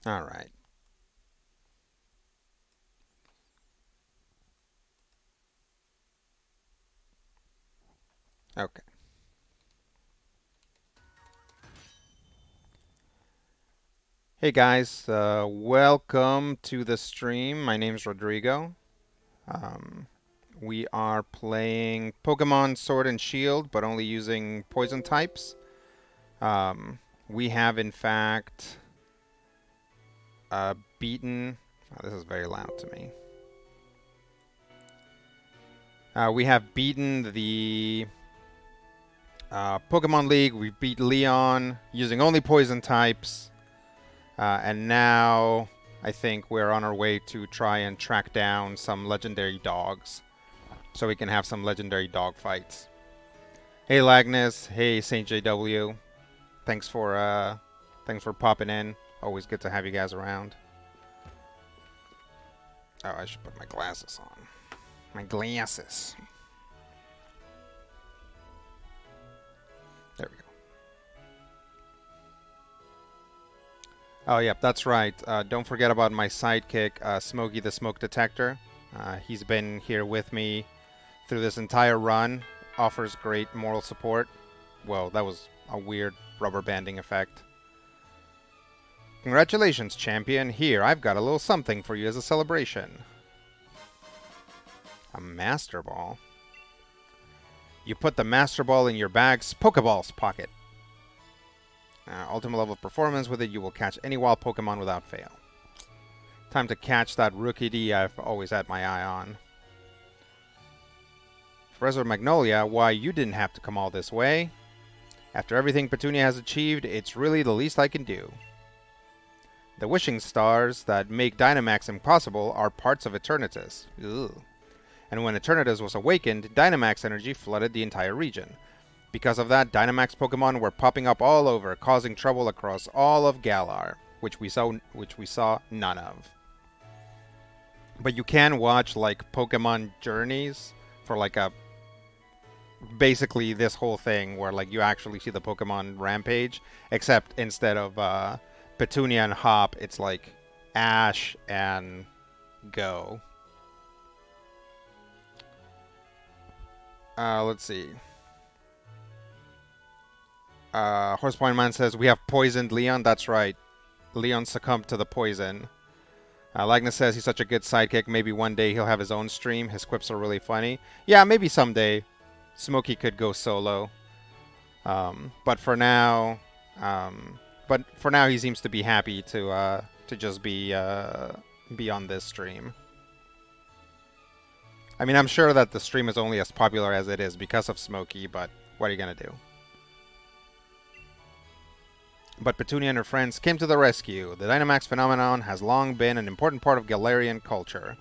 All right. Okay. Hey guys, welcome to the stream. My name's Rodrigo. Um, we are playing Pokemon Sword and Shield, but only using poison types. Um, we have, in fact, beaten. Oh, this is very loud to me. We have beaten the Pokemon League. We beat Leon using only poison types. And now I think we're on our way to try and track down some legendary dogs so we can have some legendary dog fights. Hey Lagnus, hey Saint JW. Thanks for popping in. Always good to have you guys around. Oh, I should put my glasses on. My glasses. There we go. Oh, yep, that's right. Don't forget about my sidekick, Smokey the Smoke Detector. He's been here with me through this entire run. Offers great moral support. Whoa, that was a weird rubber banding effect. Congratulations, champion. Here, I've got a little something for you as a celebration. A Master Ball. You put the Master Ball in your bag's Pokeball's pocket. Ultimate level of performance. With it, you will catch any wild Pokemon without fail. Time to catch that Rookie D I've always had my eye on. Professor Magnolia, why, you didn't have to come all this way. After everything Petunia has achieved, it's really the least I can do. The wishing stars that make Dynamax impossible are parts of Eternatus. Ugh. And when Eternatus was awakened, Dynamax energy flooded the entire region. Because of that, Dynamax Pokemon were popping up all over, causing trouble across all of Galar, which we saw none of. But you can watch like Pokemon journeys for like basically this whole thing where like you actually see the Pokemon rampage, except instead of Petunia and Hop, it's like Ash and Go. Let's see. Horsepoint Man says, we have poisoned Leon. That's right. Leon succumbed to the poison. Lagnus says he's such a good sidekick. Maybe one day he'll have his own stream. His quips are really funny. Yeah, maybe someday Smokey could go solo. But for now, he seems to be happy to just be on this stream. I mean, I'm sure that the stream is only as popular as it is because of Smokey, but what are you gonna do? But Petunia and her friends came to the rescue. The Dynamax phenomenon has long been an important part of Galarian culture.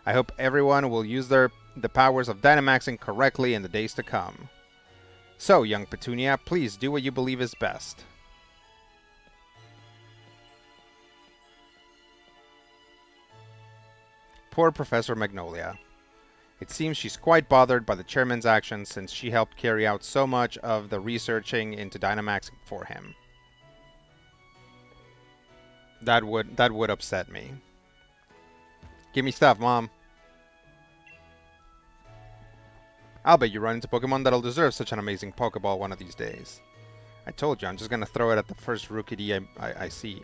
I hope everyone will use the powers of Dynamaxing correctly in the days to come. So, young Petunia, please do what you believe is best. Poor Professor Magnolia. It seems she's quite bothered by the chairman's actions since she helped carry out so much of the researching into Dynamaxing for him. That would upset me. Give me stuff, Mom. I'll bet you run into Pokemon that'll deserve such an amazing Pokeball one of these days. I told you, I'm just gonna throw it at the first Rookie D I see.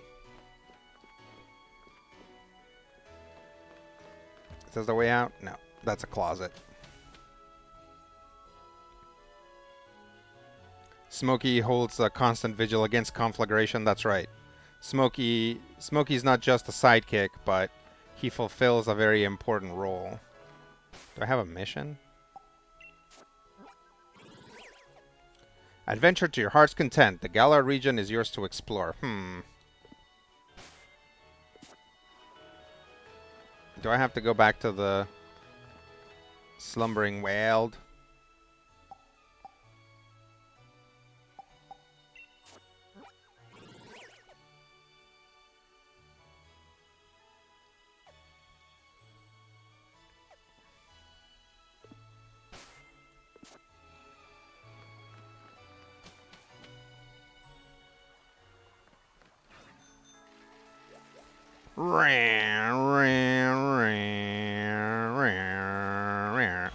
Is this the way out? No. That's a closet. Smokey holds a constant vigil against conflagration. That's right. Smokey's not just a sidekick, but he fulfills a very important role. Do I have a mission? Adventure to your heart's content. The Galar region is yours to explore. Do I have to go back to the Slumbering Wild?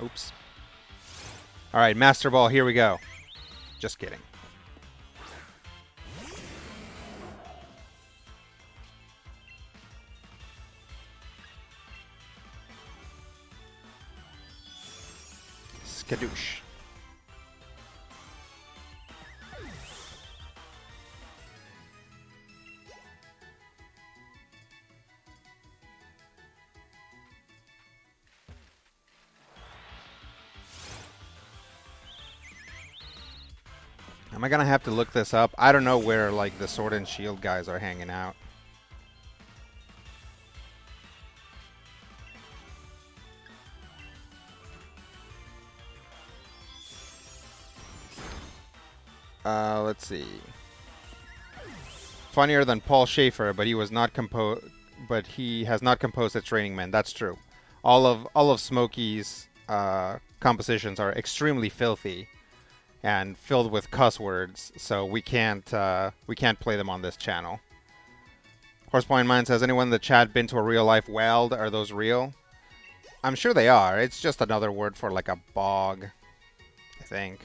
Oops. Alright, Master Ball, here we go. Just kidding. Skadoosh. Am I gonna have to look this up? I don't know where, like, the Sword and Shield guys are hanging out. Let's see. Funnier than Paul Schaefer, but he was not but he has not composed a Training Man. That's true. All of Smokey's compositions are extremely filthy. and filled with cuss words, so we can't play them on this channel. Horsepoint Mine says, anyone in the chat been to a real life weld? Are those real? I'm sure they are. It's just another word for like a bog, I think.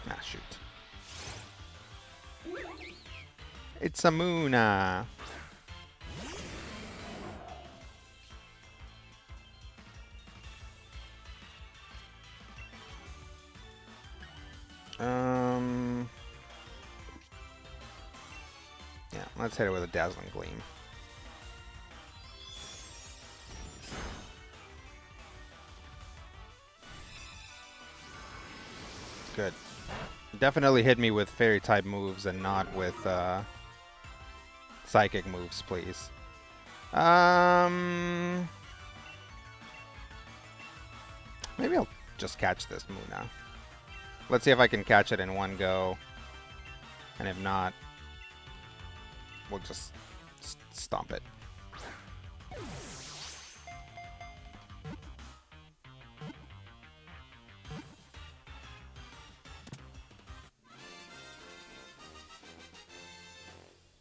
Ah, shoot. It's a Moona. Yeah, let's hit it with a Dazzling Gleam. Good. Definitely hit me with Fairy type moves and not with Psychic moves, please. Maybe I'll just catch this Moona. Let's see if I can catch it in one go. And if not, we'll just stomp it.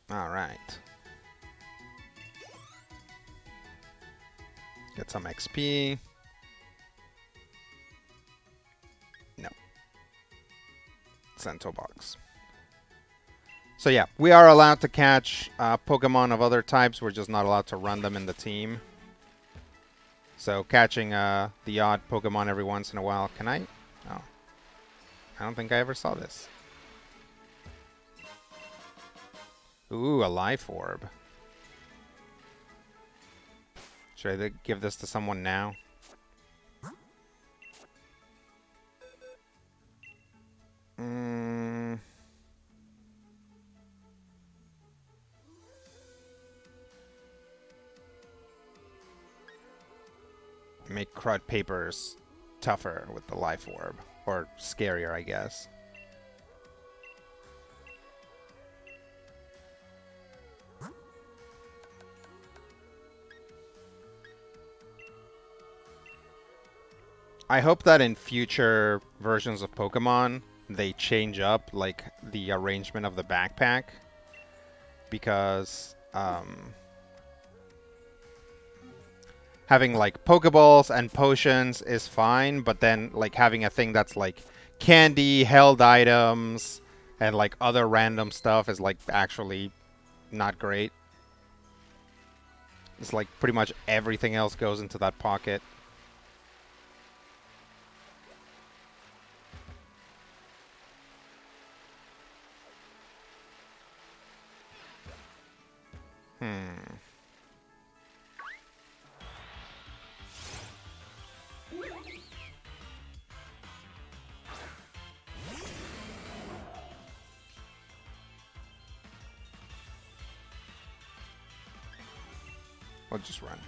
All right. Get some XP. No. Cento box. So yeah, we are allowed to catch Pokemon of other types. We're just not allowed to run them in the team. So catching the odd Pokemon every once in a while. Can I? Oh. I don't think I ever saw this. Ooh, a Life Orb. Should I give this to someone now? Make Crud Papers tougher with the Life Orb. Or scarier, I guess. I hope that in future versions of Pokemon, they change up, like, the arrangement of the backpack. Because, having, like, Pokeballs and potions is fine, but then, like, having a thing that's, like, candy, held items, and, like, other random stuff is, like, actually not great. It's, like, pretty much everything else goes into that pocket. We'll just run.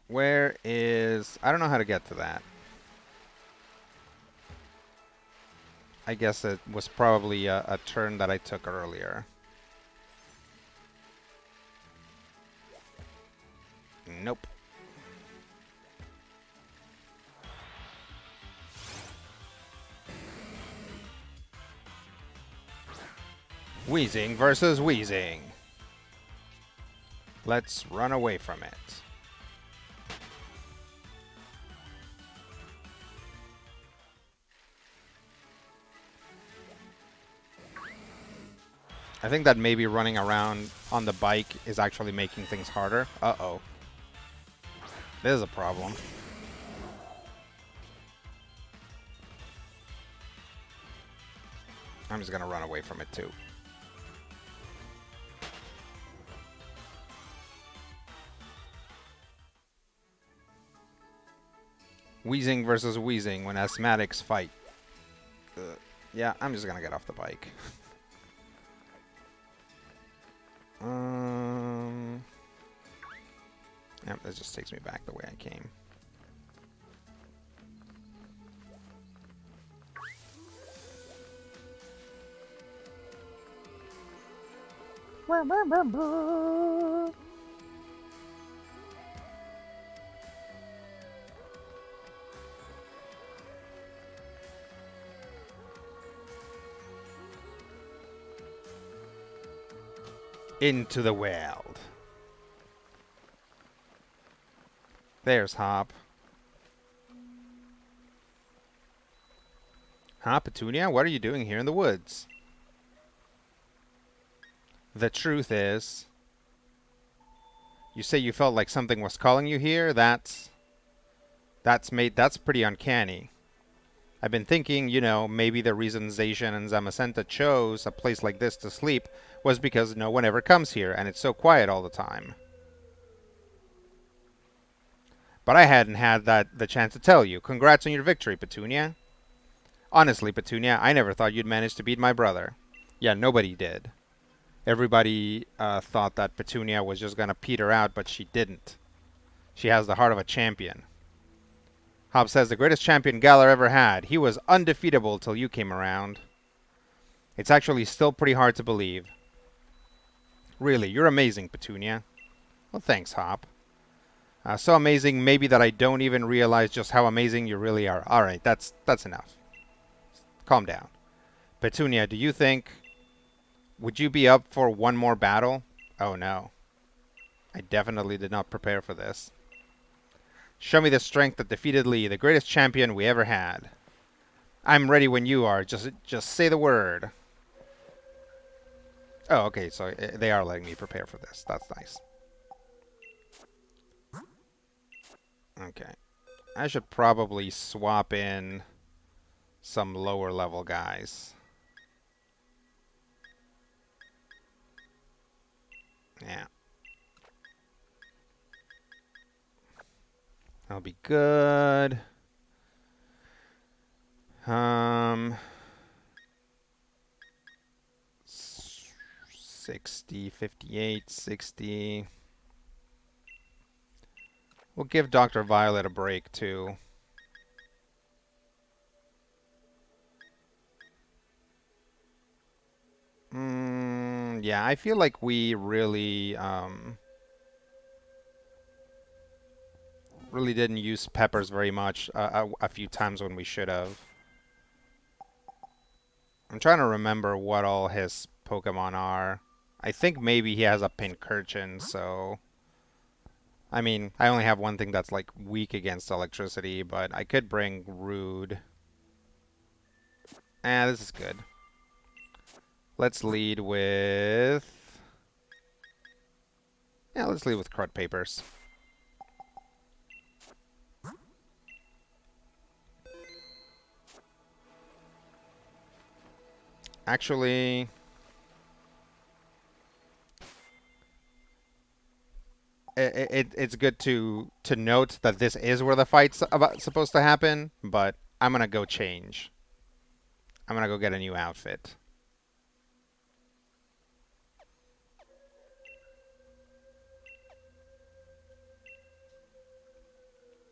Where is... I don't know how to get to that. I guess it was probably a turn that I took earlier. Nope. Wheezing versus Wheezing. Let's run away from it. I think that maybe running around on the bike is actually making things harder. Uh-oh. This is a problem. I'm just gonna run away from it too. Wheezing versus Wheezing when asthmatics fight. Yeah, I'm just gonna get off the bike. Yeah, that just takes me back the way I came. Into the world. There's Hop. Huh, Petunia? What are you doing here in the woods? The truth is, you say you felt like something was calling you here? That's pretty uncanny. I've been thinking, you know, maybe the reason Zacian and Zamacenta chose a place like this to sleep was because no one ever comes here, and it's so quiet all the time. But I hadn't had the chance to tell you. Congrats on your victory, Petunia. Honestly, Petunia, I never thought you'd manage to beat my brother. Yeah, nobody did. Everybody thought that Petunia was just gonna peter out, but she didn't. She has the heart of a champion. Hop says the greatest champion Galar ever had. He was undefeatable till you came around. It's actually still pretty hard to believe. Really, you're amazing, Petunia. Well, thanks, Hop. So amazing, maybe that I don't even realize just how amazing you really are. Alright, that's enough. Calm down. Petunia, do you think... Would you be up for one more battle? Oh no. I definitely did not prepare for this. Show me the strength that defeated Lee, the greatest champion we ever had. I'm ready when you are. Just say the word. Oh, okay, so they are letting me prepare for this. That's nice. Okay. I should probably swap in some lower level guys. Yeah. That'll be good. 60, 58, 60. We'll give Dr. Violet a break, too. Yeah, I feel like we really, really didn't use Peppers very much a few times when we should have. I'm trying to remember what all his Pokemon are. I think maybe he has a Pincurchin, so... I mean, I only have one thing that's, like, weak against electricity, but I could bring Rude. This is good. Let's lead with... Yeah, let's lead with Crud Papers. Actually... It's good to note that this is where the fight's supposed to happen, but I'm gonna go change. I'm gonna go get a new outfit.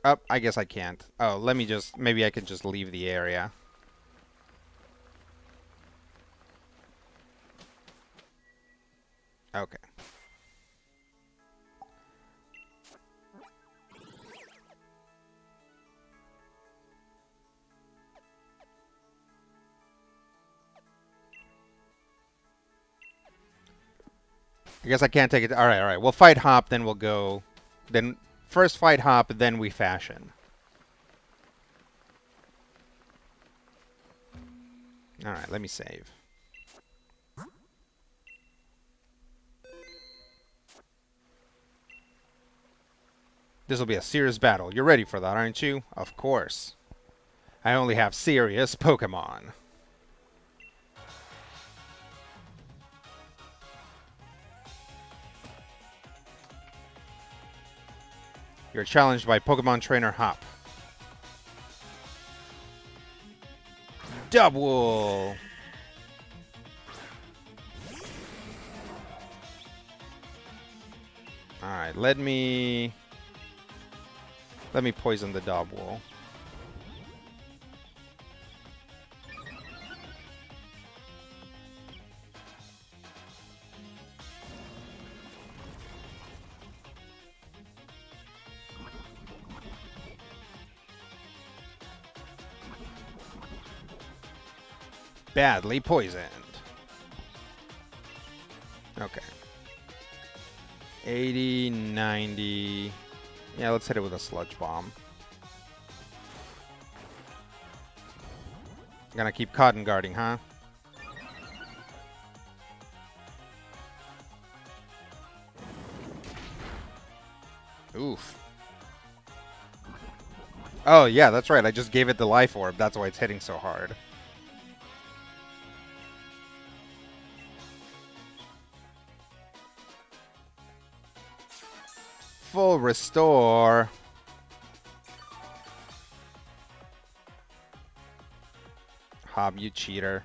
Oh, I guess I can't. Oh, let me just... Maybe I can just leave the area. Okay. I guess I can't take it. Alright, alright. We'll fight Hop, then we'll go... Then first fight Hop, then we fashion. Alright, let me save. This will be a serious battle. You're ready for that, aren't you? Of course. I only have serious Pokemon. You're challenged by Pokemon Trainer Hop. Double! Alright, let me poison the Double. Badly poisoned. Okay. 80, 90. Yeah, let's hit it with a sludge bomb. Gonna keep cotton guarding, huh? Oof. Oh, yeah, that's right. I just gave it the life orb. That's why it's hitting so hard. Full restore. Hob, you cheater.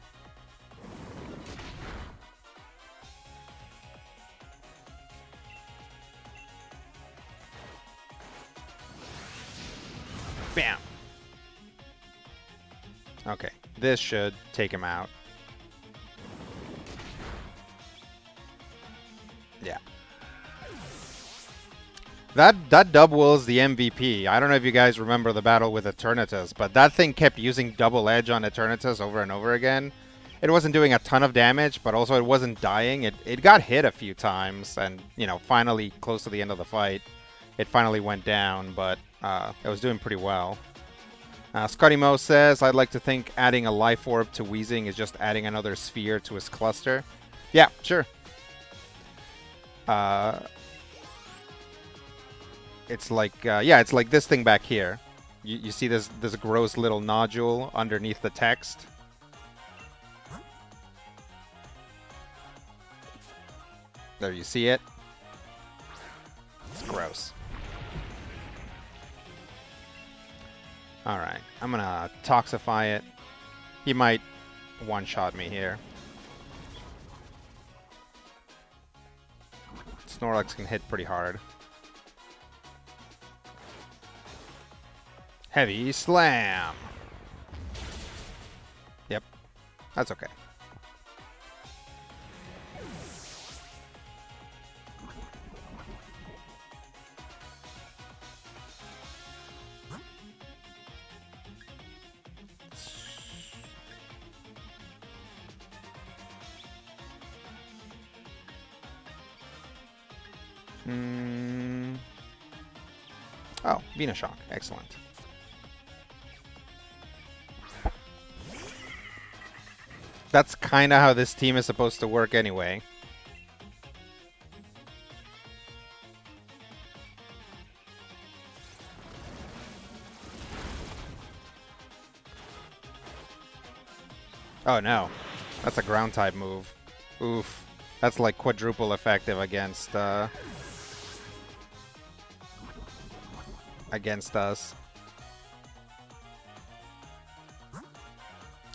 Bam. Okay, this should take him out. Yeah. That Dubwool is the MVP. I don't know if you guys remember the battle with Eternatus, but that thing kept using double edge on Eternatus over and over again. It wasn't doing a ton of damage, but also it wasn't dying. It got hit a few times, and, you know, finally, close to the end of the fight, it finally went down, but it was doing pretty well. Scotty Mo says, I'd like to think adding a life orb to Weezing is just adding another sphere to his cluster. Yeah, sure. It's like, yeah, it's like this thing back here. You see this gross little nodule underneath the text? There, you see it? It's gross. Alright, I'm gonna Toxify it. He might one-shot me here. Snorlax can hit pretty hard. Heavy Slam! Yep, that's okay. Oh, Venoshock. Excellent. That's kind of how this team is supposed to work anyway. Oh no. That's a ground type move. Oof. That's like quadruple effective against us.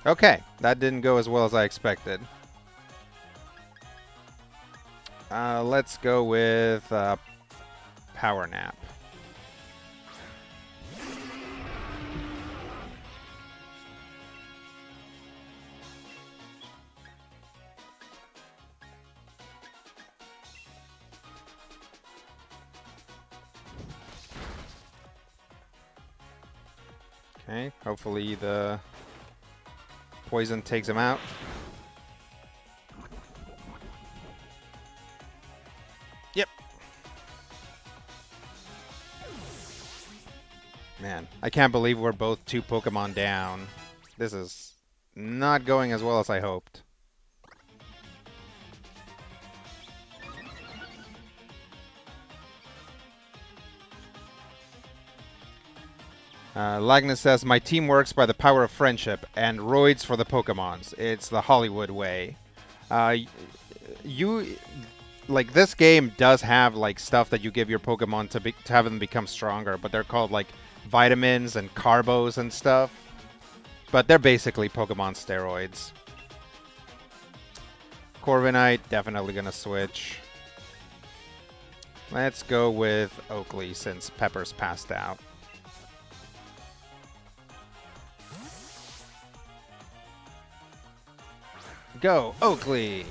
Okay, that didn't go as well as I expected. Let's go with Power Nap. Okay, hopefully the poison takes him out. Yep. Man, I can't believe we're both 2 Pokemon down. This is not going as well as I hoped. Lagnus says, my team works by the power of friendship and roids for the Pokemons. It's the Hollywood way. Like, this game does have, like, stuff that you give your Pokemon to have them become stronger, but they're called, like, vitamins and carbos and stuff. But they're basically Pokemon steroids. Corviknight, definitely gonna switch. Let's go with Oakley since Pepper's passed out. Go, Oakley!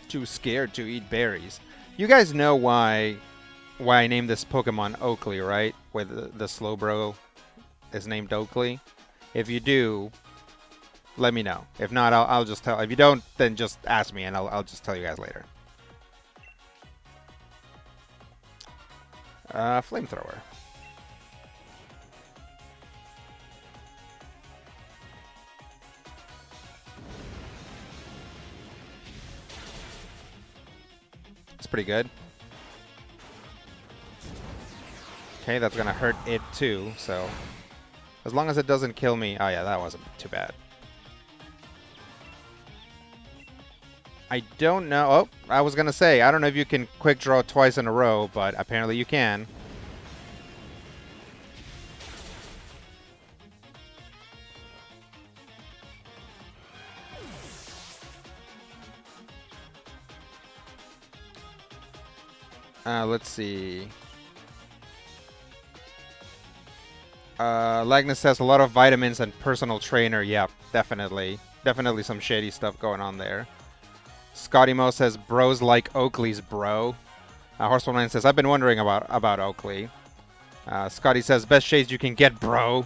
Too scared to eat berries. You guys know why why I named this Pokemon Oakley, right? Where the Slowbro is named Oakley. If you do, let me know. If not, I'll just tell. If you don't, then just ask me, and I'll just tell you guys later. Flamethrower. It's pretty good. Okay, that's gonna hurt it too, so as long as it doesn't kill me. Oh yeah, that wasn't too bad. I don't know. Oh, I was gonna say, I don't know if you can quick draw twice in a row, but apparently you can. Let's see. Lagnus says a lot of vitamins and personal trainer. Yep, definitely. Definitely some shady stuff going on there. Scotty Mo says bros like Oakley's bro. Horseman says I've been wondering about Oakley. Scotty says best shades you can get, bro.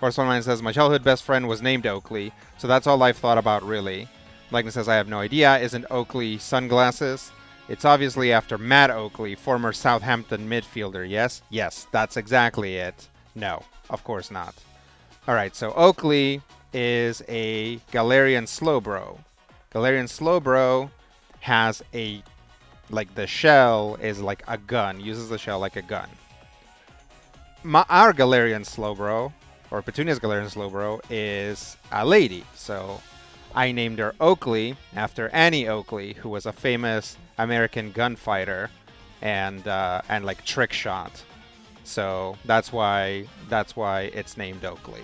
Horseman says my childhood best friend was named Oakley, so that's all I've thought about really. Lagnus says I have no idea. Isn't Oakley sunglasses? It's obviously after Matt Oakley, former Southampton midfielder, yes? Yes, that's exactly it. No, of course not. Alright, so Oakley is a Galarian Slowbro. Galarian Slowbro has a... like, the shell is like a gun. Uses the shell like a gun. Our Galarian Slowbro, or Petunia's Galarian Slowbro, is a lady. So I named her Oakley after Annie Oakley, who was a famous American gunfighter and like trick shot. So that's why it's named Oakley.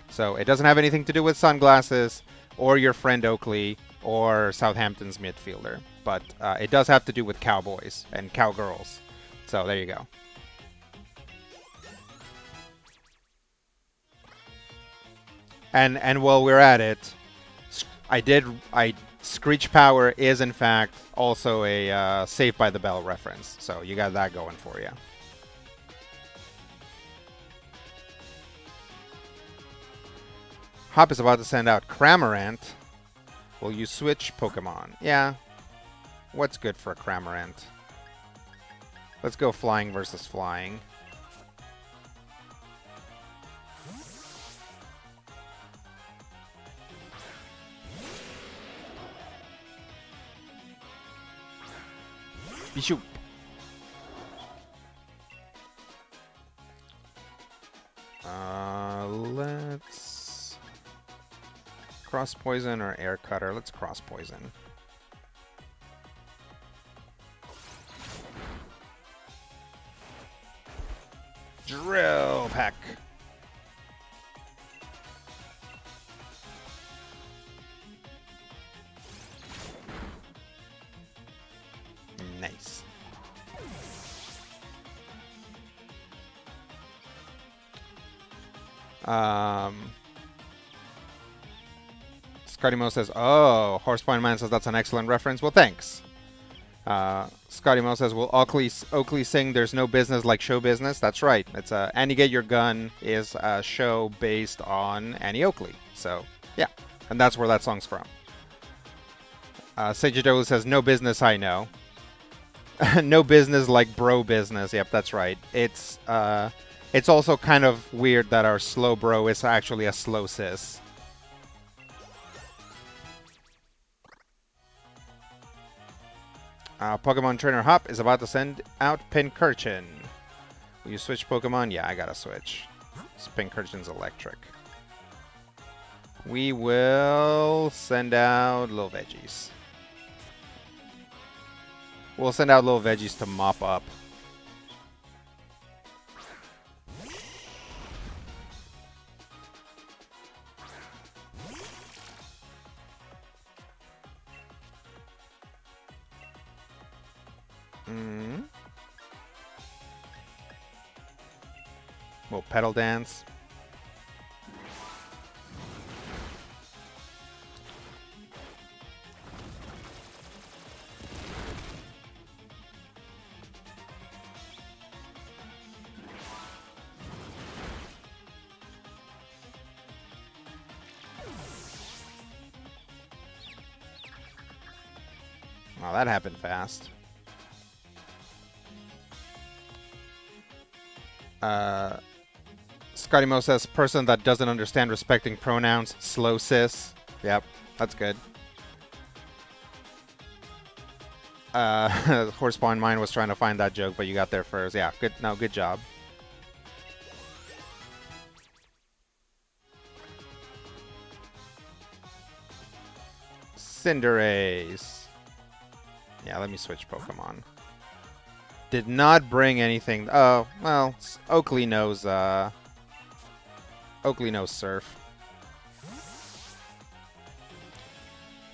So it doesn't have anything to do with sunglasses or your friend Oakley or Southampton's midfielder, but it does have to do with cowboys and cowgirls. So there you go. And while we're at it, Screech Power is in fact also a Saved by the Bell reference, so you got that going for you. Hop is about to send out Cramorant. Will you switch Pokemon? Yeah. What's good for a Cramorant? Let's go flying versus flying. Shoot. Let's cross poison or air cutter. Let's cross poison. Drill Peck. Nice. Scotty Mo says, oh, Horsepoint Man says that's an excellent reference. Well, thanks. Scotty Mo says, will Oakley sing There's No Business Like Show Business? That's right. It's Annie Get Your Gun is a show based on Annie Oakley. So, yeah. And that's where that song's from. Seijidou says, no business I know. No business like bro business. Yep, that's right. It's also kind of weird that our slow bro is actually a slow sis. Pokemon Trainer Hop is about to send out Pincurchin. Will you switch Pokemon? Yeah, I gotta switch. Pincurchin's electric. We will send out Little Veggies. We'll send out Little Veggies to mop up. We'll Petal Dance. Oh, that happened fast. Scotty Mo says, person that doesn't understand respecting pronouns, slow sis. Yep, that's good. Horsepawn Mine was trying to find that joke, but you got there first. Yeah, good. No, good job. Cinderace. Yeah, let me switch Pokemon. Did not bring anything. Oh, well, Oakley knows Surf.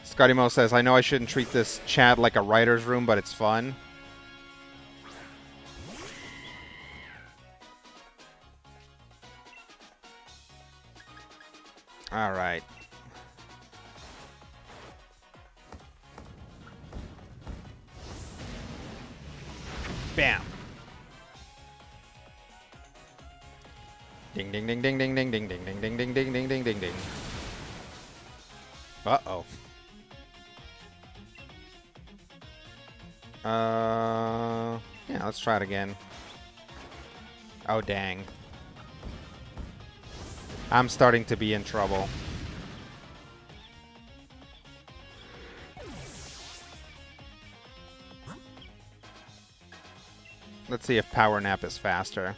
Scotty Mo says, I know I shouldn't treat this chat like a writer's room, but it's fun. All right. Bam. Ding ding ding ding ding ding ding ding ding ding ding ding ding ding ding ding. Uh-oh. Yeah, let's try it again. Oh, dang. I'm starting to be in trouble. Let's see if Power Nap is faster.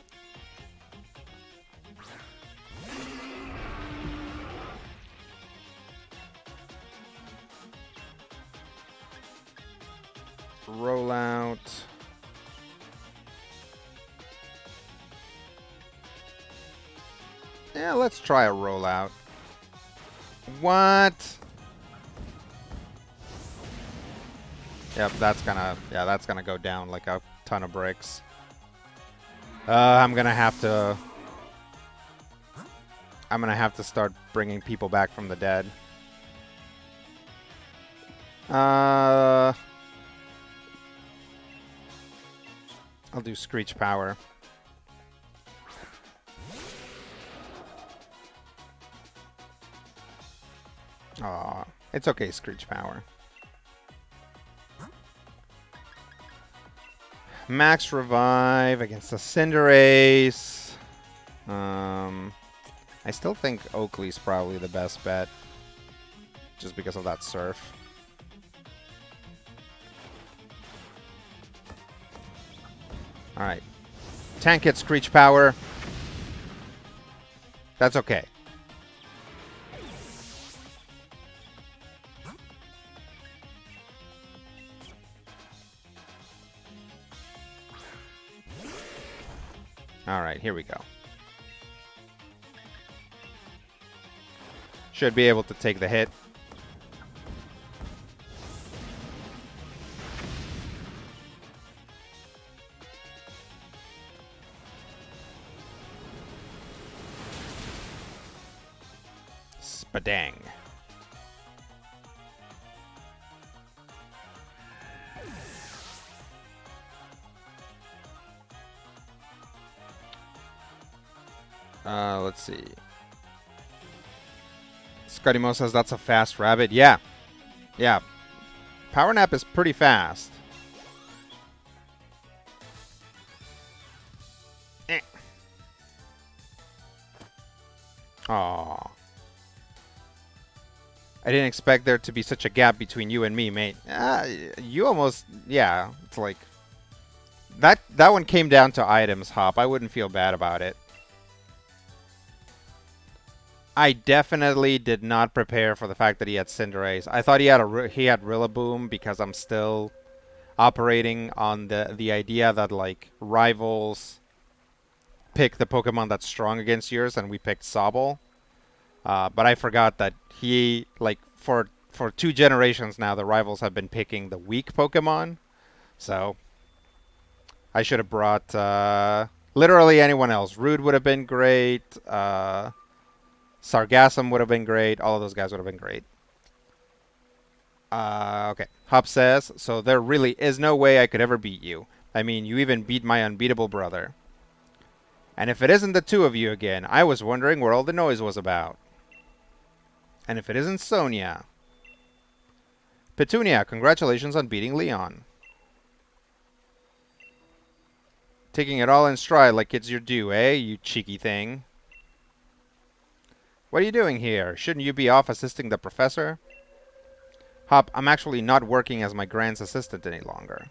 Rollout. Yeah, let's try a rollout. What? Yep, that's gonna go down like a ton of bricks. I'm gonna have to start bringing people back from the dead. I'll do Screech Power. Aw, it's okay, Screech Power. Max Revive against the Cinderace. I still think Oakley's probably the best bet, just because of that Surf. Alright. Tank it, Screech Power. That's okay. Alright, here we go. Should be able to take the hit. Spadang. Let's see. Scotty Mo says that's a fast rabbit. Yeah. Yeah. Power Nap is pretty fast. Eh. Aww. I didn't expect there to be such a gap between you and me, mate. You almost... Yeah. It's like... That one came down to items, Hop. I wouldn't feel bad about it. I definitely did not prepare for the fact that he had Cinderace. I thought he had Rillaboom because I'm still operating on the idea that like rivals pick the Pokemon that's strong against yours, and we picked Sobble. But I forgot that he like for 2 generations now the rivals have been picking the weak Pokemon. So I should have brought literally anyone else. Rude would have been great. Sargassum would have been great. All of those guys would have been great. Okay. Hop says, so there really is no way I could ever beat you. I mean, you even beat my unbeatable brother. And if it isn't the 2 of you again, I was wondering what all the noise was about. And if it isn't Sonia. Petunia, congratulations on beating Leon. Taking it all in stride like it's your due, eh, you cheeky thing? What are you doing here? Shouldn't you be off assisting the professor? Hop, I'm actually not working as my grand's assistant any longer.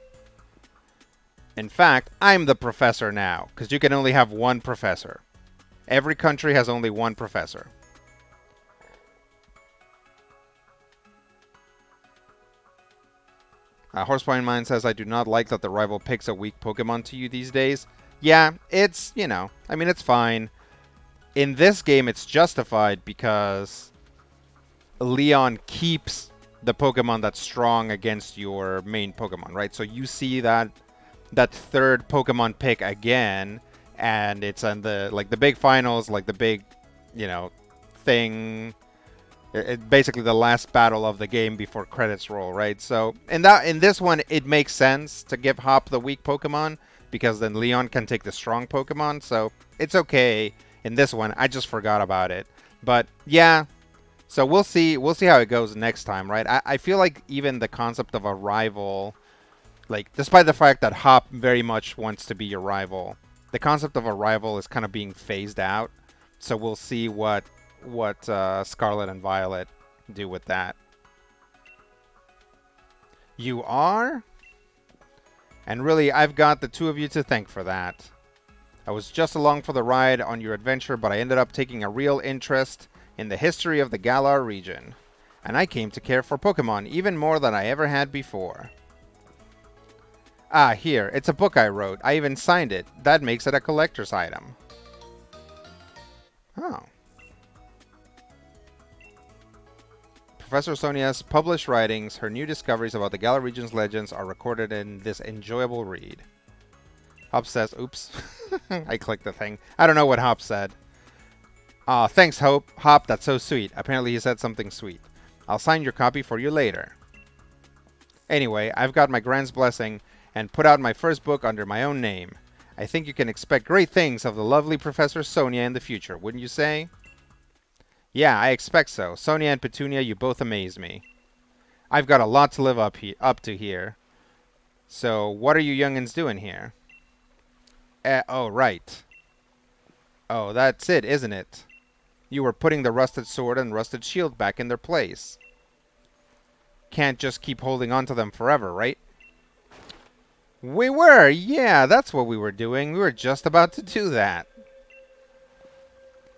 In fact, I'm the professor now, because you can only have one professor. Every country has only one professor. Horsepoint Mine says, I do not like that the rival picks a weak Pokemon to you these days. Yeah, it's, you know, I mean, it's fine. In this game, it's justified because Leon keeps the Pokemon that's strong against your main Pokemon, right? So you see that third Pokemon pick again, and it's on the, like, the big finals, like the big, you know, thing. Basically the last battle of the game before credits roll, right? So in this one, it makes sense to give Hop the weak Pokemon because then Leon can take the strong Pokemon. So it's okay in this one. I just forgot about it, but yeah. So we'll see how it goes next time, right? I feel like even the concept of a rival, like despite the fact that Hop very much wants to be your rival, the concept of a rival is kind of being phased out. So we'll see what Scarlet and Violet do with that. You are? And really, I've got the two of you to thank for that. I was just along for the ride on your adventure, but I ended up taking a real interest in the history of the Galar region. And I came to care for Pokemon even more than I ever had before. Ah, here, it's a book I wrote. I even signed it. That makes it a collector's item. Oh. Professor Sonia's published writings, her new discoveries about the Galar region's legends are recorded in this enjoyable read. Hop says, oops. I clicked the thing. I don't know what Hop said. Aw, thanks, Hop, that's so sweet. Apparently he said something sweet. I'll sign your copy for you later. Anyway, I've got my grand's blessing and put out my first book under my own name. I think you can expect great things of the lovely Professor Sonia in the future, wouldn't you say? Yeah, I expect so. Sonia and Petunia, you both amaze me. I've got a lot to live up to here. So, what are you youngins doing here? Oh, right. Oh, that's it, isn't it? You were putting the rusted sword and rusted shield back in their place. Can't just keep holding on to them forever, right? We were! Yeah, that's what we were doing. We were just about to do that.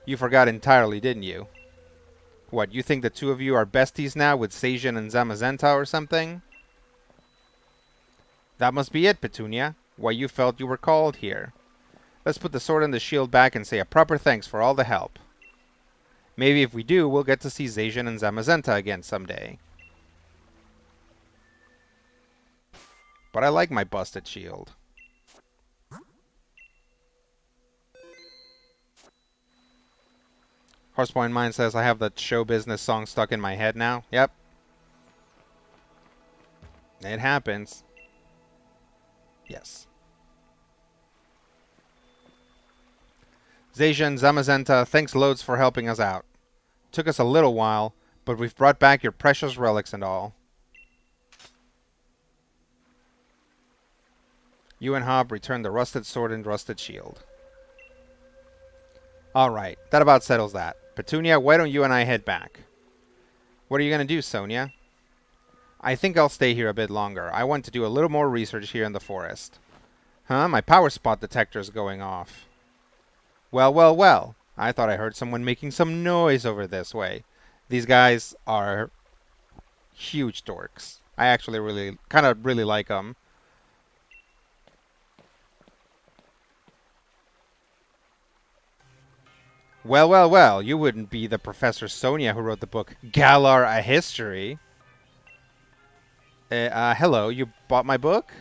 You forgot entirely, didn't you? What, you think the two of you are besties now with Zacian and Zamazenta or something? That must be it, Petunia. Why you felt you were called here. Let's put the sword and the shield back and say a proper thanks for all the help. Maybe if we do, we'll get to see Zacian and Zamazenta again someday. But I like my busted shield. Horsepoint Mine says, I have the show business song stuck in my head now. Yep. It happens. Yes. Zacian, Zamazenta, thanks loads for helping us out. Took us a little while, but we've brought back your precious relics and all. You and Hop returned the rusted sword and rusted shield. Alright, that about settles that. Petunia, why don't you and I head back? What are you going to do, Sonia? I think I'll stay here a bit longer. I want to do a little more research here in the forest. Huh? My power spot detector's going off. Well, well, well. I thought I heard someone making some noise over this way. These guys are huge dorks. I actually really like them. Well, well, well, you wouldn't be the Professor Sonia who wrote the book Galar, A History. Hello, you bought my book?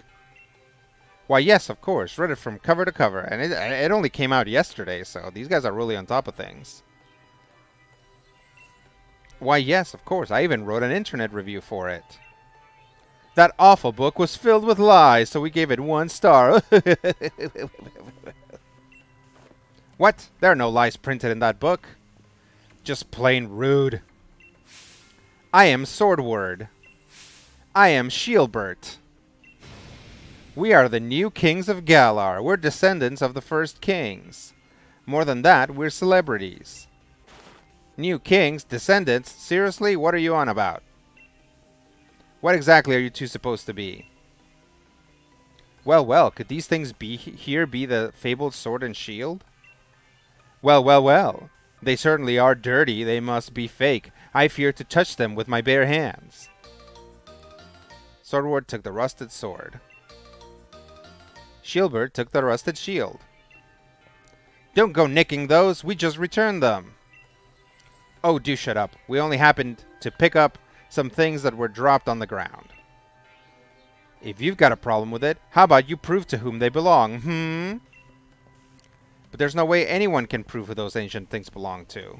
Why, yes, of course. Read it from cover to cover. And it only came out yesterday, so these guys are really on top of things. Why, yes, of course. I even wrote an internet review for it. That awful book was filled with lies, so we gave it 1 star. What? There are no lies printed in that book. Just plain rude. I am Swordward. I am Shielbert. We are the new kings of Galar. We're descendants of the first kings. More than that, we're celebrities. New kings? Descendants? Seriously? What are you on about? What exactly are you two supposed to be? Well, well, could these things be the fabled sword and shield? Well, well, well. They certainly are dirty. They must be fake. I fear to touch them with my bare hands. Swordward took the rusted sword. Shielbert took the rusted shield. Don't go nicking those. We just returned them. Oh, do shut up. We only happened to pick up some things that were dropped on the ground. If you've got a problem with it, how about you prove to whom they belong, But there's no way anyone can prove who those ancient things belong to.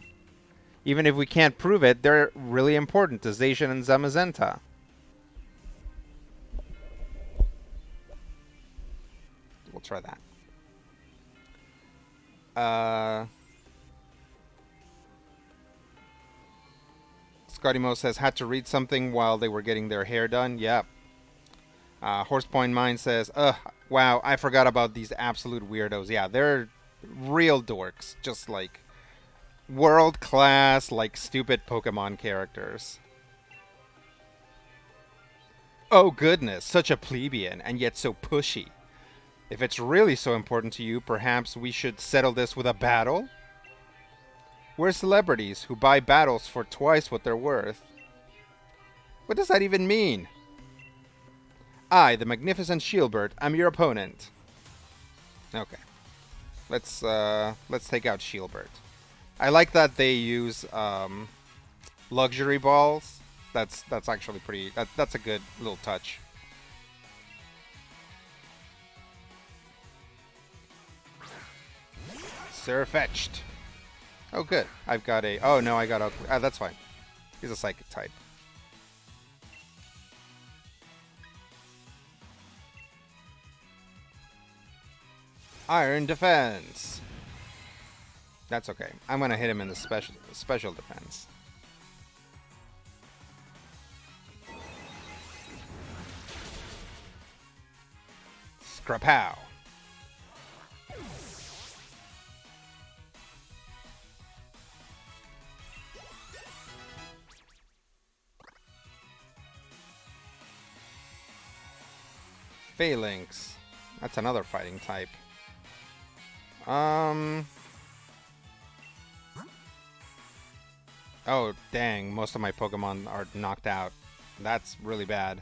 Even if we can't prove it, they're really important to Zacian and Zamazenta. We'll try that. Scottymo says, had to read something while they were getting their hair done. Yep. Horsepoint Mine says, ugh, wow, I forgot about these absolute weirdos. Yeah, they're real dorks. Just like world-class, like stupid Pokemon characters. Oh goodness, such a plebeian, and yet so pushy. If it's really so important to you, perhaps we should settle this with a battle? We're celebrities who buy battles for twice what they're worth. What does that even mean? I, the magnificent Shielbert, am your opponent. Okay. Let's take out Shielbert. I like that they use luxury balls. That's actually pretty. That's a good little touch. Surfetched. Oh, good. I've got a... Oh, no, I got a... that's fine. He's a psychic type. Iron defense. That's okay. I'm going to hit him in the special defense. Scrapow. Phalanx. That's another fighting type. Oh, dang. Most of my Pokemon are knocked out. That's really bad.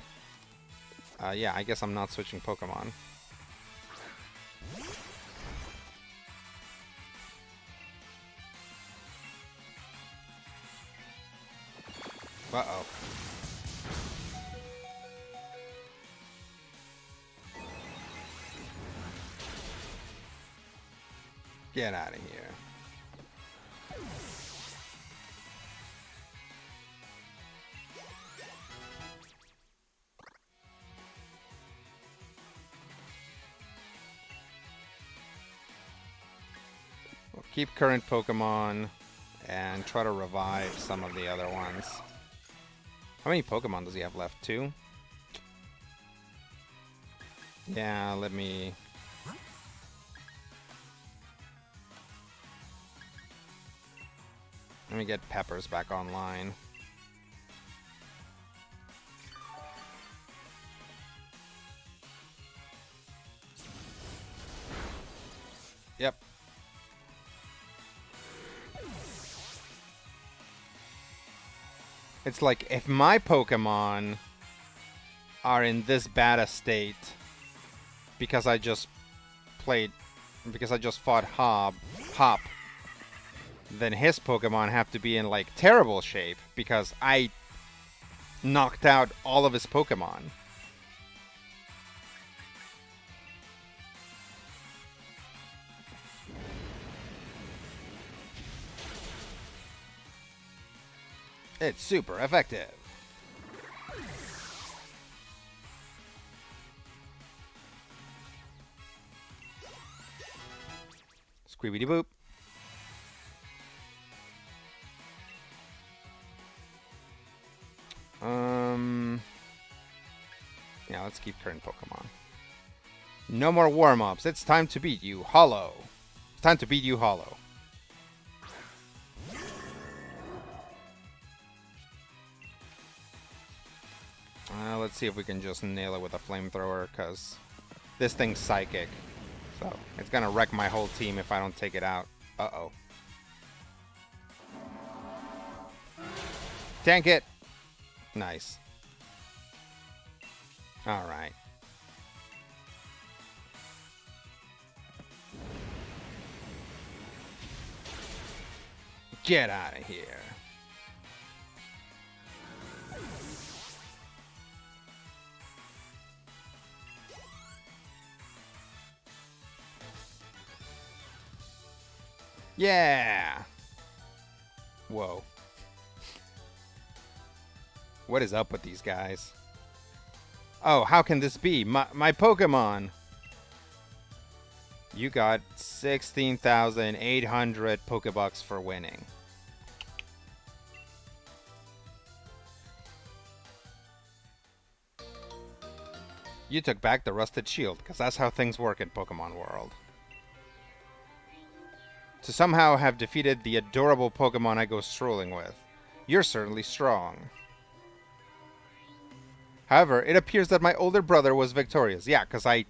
Yeah, I guess I'm not switching Pokemon. Uh-oh. Get out of here. We'll keep current Pokemon and try to revive some of the other ones. How many Pokemon does he have left? 2? Yeah, let me get Peppers back online. Yep. It's like, if my Pokemon are in this bad a state because I just fought Hop, then his Pokemon have to be in, like, terrible shape because I knocked out all of his Pokemon. It's super effective. Squeebity boop. Yeah, let's keep current Pokemon. No more warm-ups. It's time to beat you, Hollow. It's time to beat you, Hollow. Let's see if we can just nail it with a flamethrower, because this thing's psychic. So it's going to wreck my whole team if I don't take it out. Uh-oh. Tank it! Nice. Alright. Get out of here. Yeah! Whoa. What is up with these guys? Oh, how can this be? My Pokemon! You got 16,800 Pokebucks for winning. You took back the Rusted Shield, because that's how things work in Pokemon World. To somehow have defeated the adorable Pokemon I go strolling with. You're certainly strong. However, it appears that my older brother was victorious. Yeah, because I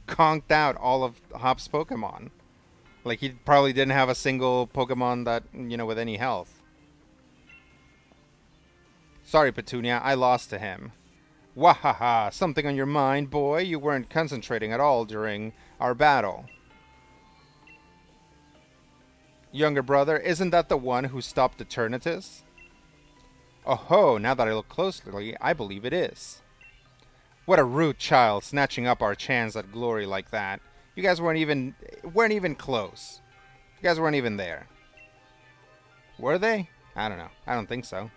conked out all of Hop's Pokemon. Like, he probably didn't have a single Pokemon that, you know, with any health. Sorry, Petunia, I lost to him. Wahaha, something on your mind, boy? You weren't concentrating at all during our battle. Younger brother, isn't that the one who stopped the Eternatus? Oh ho, now that I look closely, I believe it is. What a rude child, snatching up our chance at glory like that. You guys weren't even close. You guys weren't even there. Were they? I don't know. I don't think so.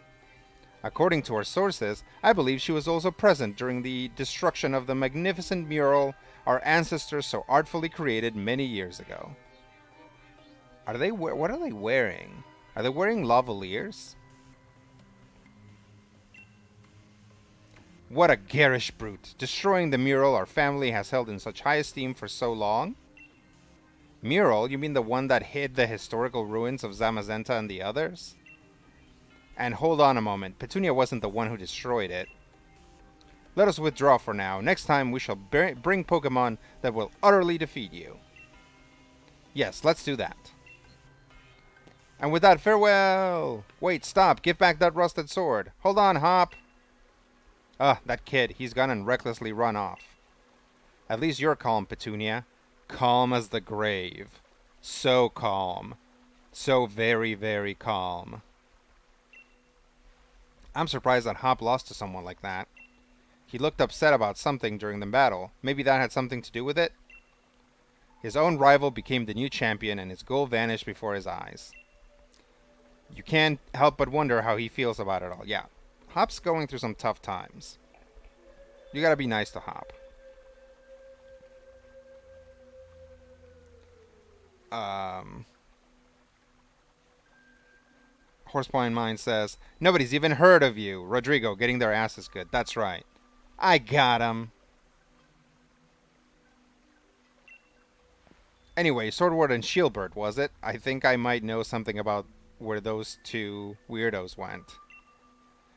According to our sources, I believe she was also present during the destruction of the magnificent mural our ancestors so artfully created many years ago. What are they wearing? Are they wearing lavaliers? What a garish brute, destroying the mural our family has held in such high esteem for so long. Mural? You mean the one that hid the historical ruins of Zamazenta and the others? And hold on a moment, Petunia wasn't the one who destroyed it. Let us withdraw for now. Next time we shall bring Pokemon that will utterly defeat you. Yes, let's do that. And with that, farewell! Wait, stop! Give back that rusted sword! Hold on, Hop! That kid. He's gone and recklessly run off. At least you're calm, Petunia. Calm as the grave. So calm. So very, very calm. I'm surprised that Hop lost to someone like that. He looked upset about something during the battle. Maybe that had something to do with it? His own rival became the new champion and his goal vanished before his eyes. You can't help but wonder how he feels about it all. Yeah, Hop's going through some tough times. You gotta be nice to Hop. Horsepoint Mind says, nobody's even heard of you. Rodrigo, getting their asses good. That's right. I got him. Anyway, Swordward and Shieldbird, was it? I think I might know something about where those two weirdos went.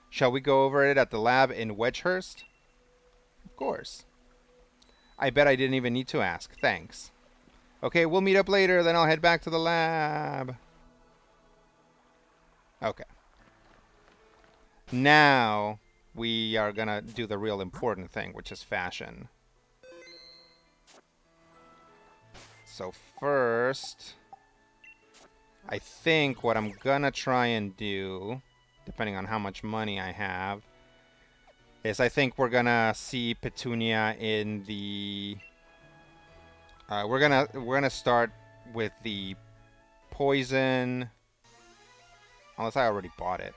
Shall we go over it at the lab in Wedgehurst? Of course. I bet I didn't even need to ask. Thanks. Okay, we'll meet up later, then I'll head back to the lab. Okay. Now, we are gonna do the real important thing, which is fashion. So first, I think what I'm gonna try and do, depending on how much money I have, is I think we're gonna see Petunia in the... we're gonna start with the poison, unless I already bought it.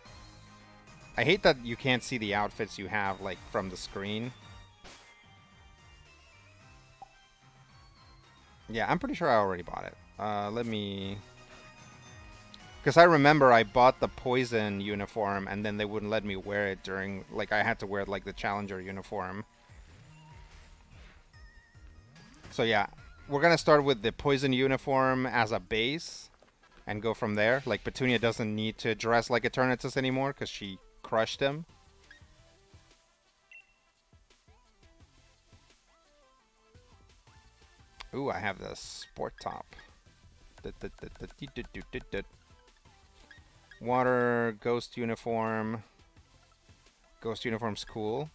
I hate that you can't see the outfits you have like from the screen. Yeah, I'm pretty sure I already bought it. Let me... Because I remember I bought the poison uniform and then they wouldn't let me wear it during... Like, I had to wear, like, the Challenger uniform. So yeah, we're gonna start with the poison uniform as a base and go from there. Like Petunia doesn't need to dress like Eternatus anymore because she crushed him. Ooh, I have the sport top. Water, ghost uniform. Ghost uniform's cool.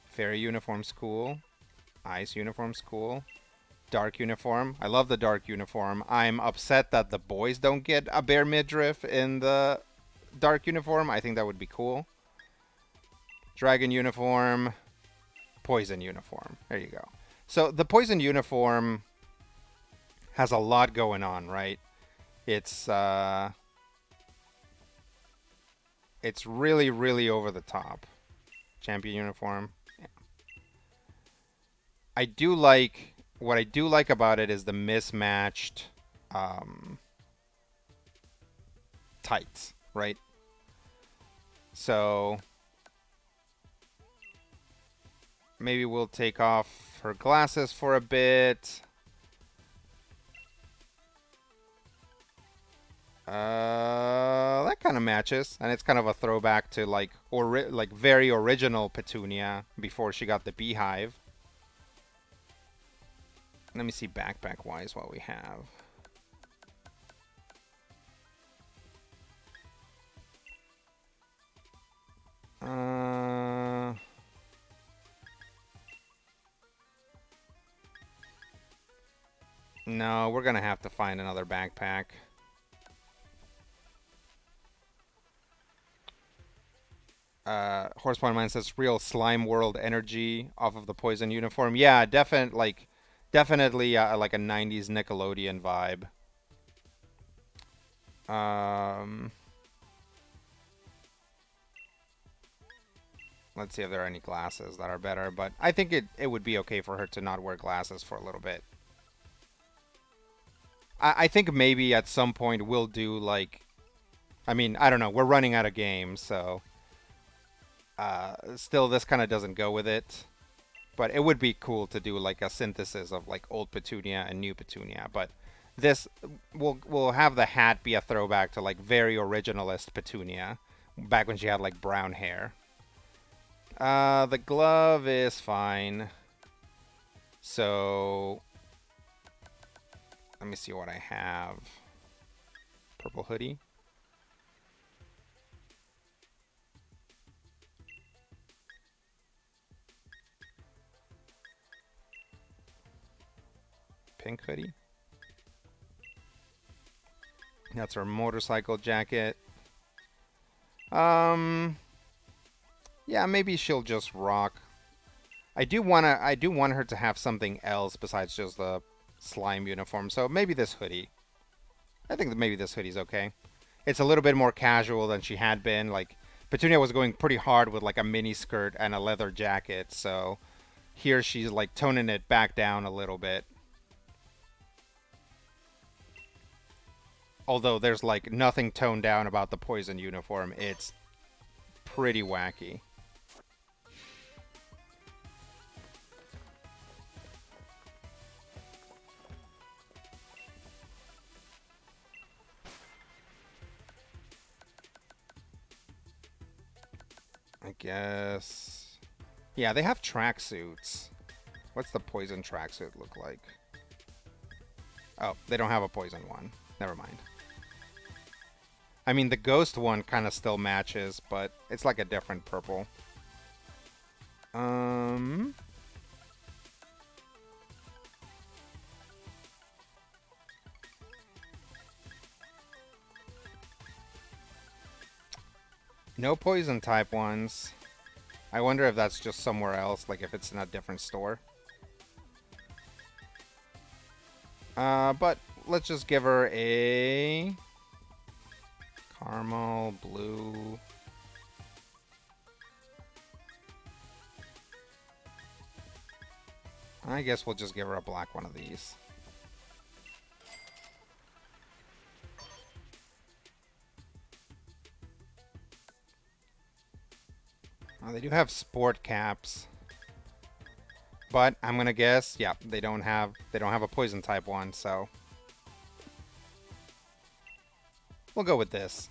Fairy uniform's cool. Ice uniform's cool. Dark uniform. I love the dark uniform. I'm upset that the boys don't get a bare midriff in the dark uniform. I think that would be cool. Dragon uniform. Poison uniform. There you go. So the poison uniform has a lot going on, right? It's really, really over the top. Champion uniform. Yeah. What I do like about it is the mismatched tights, right? So maybe we'll take off her glasses for a bit. That kind of matches, and it's kind of a throwback to like very original Petunia before she got the beehive. Let me see backpack wise what we have. No, we're gonna have to find another backpack. Horsepoint Mine says real slime world energy off of the poison uniform. Yeah, definitely like a 90s Nickelodeon vibe. Let's see if there are any glasses that are better, but I think it would be okay for her to not wear glasses for a little bit. I think maybe at some point we'll do like, I mean, I don't know, we're running out of games, so still this kind of doesn't go with it. But it would be cool to do like a synthesis of like old Petunia and new Petunia. But this we'll have the hat be a throwback to like very originalist Petunia, back when she had like brown hair. The glove is fine. So let me see what I have. Purple hoodie. Pink hoodie. That's her motorcycle jacket. Yeah, maybe she'll just rock. I do want her to have something else besides just the slime uniform. So maybe this hoodie. I think that maybe this hoodie's okay. It's a little bit more casual than she had been. Like Petunia was going pretty hard with like a mini skirt and a leather jacket. So here she's like toning it back down a little bit. Although there's like nothing toned down about the poison uniform. It's pretty wacky. I guess. Yeah, they have tracksuits. What's the poison tracksuit look like? Oh, they don't have a poison one. Never mind. I mean, the ghost one kind of still matches, but it's like a different purple. No poison type ones. I wonder if that's just somewhere else, like if it's in a different store. But let's just give her a caramel, blue. I guess we'll just give her a black one of these. Oh, they do have sport caps. But I'm gonna guess, yeah, they don't have a poison type one, so we'll go with this.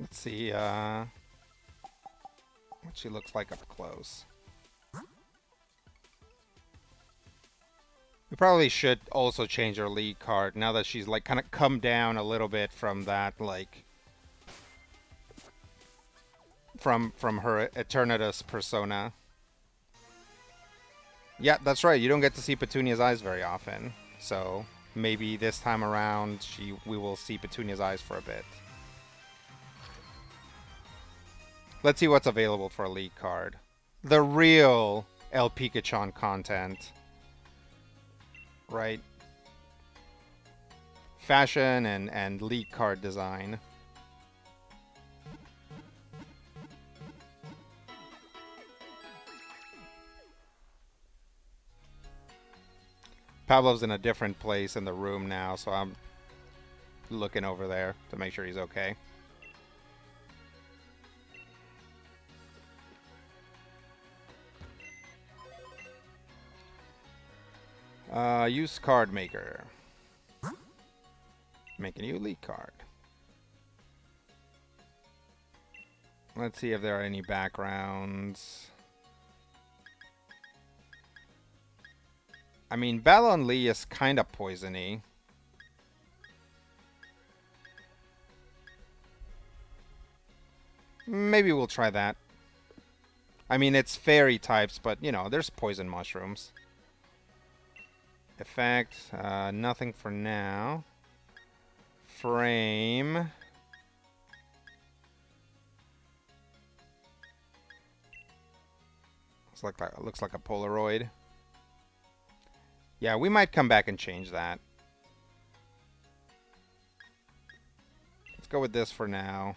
Let's see what she looks like up close. We probably should also change her lead card now that she's like kind of come down a little bit from that, like from her Eternatus persona. Yeah, that's right. You don't get to see Petunia's eyes very often, so maybe this time around we will see Petunia's eyes for a bit. Let's see what's available for a league card. The real El Pikachu content. Right? Fashion and league card design. Pavlov's in a different place in the room now, so I'm looking over there to make sure he's okay. Use card maker. Make a new league card. Let's see if there are any backgrounds. I mean, Ballon Lee is kind of poisony. Maybe we'll try that. I mean, it's fairy types, but, you know, there's poison mushrooms. Effect, nothing for now. Frame. Looks like a Polaroid. Yeah, we might come back and change that. Let's go with this for now.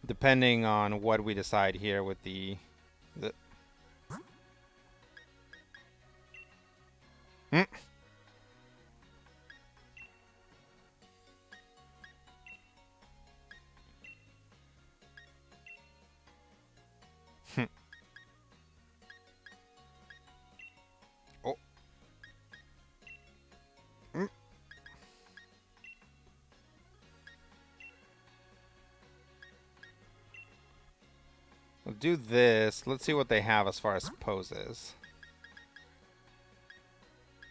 Depending on what we decide here with the Oh. We'll do this. Let's see what they have as far as poses.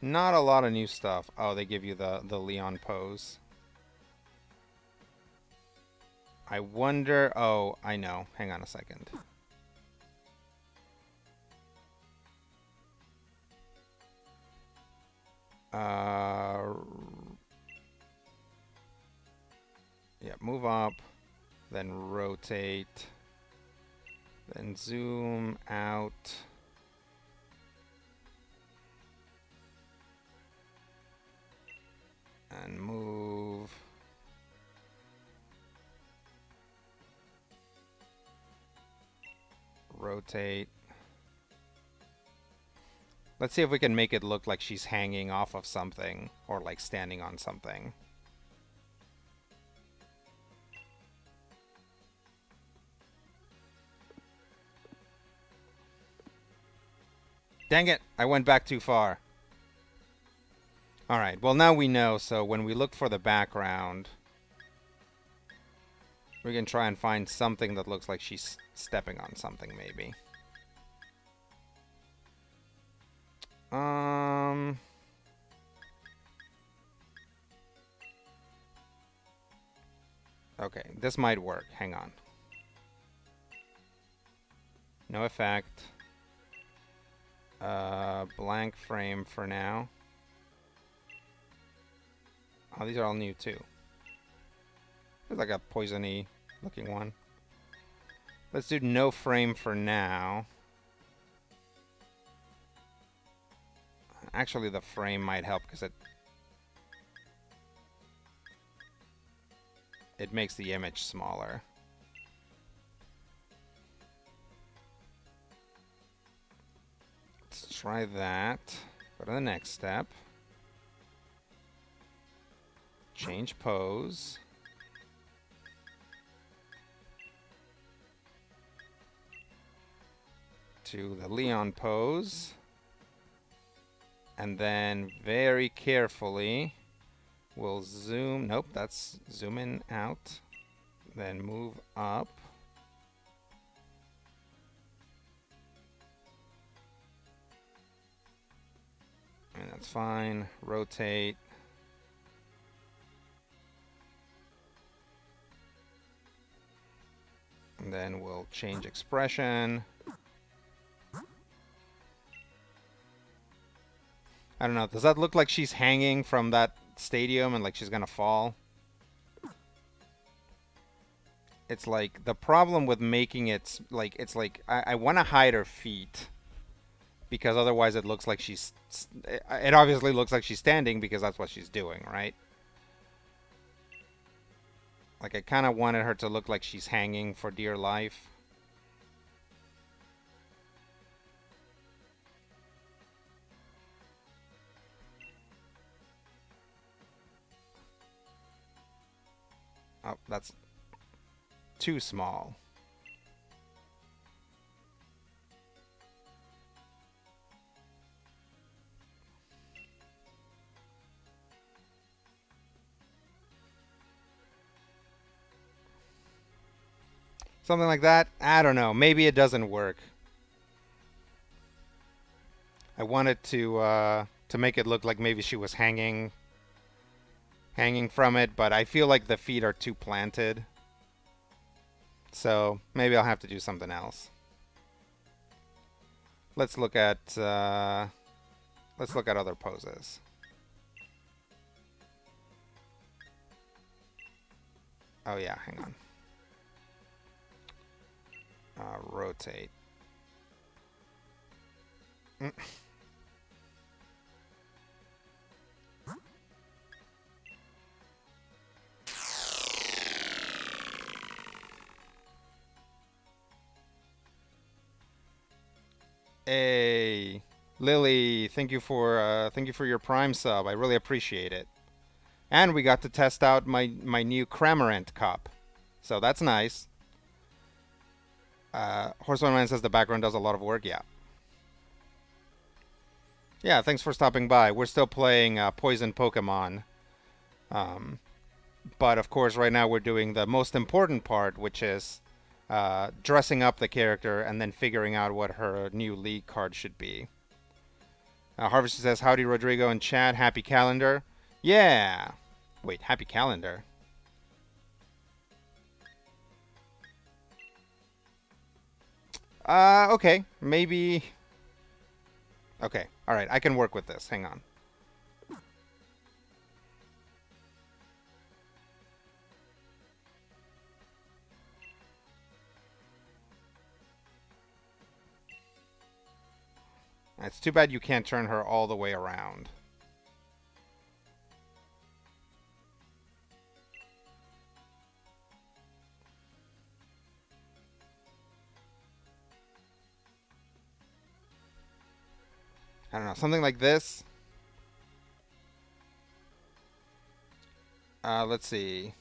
Not a lot of new stuff. Oh, they give you the Leon pose. I wonder... Oh, I know. Hang on a second. Yeah, move up. Then rotate. Then zoom out. And move. Rotate. Let's see if we can make it look like she's hanging off of something or like standing on something. Dang it! I went back too far. Alright, well now we know, so when we look for the background, we can try and find something that looks like she's stepping on something, maybe. Okay, this might work. Hang on. No effect. Blank frame for now. Oh, these are all new too. There's like a poisony looking one. Let's do no frame for now. Actually, the frame might help because it makes the image smaller. Let's try that. Go to the next step. Change pose. to the Leon pose. And then very carefully, we'll zoom. Nope, that's zoom in out. Then move up. And that's fine. Rotate. And then we'll change expression. I don't know. Does that look like she's hanging from that stadium and like she's gonna fall? It's like the problem with making it like I want to hide her feet because otherwise it looks like it obviously looks like she's standing because that's what she's doing, right? Like I kind of wanted her to look like she's hanging for dear life. Oh, that's too small. Something like that? I don't know. Maybe it doesn't work. I wanted to make it look like maybe she was hanging from it, but I feel like the feet are too planted. So maybe I'll have to do something else. Let's look at other poses. Oh yeah, hang on. Rotate. Hey, Lily, thank you for your Prime sub. I really appreciate it. And we got to test out my new Cramorant cup, so that's nice. Horseman Man says the background does a lot of work. Yeah. Yeah, thanks for stopping by. We're still playing Poison Pokemon. But of course, right now we're doing the most important part, which is dressing up the character and then figuring out what her new league card should be. Harvester says, howdy Rodrigo and Chad, happy calendar. Yeah. Wait, happy calendar? Okay, maybe... Okay, alright, I can work with this, hang on. It's too bad you can't turn her all the way around. I don't know, something like this. Let's see.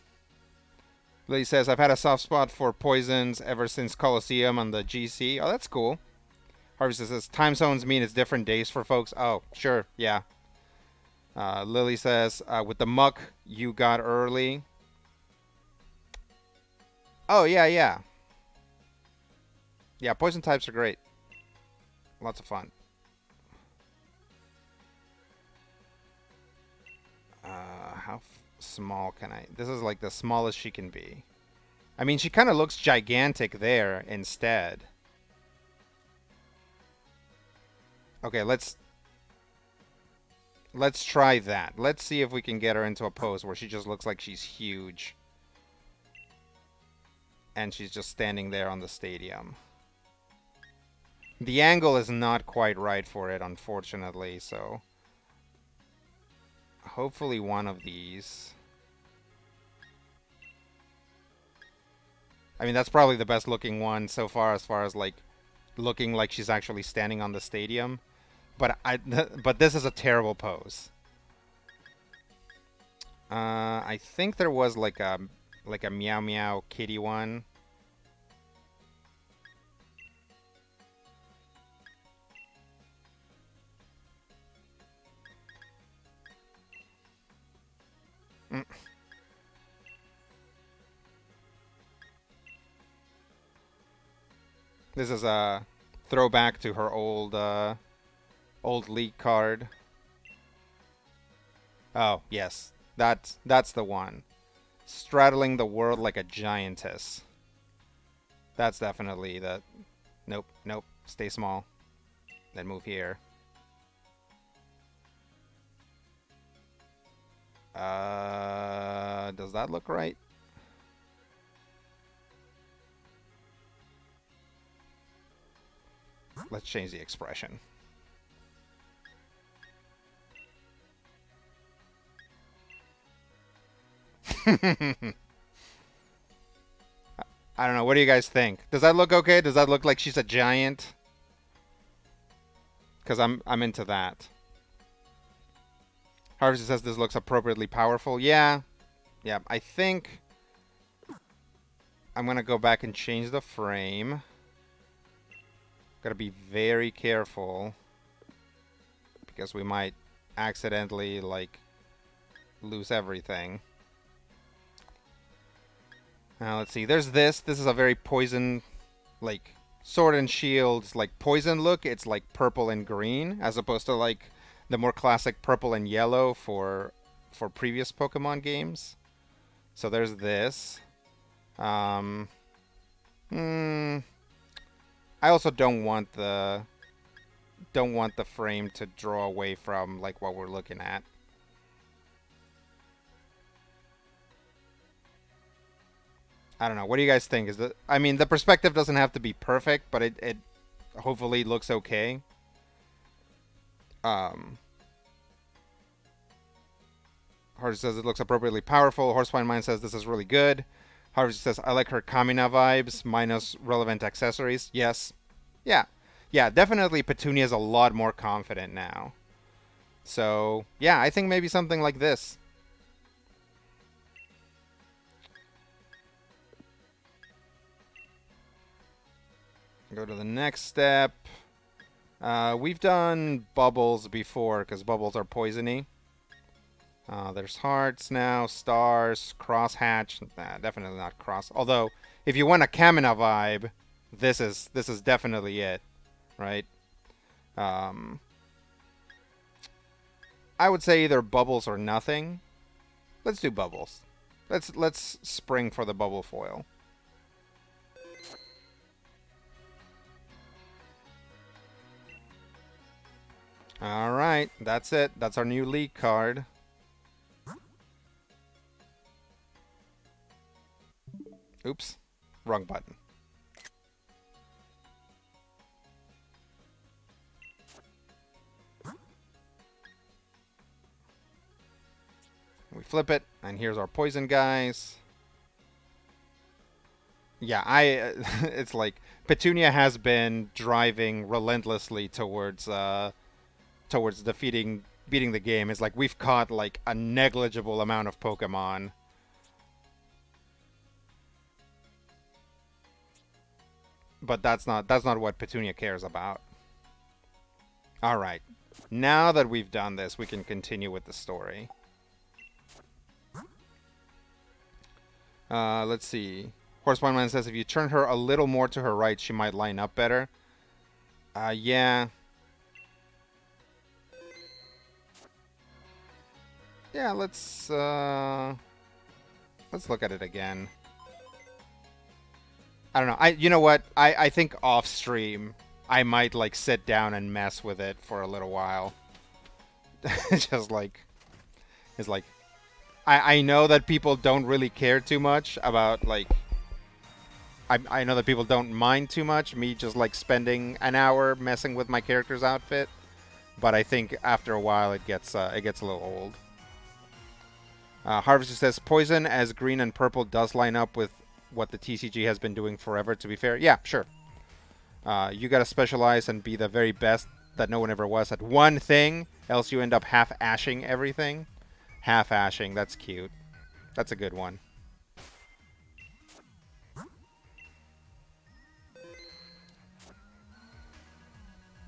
Lily says, I've had a soft spot for poisons ever since Colosseum on the GC. Oh, that's cool. Harvey says, time zones mean it's different days for folks. Oh, sure, yeah. Lily says, with the muck you got early. Oh, yeah, yeah. Yeah, poison types are great. Lots of fun. How small can I... This is like the smallest she can be. I mean, she kind of looks gigantic there instead. Okay, let's try that. Let's see if we can get her into a pose where she just looks like she's huge. And she's just standing there on the stadium. The angle is not quite right for it, unfortunately, so... Hopefully one of these. I mean, that's probably the best looking one so far as like looking like she's actually standing on the stadium. But but this is a terrible pose. I think there was like a Meow Meow Kitty one. This is a throwback to her old League card. Oh, yes. That's the one. Straddling the world like a giantess. That's definitely the... Nope, nope. Stay small. Then move here. Does that look right? Let's change the expression. I don't know. What do you guys think? Does that look okay? Does that look like she's a giant? Because I'm into that. Harvester says this looks appropriately powerful. Yeah. Yeah, I think I'm going to go back and change the frame. Gotta be very careful. Because we might accidentally, like, lose everything. Now, let's see. There's this. This is a very poison, like, Sword and Shield's, like, poison look. It's, like, purple and green, as opposed to, like, the more classic purple and yellow for previous Pokemon games. So there's this. I also don't want the frame to draw away from, like, what we're looking at. I don't know. What do you guys think? I mean, the perspective doesn't have to be perfect, but it hopefully looks okay. Harvey says it looks appropriately powerful. Horsefly Mind says this is really good. Harvey says, I like her Kamina vibes, minus relevant accessories. Yes. Yeah. Yeah, definitely Petunia's a lot more confident now. So, yeah, I think maybe something like this. Go to the next step. We've done bubbles before, because bubbles are poisony. There's hearts now, stars, crosshatch. Nah, definitely not cross. Although, if you want a Kamina vibe, this is definitely it, right? I would say either bubbles or nothing. Let's do bubbles. Let's spring for the bubble foil. All right, that's it. That's our new League card. Oops, wrong button. We flip it, and here's our poison guys. Yeah, it's like Petunia has been driving relentlessly towards beating the game. It's like we've caught like a negligible amount of Pokemon. But that's not what Petunia cares about. All right. Now that we've done this, we can continue with the story. Let's see. Horsepoint Man says if you turn her a little more to her right, she might line up better. Yeah. Yeah, let's look at it again. I don't know. You know what? I think off stream I might like sit down and mess with it for a little while. Just like it's like I know that people don't really care too much about like I know that people don't mind too much me just like spending an hour messing with my character's outfit, but I think after a while it gets a little old. Harvester says poison as green and purple does line up with what the TCG has been doing forever, to be fair. Yeah, sure. You gotta specialize and be the very best that no one ever was at one thing, else you end up half-ashing everything. Half-ashing, that's cute. That's a good one.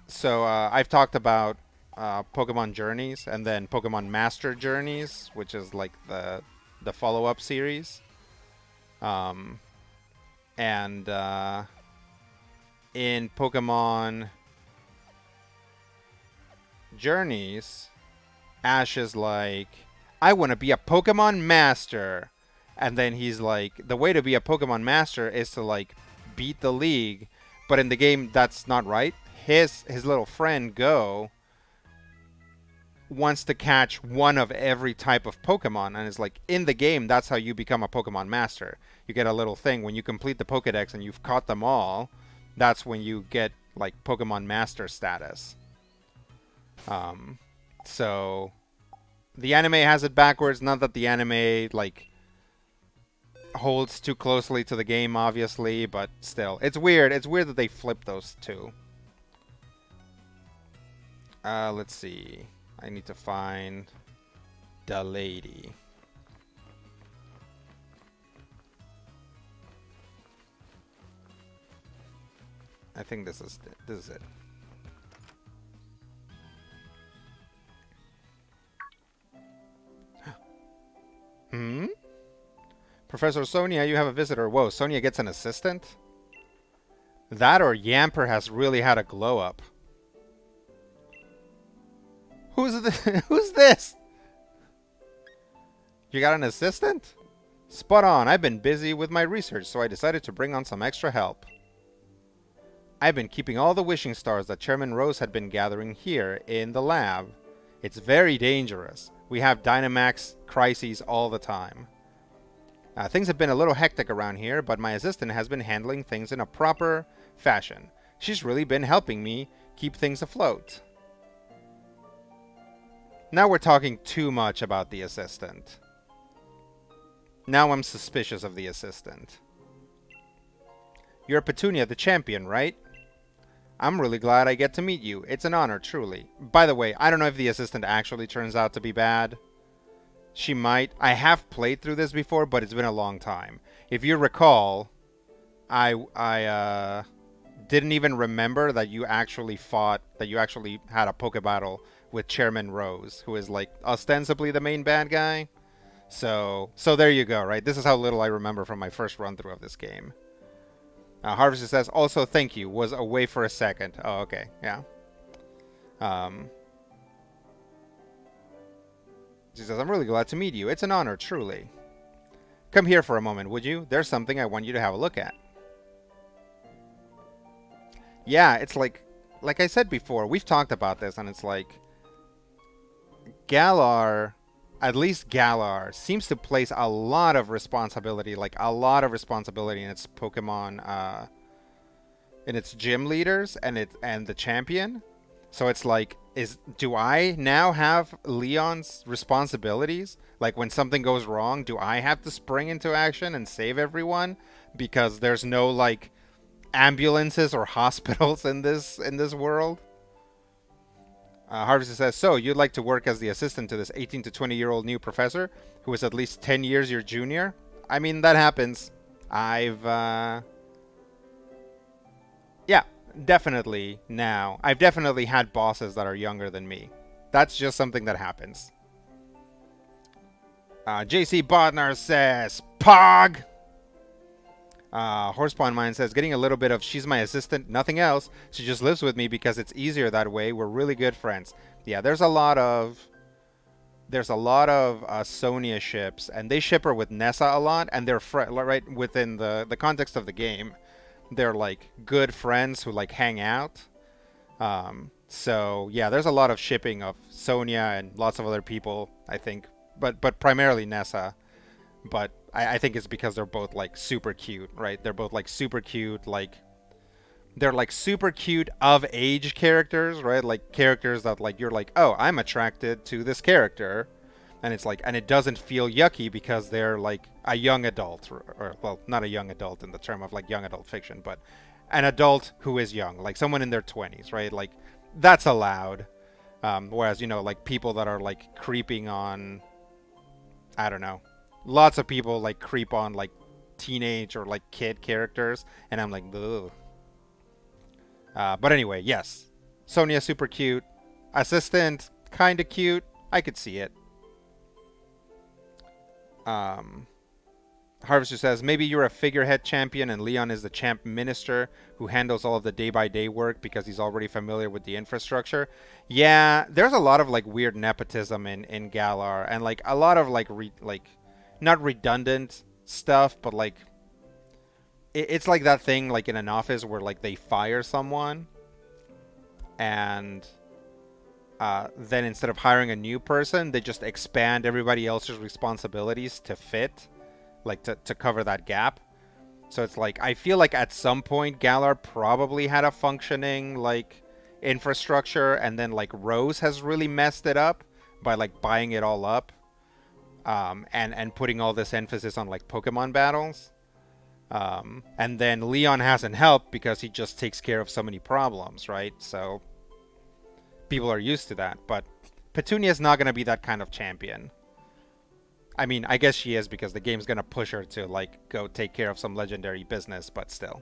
So, I've talked about Pokemon Journeys and then Pokemon Master Journeys, which is like the follow-up series. in Pokemon Journeys, Ash is like, I want to be a Pokemon Master. And then he's like, the way to be a Pokemon Master is to, like, beat the league. But in the game, that's not right. His little friend, Go, wants to catch one of every type of Pokemon. And it's like, in the game, that's how you become a Pokemon Master. You get a little thing. When you complete the Pokedex and you've caught them all, that's when you get, like, Pokemon Master status. So the anime has it backwards. Not that the anime, like, holds too closely to the game, obviously, but still. It's weird. It's weird that they flipped those two. Let's see. I need to find the lady. I think this is it. Hmm? Professor Sonia, you have a visitor. Whoa, Sonia gets an assistant? That or Yamper has really had a glow up. Who's this? Who's this? You got an assistant? Spot on. I've been busy with my research, so I decided to bring on some extra help. I've been keeping all the wishing stars that Chairman Rose had been gathering here in the lab. It's very dangerous. We have Dynamax crises all the time. Things have been a little hectic around here, but my assistant has been handling things in a proper fashion. She's really been helping me keep things afloat. Now we're talking too much about the assistant. Now I'm suspicious of the assistant. You're Petunia, the champion, right? I'm really glad I get to meet you. It's an honor, truly. By the way, I don't know if the assistant actually turns out to be bad. She might. I have played through this before, but it's been a long time. If you recall, I didn't even remember that you actually had a Poke Battle with Chairman Rose, who is, like, ostensibly the main bad guy. So there you go, right? This is how little I remember from my first run-through of this game. Harvester says, also, thank you. Was away for a second. Oh, okay. Yeah. She says, I'm really glad to meet you. It's an honor, truly. Come here for a moment, would you? There's something I want you to have a look at. Yeah, it's like I said before, we've talked about this, and it's like, Galar, at least Galar, seems to place a lot of responsibility, in its Pokemon, in its gym leaders and the champion. So it's like, do I now have Leon's responsibilities? Like, when something goes wrong, do I have to spring into action and save everyone? Because there's no, like, ambulances or hospitals in this world? Harvester says, so, you'd like to work as the assistant to this 18 to 20-year-old new professor who is at least 10 years your junior? I mean, that happens. Yeah, definitely now. I've definitely had bosses that are younger than me. That's just something that happens. JC Bodnar says, Pog! Horsepawn Mine says, getting a little bit of she's my assistant, nothing else. She just lives with me because it's easier that way. We're really good friends. Yeah, there's a lot of Sonia ships, and they ship her with Nessa a lot, and they're right within the context of the game. They're like good friends who like hang out. So yeah, there's a lot of shipping of Sonia and lots of other people, I think, but primarily Nessa. But I think it's because they're both, like, super cute, right? They're both, like, super cute, like... They're, like, super cute of-age characters, right? Like, characters that, like, you're like, oh, I'm attracted to this character. And it's like... And it doesn't feel yucky because they're, like, a young adult. Or, well, not a young adult in the term of, like, young adult fiction, but an adult who is young. Like, someone in their 20s, right? Like, that's allowed. Whereas, you know, like, people that are, like, creeping on... I don't know. Lots of people, like, creep on, like, teenage or, like, kid characters. And I'm like, ugh. But anyway, yes. Sonia, super cute. Assistant, kind of cute. I could see it. Harvester says, maybe you're a figurehead champion and Leon is the champ minister who handles all of the day-by-day work because he's already familiar with the infrastructure. Yeah, there's a lot of like weird nepotism in Galar, and like a lot of like not redundant stuff, but like it's like that thing like in an office where like they fire someone and then instead of hiring a new person, they just expand everybody else's responsibilities to fit. Like, to cover that gap. So it's like, I feel like at some point, Galar probably had a functioning, like, infrastructure, and then, like, Rose has really messed it up by, like, buying it all up. And putting all this emphasis on, like, Pokemon battles. And then Leon hasn't helped because he just takes care of so many problems, right? So, people are used to that. But Petunia's not going to be that kind of champion. I mean, I guess she is because the game's going to push her to, like, go take care of some legendary business, but still.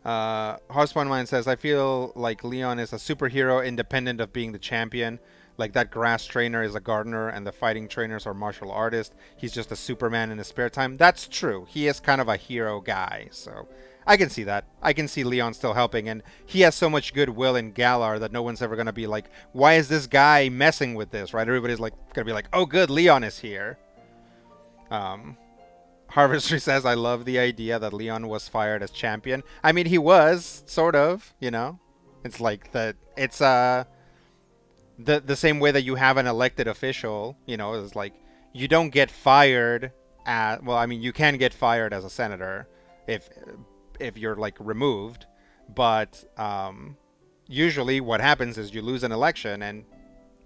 Horsepawn Mind says, I feel like Leon is a superhero independent of being the champion. Like that grass trainer is a gardener and the fighting trainers are martial artists. He's just a Superman in his spare time. That's true. He is kind of a hero guy, so I can see that. I can see Leon still helping, and he has so much goodwill in Galar that no one's ever going to be like, why is this guy messing with this, right? Everybody's like going to be like, oh good, Leon is here. Harvester says, I love the idea that Leon was fired as champion. I mean, he was, sort of, you know? It's like that, it's the same way that you have an elected official, you know, it's like, you don't get fired at, well, I mean, you can get fired as a senator if you're like removed, but usually what happens is you lose an election and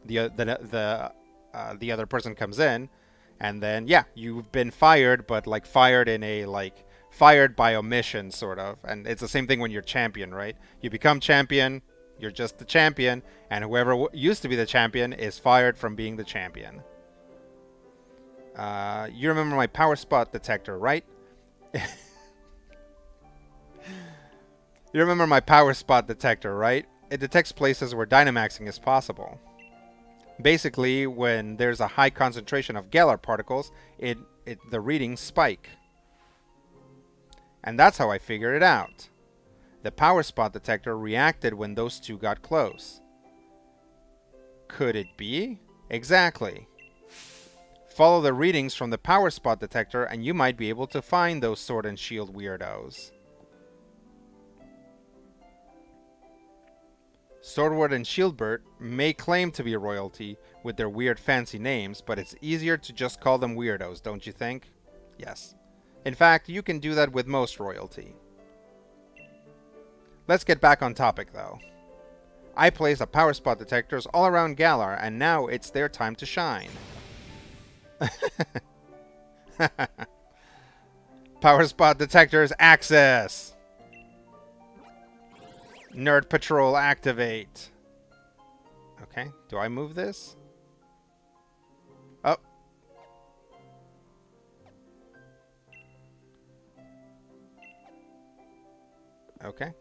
the other person comes in, and then yeah, you've been fired, but like fired in a like fired by omission sort of. And it's the same thing when you're champion, right? You become champion, you're just the champion, and whoever used to be the champion is fired from being the champion. You remember my power spot detector, right? You remember my power spot detector, right? It detects places where Dynamaxing is possible. Basically, when there's a high concentration of Galar particles, the readings spike. And that's how I figured it out. The power spot detector reacted when those two got close. Could it be? Exactly. Follow the readings from the power spot detector and you might be able to find those sword and shield weirdos. Swordward and Shieldbert may claim to be royalty with their weird fancy names, but it's easier to just call them weirdos, don't you think? Yes. In fact, you can do that with most royalty. Let's get back on topic, though. I placed the power spot detectors all around Galar, and now it's their time to shine. Power spot detectors access! Nerd Patrol activate. Okay, do I move this? Oh. Okay.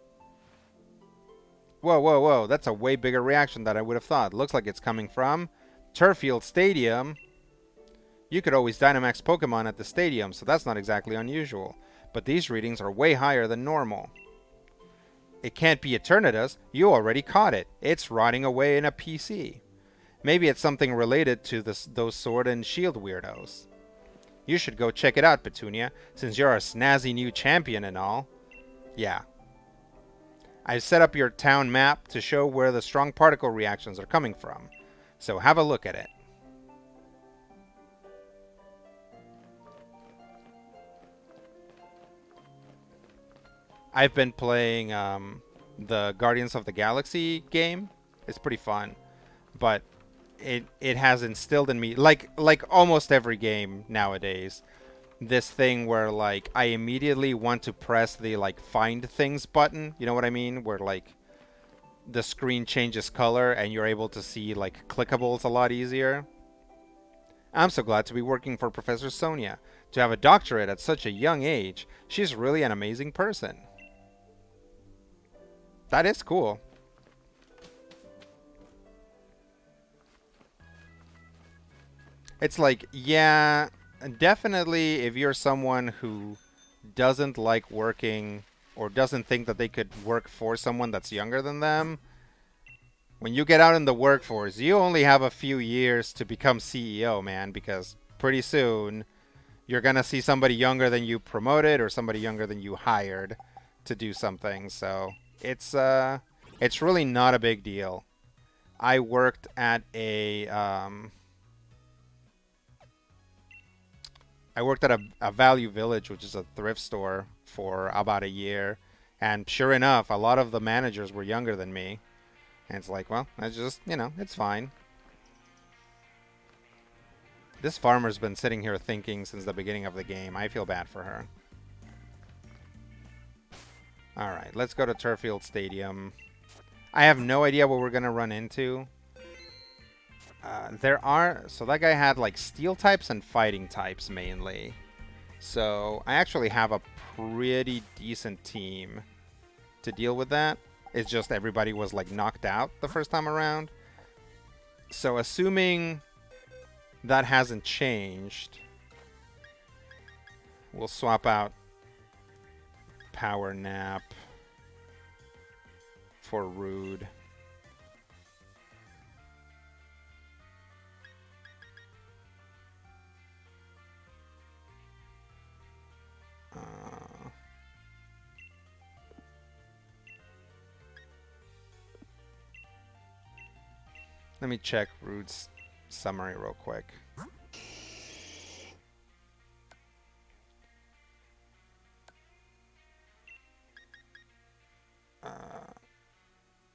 Whoa, whoa, whoa. That's a way bigger reaction than I would have thought. Looks like it's coming from Turffield Stadium. You could always Dynamax Pokemon at the stadium, so that's not exactly unusual. But these readings are way higher than normal. It can't be Eternatus. You already caught it. It's rotting away in a PC. Maybe it's something related to those sword and shield weirdos. You should go check it out, Petunia, since you're a snazzy new champion and all. Yeah. I've set up your town map to show where the strong particle reactions are coming from. So have a look at it. I've been playing the Guardians of the Galaxy game. It's pretty fun, but it has instilled in me, like almost every game nowadays, this thing where like I immediately want to press the like find things button. You know what I mean? Where like the screen changes color and you're able to see like clickables a lot easier. I'm so glad to be working for Professor Sonia. To have a doctorate at such a young age, she's really an amazing person. That is cool. It's like, yeah, definitely if you're someone who doesn't like working or doesn't think that they could work for someone that's younger than them, when you get out in the workforce, you only have a few years to become CEO, man, because pretty soon you're going to see somebody younger than you promoted or somebody younger than you hired to do something. So it's really not a big deal. I worked at a Value Village, which is a thrift store, for about a year. And sure enough, a lot of the managers were younger than me. And it's like, well, that's just, it's fine. This farmer's been sitting here thinking since the beginning of the game. I feel bad for her. Alright, let's go to Turffield Stadium. I have no idea what we're going to run into. So that guy had like steel types and fighting types mainly. So I actually have a pretty decent team to deal with that. It's just everybody was like knocked out the first time around. So assuming that hasn't changed, we'll swap out Power Nap for Rude. Let me check Rude's summary real quick.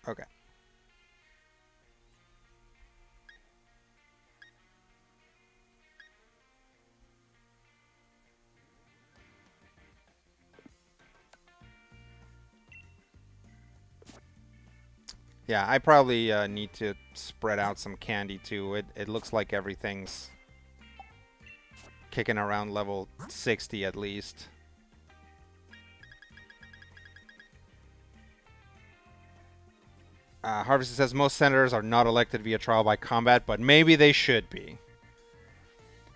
Okay. Yeah, I probably need to spread out some candy too. It looks like everything's kicking around level 60 at least. Harvest says most senators are not elected via trial by combat, but maybe they should be.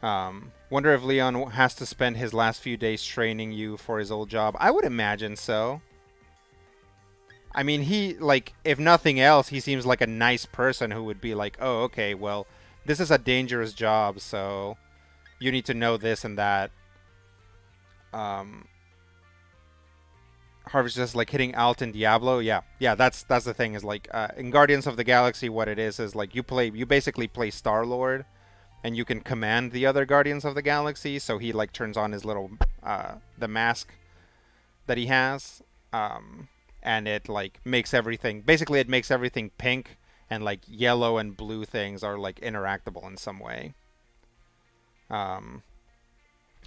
Wonder if Leon has to spend his last few days training you for his old job. I would imagine so. I mean, he, like, if nothing else, he seems like a nice person who would be like, oh, okay, well, this is a dangerous job, so you need to know this and that. Harvest just like hitting Alt in Diablo. Yeah, that's the thing is like in Guardians of the Galaxy, what it is like you basically play Star-Lord, and you can command the other Guardians of the Galaxy. So he like turns on his little the mask that he has, and it like makes everything it makes everything pink, and like yellow and blue things are like interactable in some way.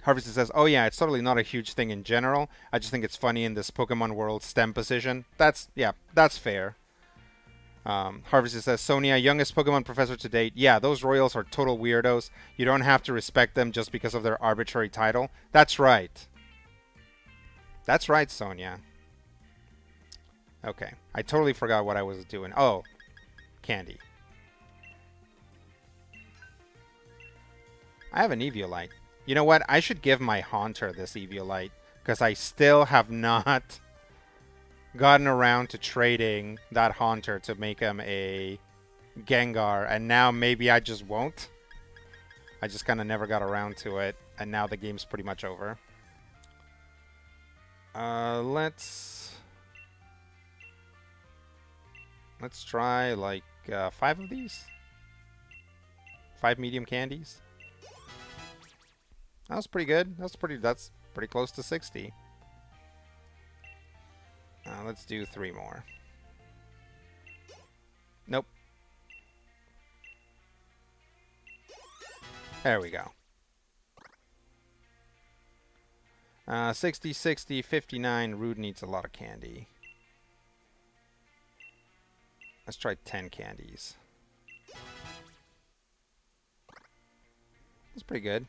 Harvest says, oh yeah, it's totally not a huge thing in general. I just think it's funny in this Pokemon World STEM position. That's fair. Harvest says, Sonia, youngest Pokemon professor to date. Yeah, those Royals are total weirdos. You don't have to respect them just because of their arbitrary title. That's right. That's right, Sonia. Okay, I totally forgot what I was doing. Oh, candy. I have an Eviolite. You know what? I should give my Haunter this Eviolite, because I still have not gotten around to trading that Haunter to make him a Gengar, and now maybe I just won't. I just kind of never got around to it, and now the game's pretty much over. Let's try like 5 of these. 5 medium candies. That was pretty good. That's pretty close to 60. Let's do 3 more. Nope. There we go. 60, 60, 59. Rude needs a lot of candy. Let's try 10 candies. That's pretty good.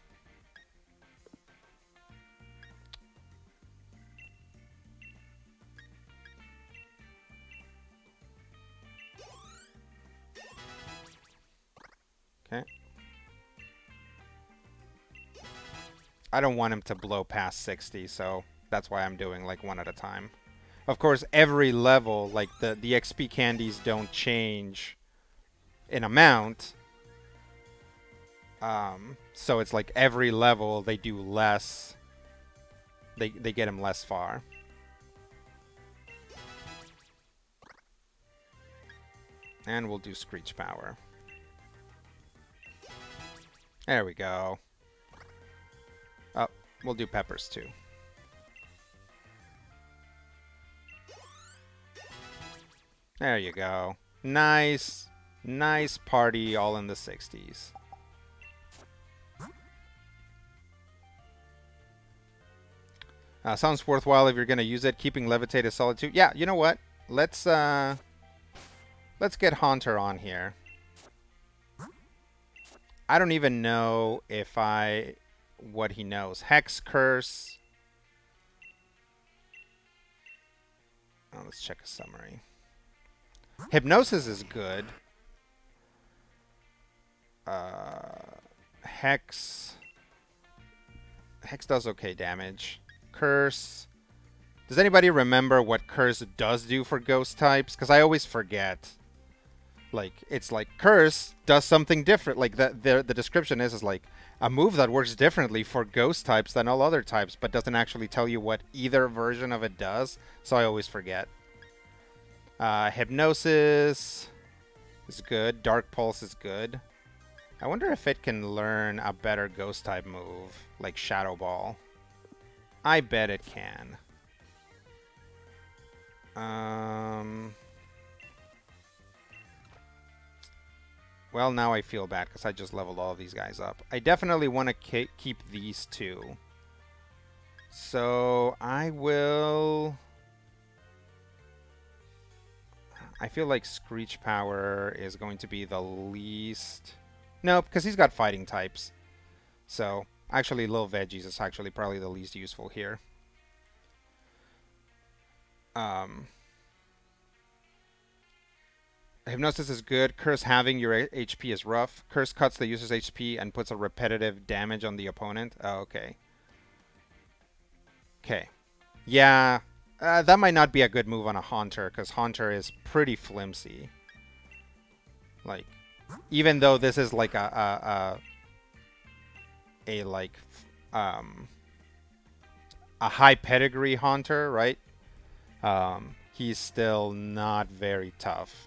Okay. I don't want him to blow past 60, so that's why I'm doing like one at a time. Of course, every level, like the XP candies don't change in amount. So it's like every level they do less. They get him less far. And we'll do Screech Power. There we go. Oh, we'll do Peppers too. There you go. Nice. Nice party all in the 60s. Sounds worthwhile if you're going to use it. Keeping Levitate is solid too. Yeah, you know what? Let's get Haunter on here. I don't even know what he knows. Hex, Curse. Oh, let's check a summary. Hypnosis is good. Hex does okay damage. Curse. Does anybody remember what Curse does do for ghost types? Because I always forget. Like, it's like Curse does something different. Like, the description is like a move that works differently for ghost types than all other types, but doesn't actually tell you what either version of it does. So I always forget. Hypnosis is good. Dark Pulse is good. I wonder if it can learn a better ghost type move, like Shadow Ball. I bet it can. Well, now I feel bad because I just leveled all of these guys up. I definitely want to keep these two. So I will... I feel like Screech Power is going to be the least... Nope, because he's got fighting types. So, actually, Lil Veggies is actually probably the least useful here. Hypnosis is good. Curse halving your HP is rough. Curse cuts the user's HP and puts a repetitive damage on the opponent. Oh, okay. Okay. Yeah, that might not be a good move on a Haunter, because Haunter is pretty flimsy. Like, even though this is like a high pedigree Haunter, right? He's still not very tough.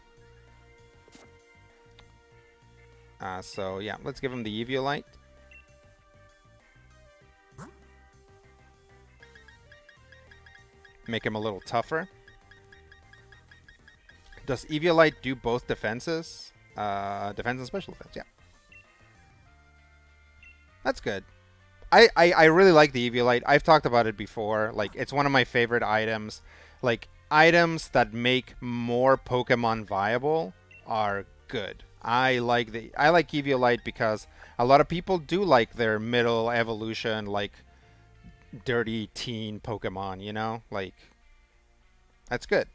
So yeah, let's give him the Eviolite. Make him a little tougher. Does Eviolite do both defenses? Defense and special defense, yeah. That's good. I really like the Eviolite. I've talked about it before. Like, it's one of my favorite items. Like, items that make more Pokemon viable are good. I like Eviolite because a lot of people do like their middle evolution, like dirty teen Pokemon, you know? Like, that's good.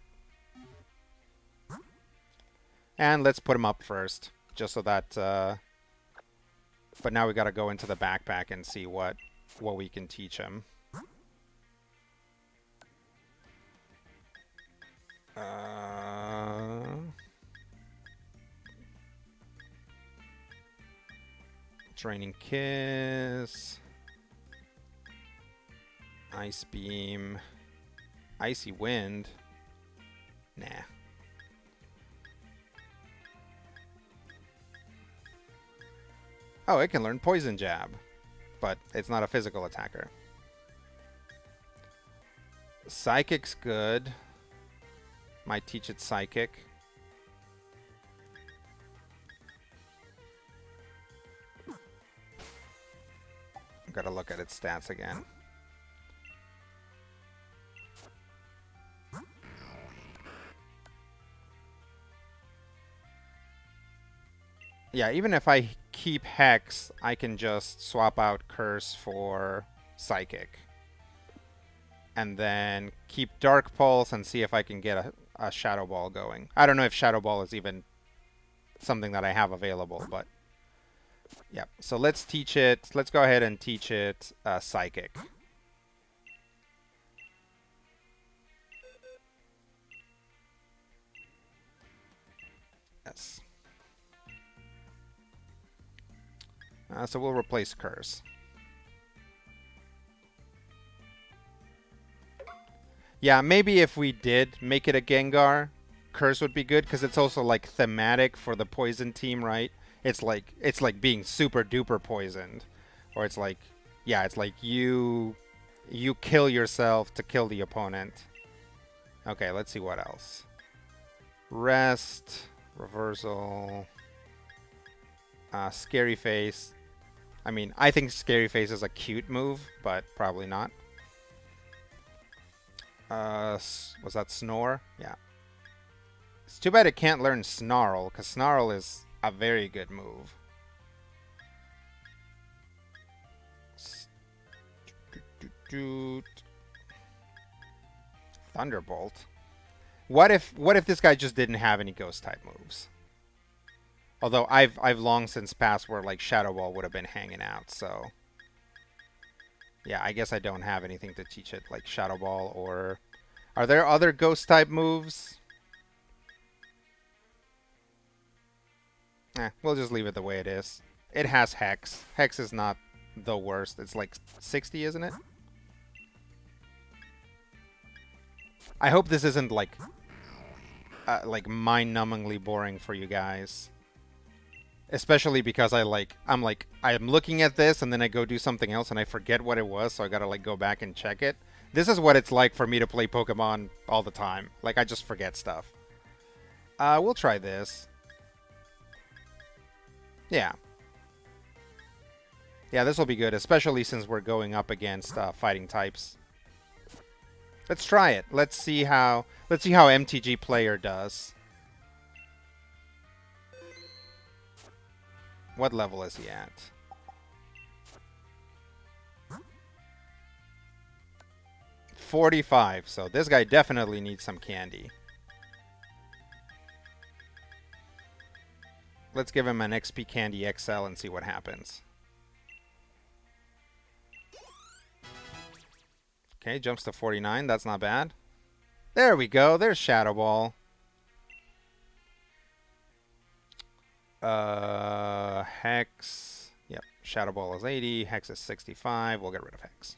And let's put him up first, just so that... but now we gotta go into the backpack and see what we can teach him. Training Kiss. Ice Beam. Icy Wind. Nah. Oh, it can learn Poison Jab, but it's not a physical attacker. Psychic's good. Might teach it Psychic. Gotta look at its stats again. Yeah, even if I keep Hex, I can just swap out Curse for Psychic. And then keep Dark Pulse and see if I can get a Shadow Ball going. I don't know if Shadow Ball is even something that I have available, but Yep. So let's teach it. Let's go ahead and teach it Psychic. Yes. So we'll replace Curse. Yeah, maybe if we did make it a Gengar, Curse would be good because it's also like thematic for the poison team, right? It's like being super duper poisoned, or it's like, yeah, it's like you kill yourself to kill the opponent. Okay, let's see what else. Rest, reversal, scary face. I mean, I think scary face is a cute move, but probably not. Was that Snore? Yeah. It's too bad it can't learn Snarl, because Snarl is a very good move. Thunderbolt. What if this guy just didn't have any ghost type moves? Although I've long since passed where like Shadow Ball would have been hanging out, so yeah, I guess I don't have anything to teach it like Shadow Ball. Or are there other ghost type moves? We'll just leave it the way it is. It has Hex. Hex is not the worst. It's like 60, isn't it? I hope this isn't like mind-numbingly boring for you guys. Especially because I'm looking at this and then I go do something else and I forget what it was, so I gotta like go back and check it. This is what it's like for me to play Pokemon all the time. Like, I just forget stuff. We'll try this. Yeah. Yeah, this will be good, especially since we're going up against fighting types. Let's try it. Let's see how MTG Player does. What level is he at? $45. So this guy definitely needs some candy. Let's give him an XP Candy XL and see what happens. Okay, jumps to 49. That's not bad. There we go. There's Shadow Ball. Hex. Yep, Shadow Ball is 80. Hex is 65. We'll get rid of Hex.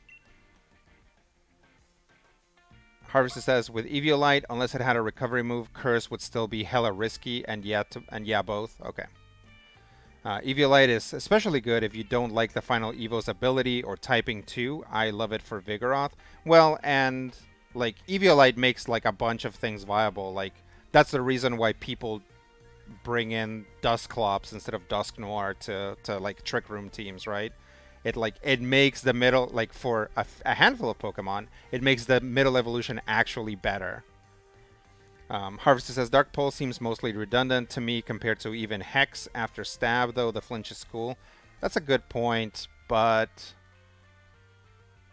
Harvester says, with Eviolite, unless it had a recovery move, Curse would still be hella risky, and yeah, both. Okay. Eviolite is especially good if you don't like the final Evo's ability or typing 2. I love it for Vigoroth. Well, and like Eviolite makes like a bunch of things viable. Like, that's the reason why people bring in Dusclops instead of Dusknoir to like Trick Room teams, right? It makes the middle, like for a handful of Pokemon, it makes the middle evolution actually better. Harvester says, Dark Pulse seems mostly redundant to me compared to even Hex after Stab, though the flinch is cool. That's a good point, but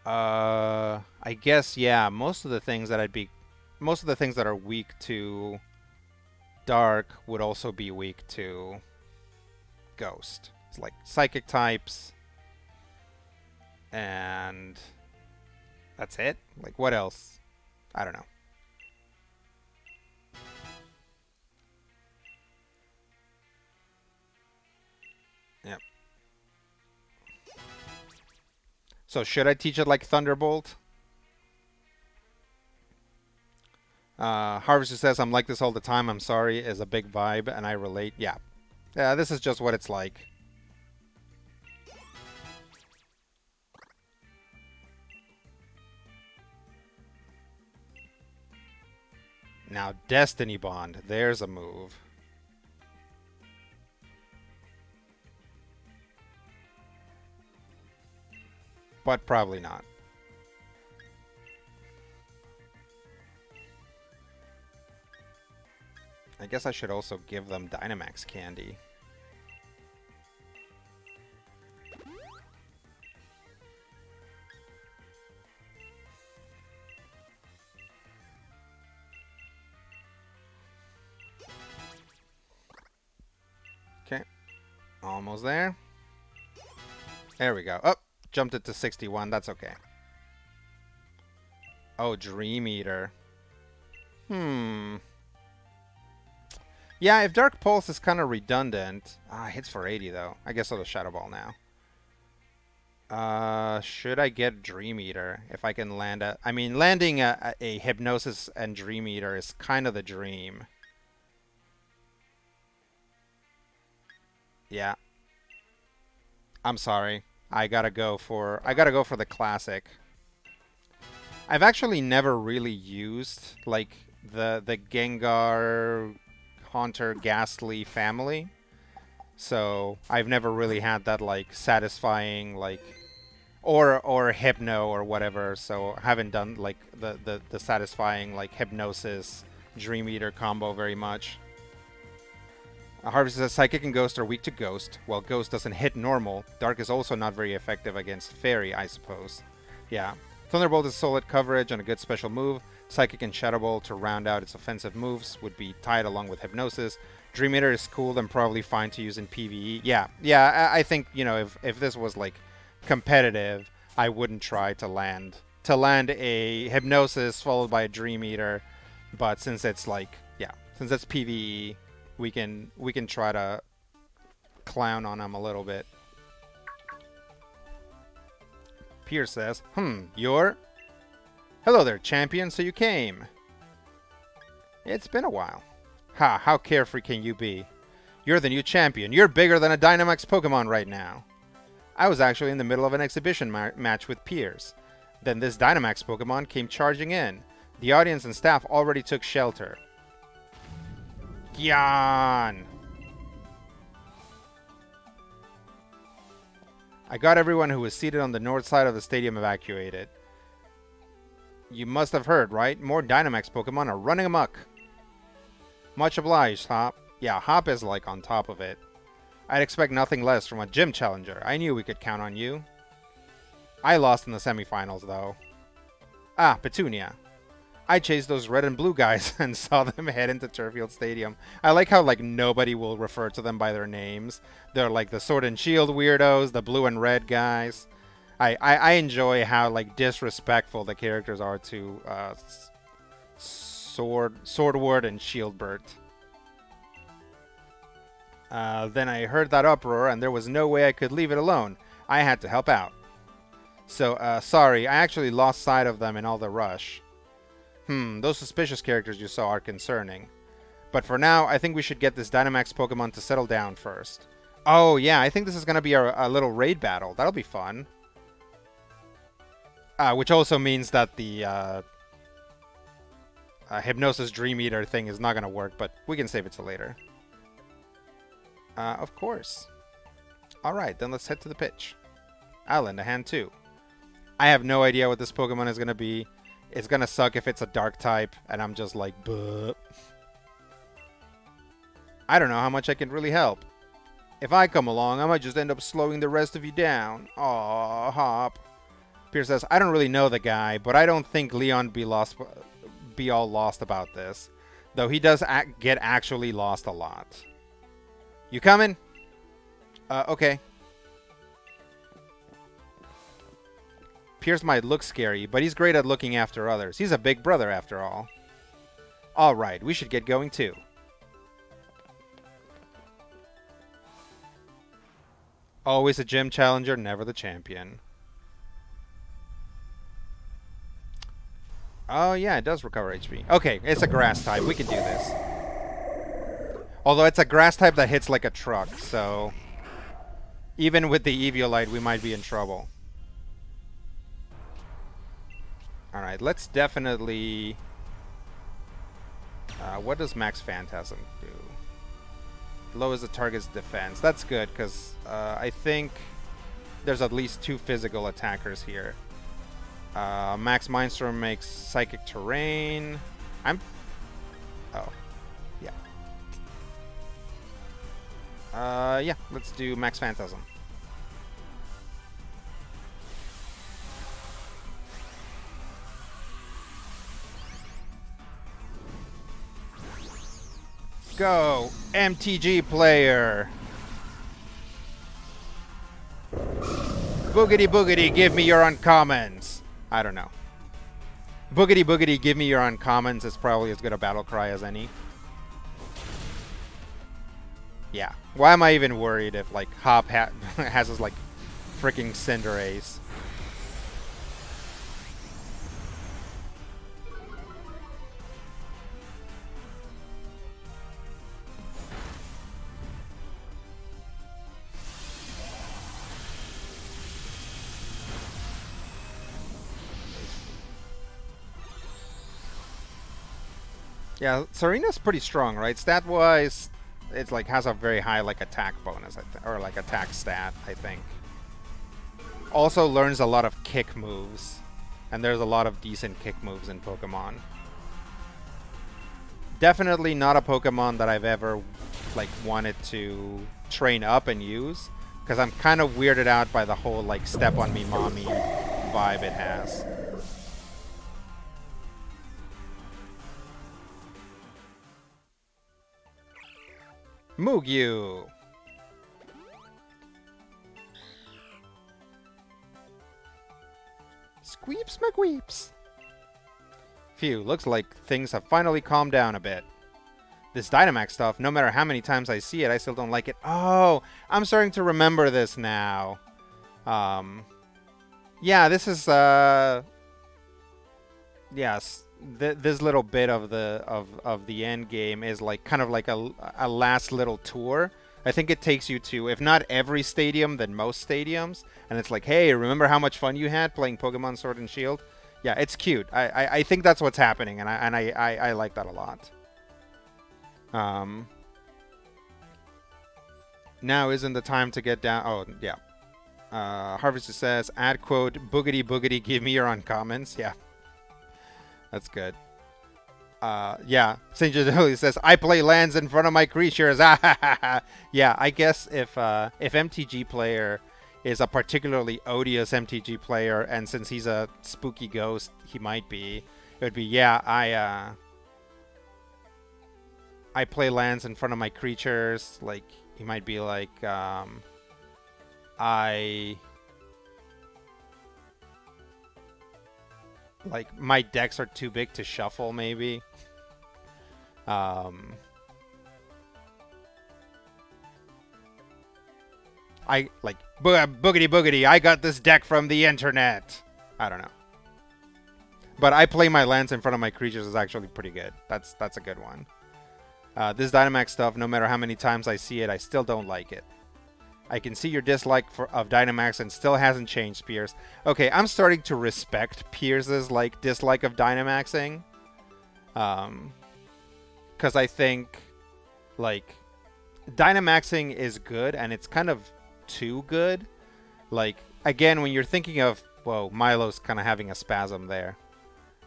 I guess, yeah, most of the things that are weak to Dark would also be weak to Ghost. It's like Psychic types, and that's it? Like, what else? I don't know. Yep. So should I teach it like Thunderbolt? Harvester says, I'm like this all the time. I'm sorry, is a big vibe, and I relate. Yeah. Yeah, this is just what it's like. Now, Destiny Bond. There's a move. But probably not. I guess I should also give them Dynamax candy. Okay. Almost there. There we go. Oh, jumped it to 61. That's okay. Oh, Dream Eater. Hmm. Yeah, if Dark Pulse is kind of redundant. Hits for 80, though. I guess I'll go Shadow Ball now. Should I get Dream Eater if I can land a... I mean, landing a Hypnosis and Dream Eater is kind of the dream. Yeah. I'm sorry. I gotta go for the classic. I've actually never really used like the Gengar, Haunter, Ghastly family. So I've never really had that like satisfying like or Hypno or whatever. So I haven't done like the satisfying like Hypnosis Dream Eater combo very much. Harvest says Psychic and Ghost are weak to Ghost. While Ghost doesn't hit normal, Dark is also not very effective against Fairy, I suppose. Yeah. Thunderbolt is solid coverage and a good special move. Psychic and Shadow Ball to round out its offensive moves would be tied along with Hypnosis. Dream Eater is cool and probably fine to use in PvE. Yeah, I think, you know, if this was like competitive, I wouldn't try to land a Hypnosis followed by a Dream Eater. But since it's like, yeah, since it's PvE, we can try to clown on him a little bit. Pierce says, you're... Hello there, champion, so you came. It's been a while. Ha, how carefree can you be? You're the new champion. You're bigger than a Dynamax Pokemon right now. I was actually in the middle of an exhibition match with Pierce. Then this Dynamax Pokemon came charging in. The audience and staff already took shelter. Yawn! I got everyone who was seated on the north side of the stadium evacuated. You must have heard, right? More Dynamax Pokemon are running amok. Much obliged, Hop. Yeah, Hop is like on top of it. I'd expect nothing less from a gym challenger. I knew we could count on you. I lost in the semifinals, though. Ah, Petunia. I chased those red and blue guys and saw them head into Turffield Stadium. I like how, like, nobody will refer to them by their names. They're, like, the Sword and Shield weirdos, the blue and red guys. I enjoy how, like, disrespectful the characters are to Swordward and Shieldbert. Then I heard that uproar, and there was no way I could leave it alone. I had to help out. So, sorry, I actually lost sight of them in all the rush. Those suspicious characters you saw are concerning. But for now, I think we should get this Dynamax Pokemon to settle down first. Oh, yeah, I think this is going to be a little raid battle. That'll be fun. Which also means that the Hypnosis Dream Eater thing is not going to work, but we can save it till later. Of course. Alright, then let's head to the pitch. I'll lend a hand too. I have no idea what this Pokemon is going to be. It's going to suck if it's a Dark type, and I'm just like, buh. I don't know how much I can really help. If I come along, I might just end up slowing the rest of you down. Aw, Hop. Pierce says, I don't really know the guy, but I don't think Leon be all lost about this. Though he does get actually lost a lot. You coming? Okay. Pierce might look scary, but he's great at looking after others. He's a big brother after all. Alright, we should get going too. Always a gym challenger, never the champion. Oh yeah, it does recover HP. Okay, it's a grass type. We can do this. Although it's a grass type that hits like a truck, so... even with the Eviolite, we might be in trouble. Alright, let's definitely... what does Max Phantasm do? Lowers the target's defense. That's good, because I think there's at least 2 physical attackers here. Max Mindstorm makes Psychic Terrain. Oh. Yeah. Yeah, let's do Max Phantasm. Go, MTG player. Boogity boogity, give me your uncommons. I don't know. Boogity boogity, give me your uncommons is probably as good a battle cry as any. Yeah. Why am I even worried if, like, Hop has his, like, freaking Cinderace? Yeah, Serena's pretty strong, right? Stat-wise, it's like has a very high like attack bonus, or like attack stat, I think. Also learns a lot of kick moves, and there's a lot of decent kick moves in Pokemon. Definitely not a Pokemon that I've ever like wanted to train up and use, because I'm kind of weirded out by the whole like step on me mommy vibe it has. Moogyu! Squeeps McQueeps! Phew, looks like things have finally calmed down a bit. This Dynamax stuff, no matter how many times I see it, I still don't like it. Oh, I'm starting to remember this now. Yeah, this is, yes. This little bit of the end game is like kind of like a last little tour. I think it takes you to, if not every stadium, then most stadiums, and it's like, hey, remember how much fun you had playing Pokemon Sword and Shield? Yeah, it's cute. I think that's what's happening, and I like that a lot. Now isn't the time to get down. Oh yeah. Harvester says, add quote boogity boogity, give me your uncommons. Yeah. That's good. Yeah, St. Jadoli says, I play lands in front of my creatures. Yeah, I guess if MTG player is a particularly odious MTG player, and since he's a spooky ghost, he might be, it would be, yeah, I play lands in front of my creatures. Like, he might be like, like, my decks are too big to shuffle, maybe. I, like, boogity boogity, I got this deck from the internet. I don't know. But I play my lands in front of my creatures is actually pretty good. That's a good one. This Dynamax stuff, no matter how many times I see it, I still don't like it. I can see your dislike of Dynamax and still hasn't changed, Pierce. Okay, I'm starting to respect Pierce's like dislike of Dynamaxing. Because I think like Dynamaxing is good, and it's kind of too good. Like, again, when you're thinking of, whoa, Milo's kind of having a spasm there.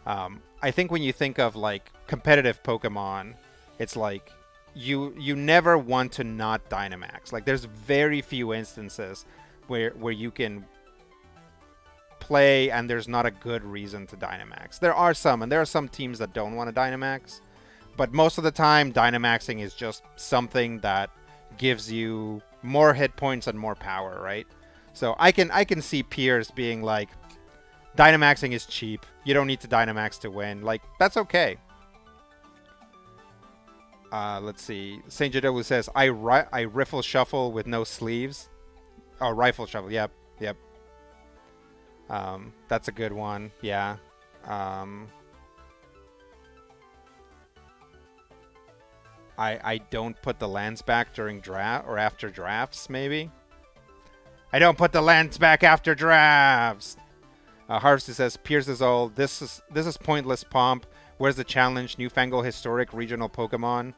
I think when you think of like competitive Pokemon, it's like you never want to not Dynamax. Like, there's very few instances where you can play and there's not a good reason to Dynamax. There are some, and there are some teams that don't want to Dynamax, but most of the time Dynamaxing is just something that gives you more hit points and more power, right? So I can see Pierce being like, Dynamaxing is cheap. You don't need to Dynamax to win. Like, that's okay. Let's see. St. Jadolu says, I riffle shuffle with no sleeves. Oh, rifle shuffle. Yep. Yep. That's a good one. Yeah. I don't put the lands back during draft or after drafts, maybe. I don't put the lands back after drafts. Harvester says, Pierce is old. This is pointless pomp. Where's the challenge? Newfangled historic regional Pokemon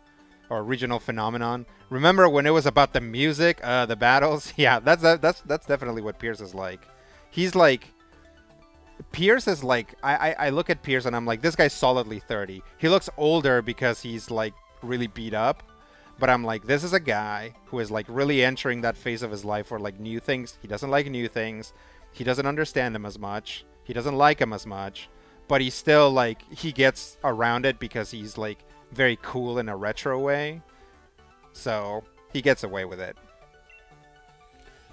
or regional phenomenon. Remember when it was about the music, the battles? Yeah, that's definitely what Pierce is like. He's like, Pierce is like, I look at Pierce and I'm like, this guy's solidly 30. He looks older because he's like really beat up, but I'm like, this is a guy who is like really entering that phase of his life where like new things, he doesn't like new things, he doesn't understand them as much, he doesn't like them as much, but he's still like, he gets around it because he's like very cool in a retro way, so he gets away with it.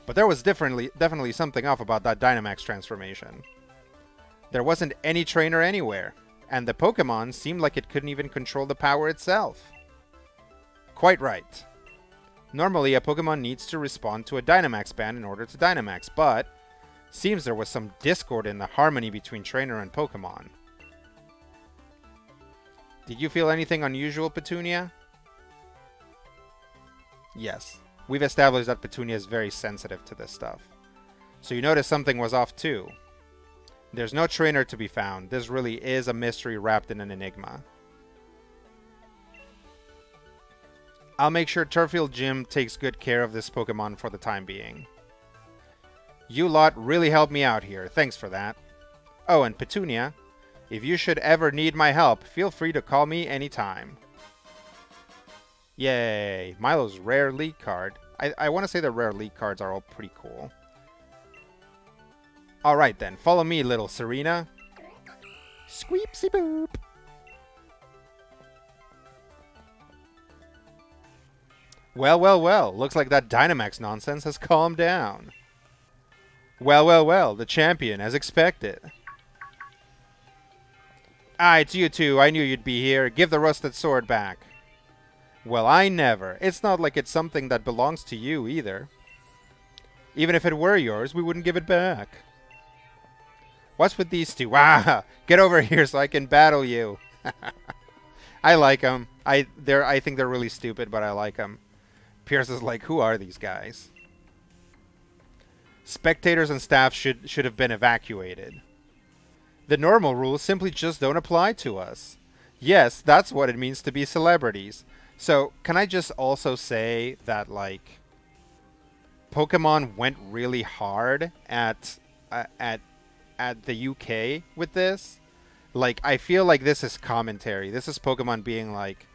But there was definitely something off about that Dynamax transformation. There wasn't any trainer anywhere, and the Pokémon seemed like it couldn't even control the power itself. Quite right. Normally, a Pokémon needs to respond to a Dynamax band in order to Dynamax, but seems there was some discord in the harmony between trainer and Pokémon. Did you feel anything unusual, Petunia? Yes. We've established that Petunia is very sensitive to this stuff. So you noticed something was off too. There's no trainer to be found. This really is a mystery wrapped in an enigma. I'll make sure Turffield Gym takes good care of this Pokemon for the time being. You lot really helped me out here. Thanks for that. Oh, and Petunia, if you should ever need my help, feel free to call me anytime. Yay! Milo's rare league card. I want to say the rare league cards are all pretty cool. Alright then, follow me, little Serena. Squeepsy boop! Well, well, well, looks like that Dynamax nonsense has calmed down. Well, well, well, the champion, as expected. Ah, it's you two, I knew you'd be here. Give the rusted sword back. Well, I never. It's not like it's something that belongs to you, either. Even if it were yours, we wouldn't give it back. What's with these two? Ah! Get over here so I can battle you. I like them. I think they're really stupid, but I like them. Pierce is like, who are these guys? Spectators and staff should have been evacuated. The normal rules simply just don't apply to us. Yes, that's what it means to be celebrities. So, can I just also say that, like, Pokemon went really hard at the UK with this? Like, I feel like this is commentary. This is Pokemon being like,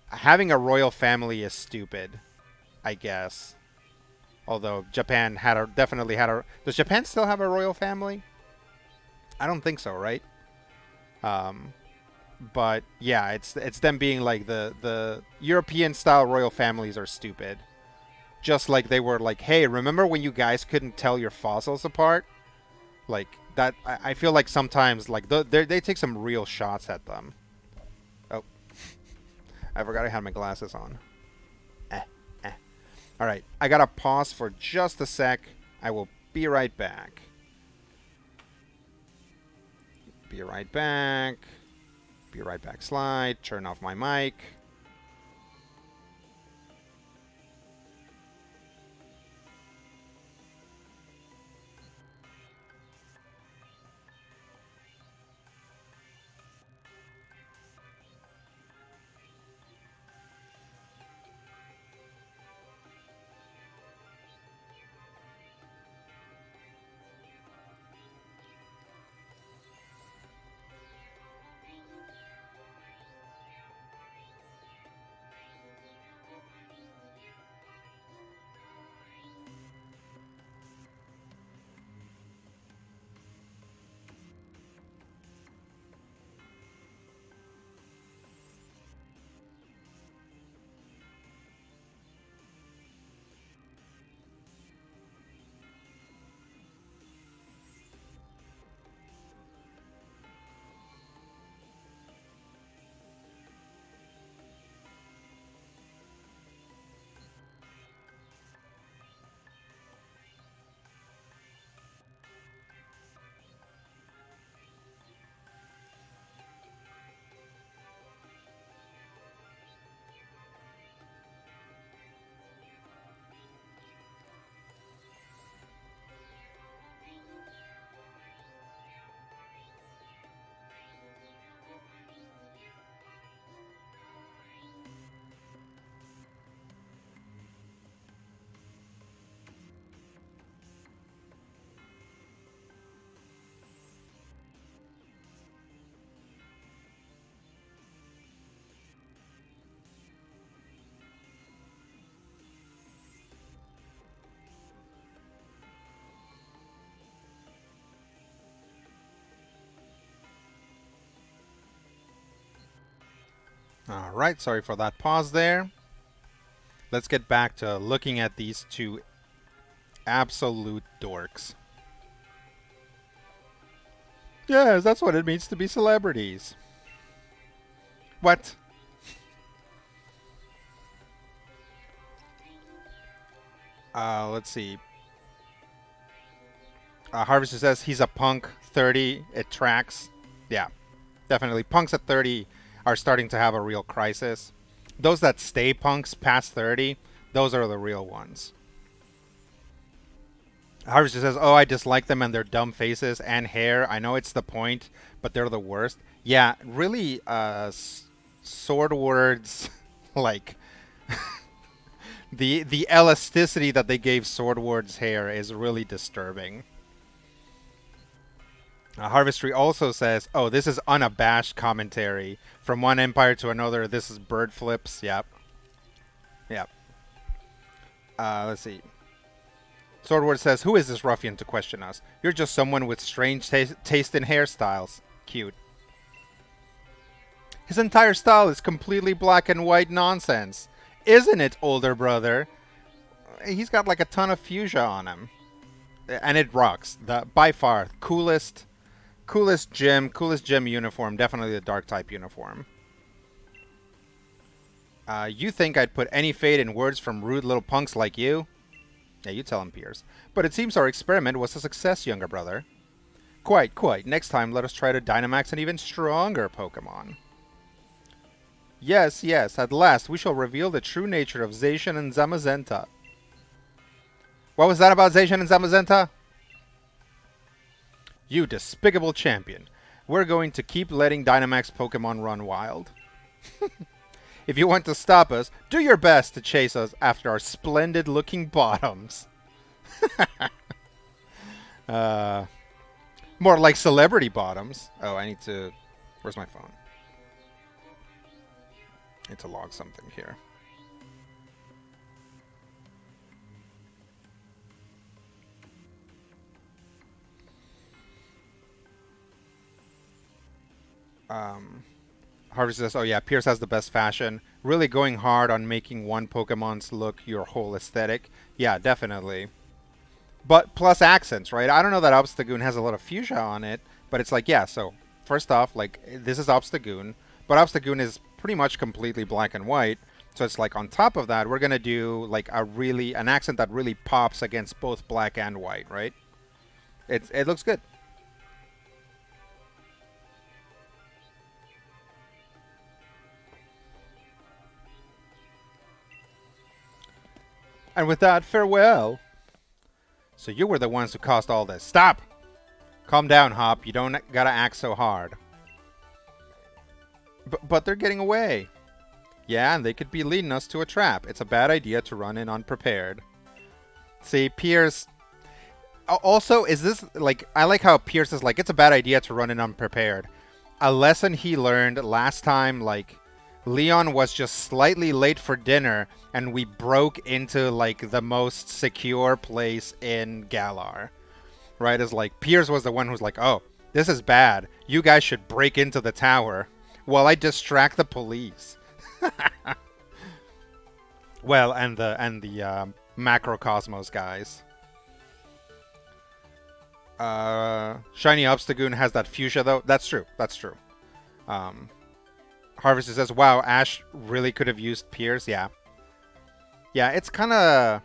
having a royal family is stupid, I guess. Although Japan definitely had a... Does Japan still have a royal family? I don't think so, right? But yeah, it's them being like the European style royal families are stupid. Just like they were like, hey, remember when you guys couldn't tell your fossils apart? Like that. I feel like sometimes like they take some real shots at them. Oh, I forgot I had my glasses on. All right, I gotta pause for just a sec. I will be right back. Be right back. Be right back slide. Turn off my mic. Alright, sorry for that pause there. Let's get back to looking at these two Absolute dorks. Yes, that's what it means to be celebrities. What? Let's see. Harvester says he's a punk. 30, it tracks. Yeah, definitely. Punks at 30 are starting to have a real crisis. Those that stay punks past 30, those are the real ones. Harvester says, oh, I dislike them and their dumb faces and hair. I know it's the point, but they're the worst. Yeah, really, sword words, like, the elasticity that they gave Swordward's hair is really disturbing. Harvestry also says, oh, this is unabashed commentary. From one empire to another, this is bird flips. Yep. Yep. Let's see. Swordward says, who is this ruffian to question us? You're just someone with strange taste in hairstyles. Cute. His entire style is completely black and white nonsense. Isn't it, older brother? He's got like a ton of fuchsia on him. And it rocks. By far, coolest gym uniform. Definitely the dark type uniform. You think I'd put any fate in words from rude little punks like you? Yeah, you tell him, Piers. But it seems our experiment was a success, younger brother. Quite. Next time, let us try to Dynamax an even stronger Pokémon. Yes, at last we shall reveal the true nature of Zacian and Zamazenta. What was that about Zacian and Zamazenta? You despicable champion. We're going to keep letting Dynamax Pokémon run wild. If you want to stop us, do your best to chase us after our splendid-looking bottoms. More like celebrity bottoms. Oh, I need to... Where's my phone? I need to log something here. Harvey says, oh yeah, Pierce has the best fashion. Really going hard on making one Pokemon's look your whole aesthetic. Yeah, definitely. But plus accents, right? I don't know that Obstagoon has a lot of fuchsia on it, but it's like, yeah, so first off, like, this is Obstagoon, but Obstagoon is pretty much completely black and white. So it's like on top of that, we're going to do like an accent that really pops against both black and white, right? It looks good. And with that, farewell. So you were the ones who caused all this. Stop! Calm down, Hop. You don't gotta act so hard. But they're getting away. Yeah, and they could be leading us to a trap. It's a bad idea to run in unprepared. See, Pierce... Also, is this, like... I like how Pierce is like, it's a bad idea to run in unprepared. A lesson he learned last time, like... Leon was just slightly late for dinner, and we broke into, like, the most secure place in Galar. Right? It's like, Piers was the one who's like, oh, this is bad. You guys should break into the tower while I distract the police. Well, and the Macrocosmos guys. Shiny Obstagoon has that fuchsia, though. That's true. That's true. Harvester says, wow, Ash really could have used Piers. Yeah. Yeah, it's kind of...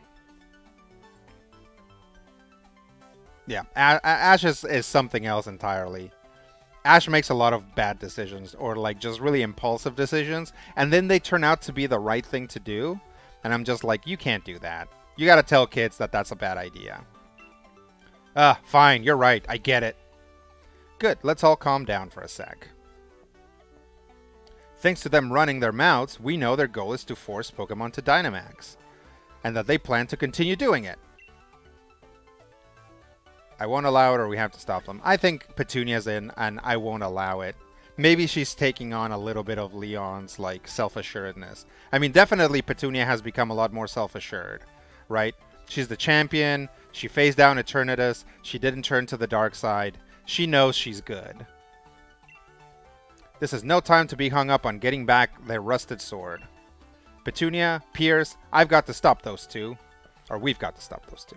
Yeah, Ash is something else entirely. Ash makes a lot of bad decisions, or like just really impulsive decisions, and then they turn out to be the right thing to do. And I'm just like, you can't do that. You gotta tell kids that that's a bad idea. Fine, you're right. I get it. Good, let's all calm down for a sec. Thanks to them running their mouths, we know their goal is to force Pokemon to Dynamax. And that they plan to continue doing it. I won't allow it or we have to stop them. I think Petunia's in and I won't allow it. Maybe she's taking on a little bit of Leon's, like, self-assuredness. I mean, definitely Petunia has become a lot more self-assured, right? She's the champion. She faced down Eternatus. She didn't turn to the dark side. She knows she's good. This is no time to be hung up on getting back their rusted sword. Petunia, Pierce, I've got to stop those two. Or we've got to stop those two.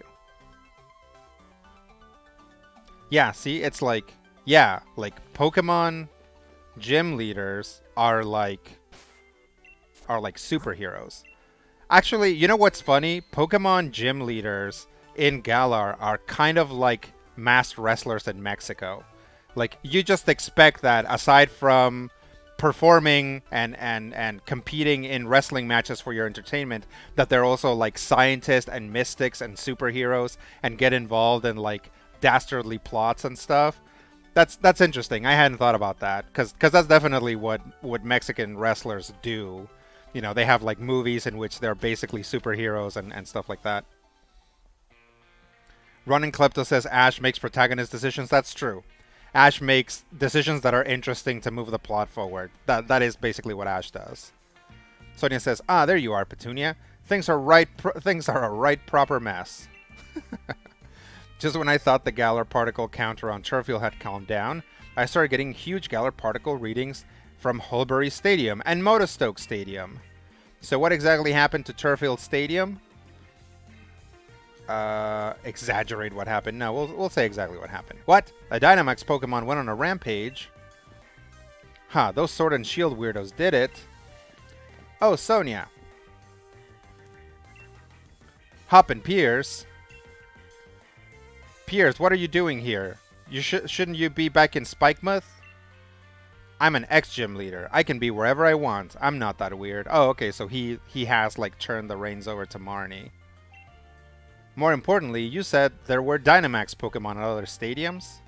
Yeah, see, it's like, yeah, like Pokemon gym leaders are like superheroes. Actually, you know what's funny? Pokemon gym leaders in Galar are kind of like masked wrestlers in Mexico. Like, you just expect that aside from performing and competing in wrestling matches for your entertainment, that they're also like scientists and mystics and superheroes and get involved in like dastardly plots and stuff. That's interesting. I hadn't thought about that because that's definitely what Mexican wrestlers do. You know, they have like movies in which they're basically superheroes and stuff like that. Running Klepto says Ash makes protagonist decisions. That's true. Ash makes decisions that are interesting to move the plot forward. That is basically what Ash does. Sonia says, "Ah, there you are, Petunia. Things are a right proper mess." Just when I thought the Galar particle counter on Turffield had calmed down, I started getting huge Galar particle readings from Holbury Stadium and Modestoke Stadium. So what exactly happened to Turffield Stadium? Exaggerate what happened. No, we'll say exactly what happened. What? A Dynamax Pokemon went on a rampage? Huh, those Sword and Shield weirdos did it. Oh, Sonia. Hop and Piers. Piers, what are you doing here? Shouldn't you be back in Spikemuth? I'm an ex-gym leader. I can be wherever I want. I'm not that weird. Oh, okay, so he has, like, turned the reins over to Marnie. More importantly, you said there were Dynamax Pokemon at other stadiums?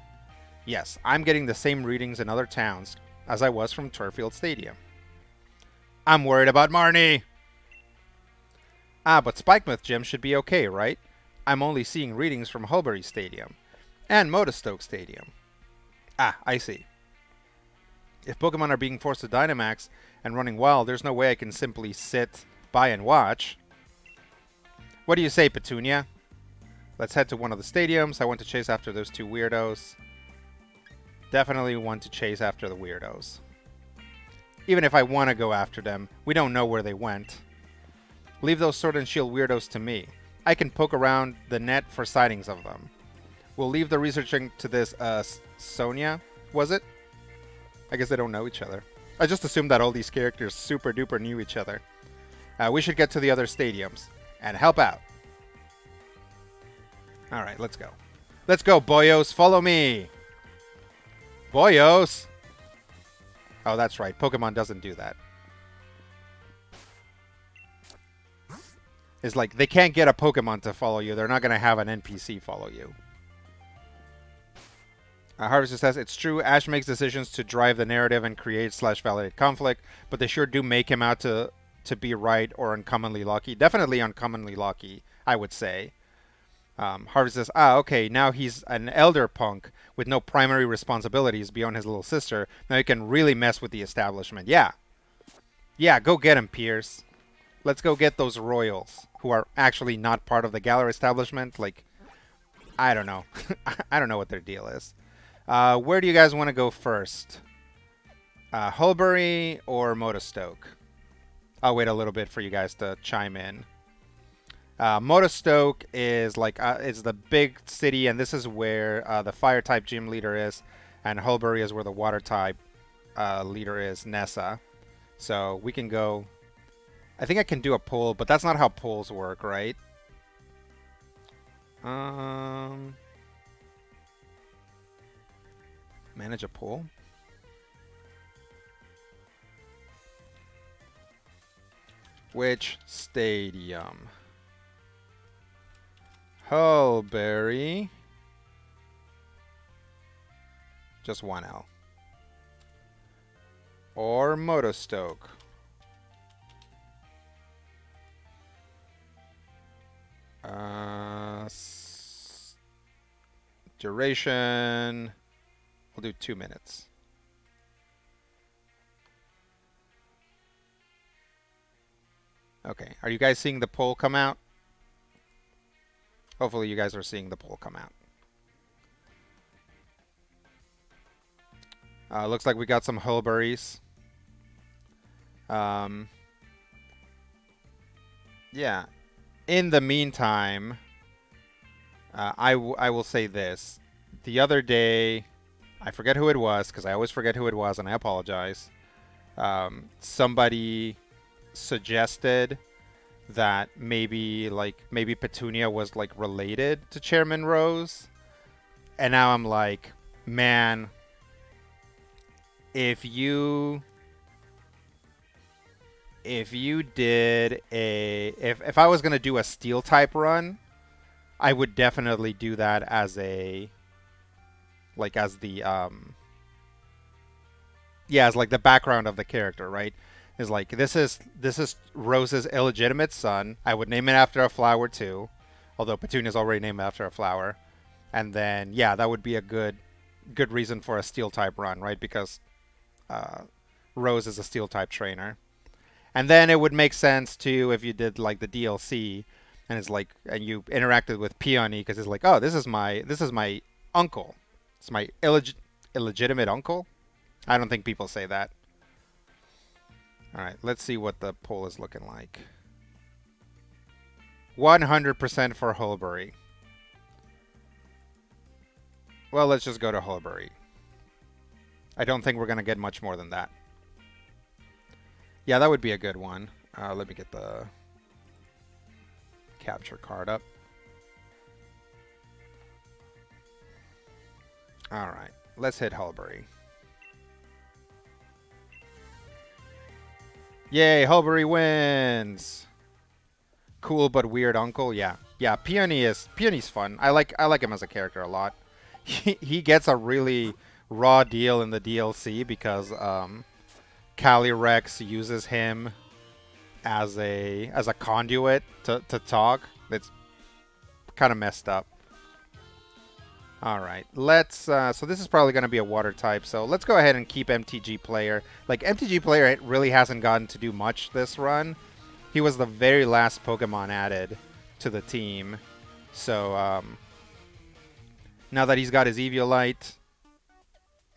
Yes, I'm getting the same readings in other towns as I was from Turffield Stadium. I'm worried about Marnie! Ah, but Spikemuth Gym should be okay, right? I'm only seeing readings from Holbury Stadium. And Modestoke Stadium. Ah, I see. If Pokemon are being forced to Dynamax and running wild, there's no way I can simply sit by and watch. What do you say, Petunia? Let's head to one of the stadiums. I want to chase after those two weirdos. Definitely want to chase after the weirdos. Even if I want to go after them, we don't know where they went. Leave those Sword and Shield weirdos to me. I can poke around the net for sightings of them. We'll leave the researching to this, Sonia, was it? I guess they don't know each other. I just assumed that all these characters super duper knew each other. We should get to the other stadiums and help out. Alright, let's go. Let's go, boyos. Follow me. Boyos. Oh, that's right. Pokemon doesn't do that. It's like they can't get a Pokemon to follow you. They're not going to have an NPC follow you. Harvester says, it's true, Ash makes decisions to drive the narrative and create/validate conflict, but they sure do make him out to be right or uncommonly lucky. Definitely uncommonly lucky, I would say. Harvester says, okay, now he's an elder punk with no primary responsibilities beyond his little sister. Now he can really mess with the establishment. Yeah. Yeah, go get him, Pierce. Let's go get those royals who are actually not part of the Galar establishment. Like, I don't know. I don't know what their deal is. Where do you guys want to go first? Holbury or Modestoke? I'll wait a little bit for you guys to chime in. Modestoke is like it's the big city, and this is where the fire type gym leader is, and Holbury is where the water type leader is, Nessa. So we can go. I think I can do a poll, but that's not how polls work, right? Manage a poll. Which stadium? Holbury. Just one L. Or Modestoke. Duration. We'll do 2 minutes. Okay. Are you guys seeing the poll come out? Hopefully you guys are seeing the poll come out. Looks like we got some Holburys. Yeah. In the meantime, I will say this. the other day, I forget who it was because I always forget who it was, and I apologize. Somebody suggested that maybe Petunia was like related to Chairman Rose, and now I'm like, man, if you did if I was gonna do a steel type run, I would definitely do that as the as like the background of the character, right? Is like this is Rose's illegitimate son. I would name it after a flower too, although Petunia's already named after a flower. And then yeah, that would be a good reason for a steel type run, right? Because Rose is a steel type trainer. And then it would make sense too if you did like the DLC, and it's like, and you interacted with Peony because it's like, oh, this is my uncle. It's my illegitimate uncle. I don't think people say that. All right, let's see what the poll is looking like. 100% for Hulbury. Well, let's just go to Hulbury. I don't think we're going to get much more than that. Yeah, that would be a good one. Let me get the capture card up. All right, let's hit Hulbury. Yay, Hulbury wins! Cool but weird uncle, yeah. Yeah, Peony's fun. I like him as a character a lot. He gets a really raw deal in the DLC because Calyrex uses him as a conduit to talk. It's kind of messed up. All right, let's. So this is probably going to be a water type. So let's go ahead and keep MTG Player. Like MTG Player really hasn't gotten to do much this run. He was the very last Pokemon added to the team. So now that he's got his Eviolite,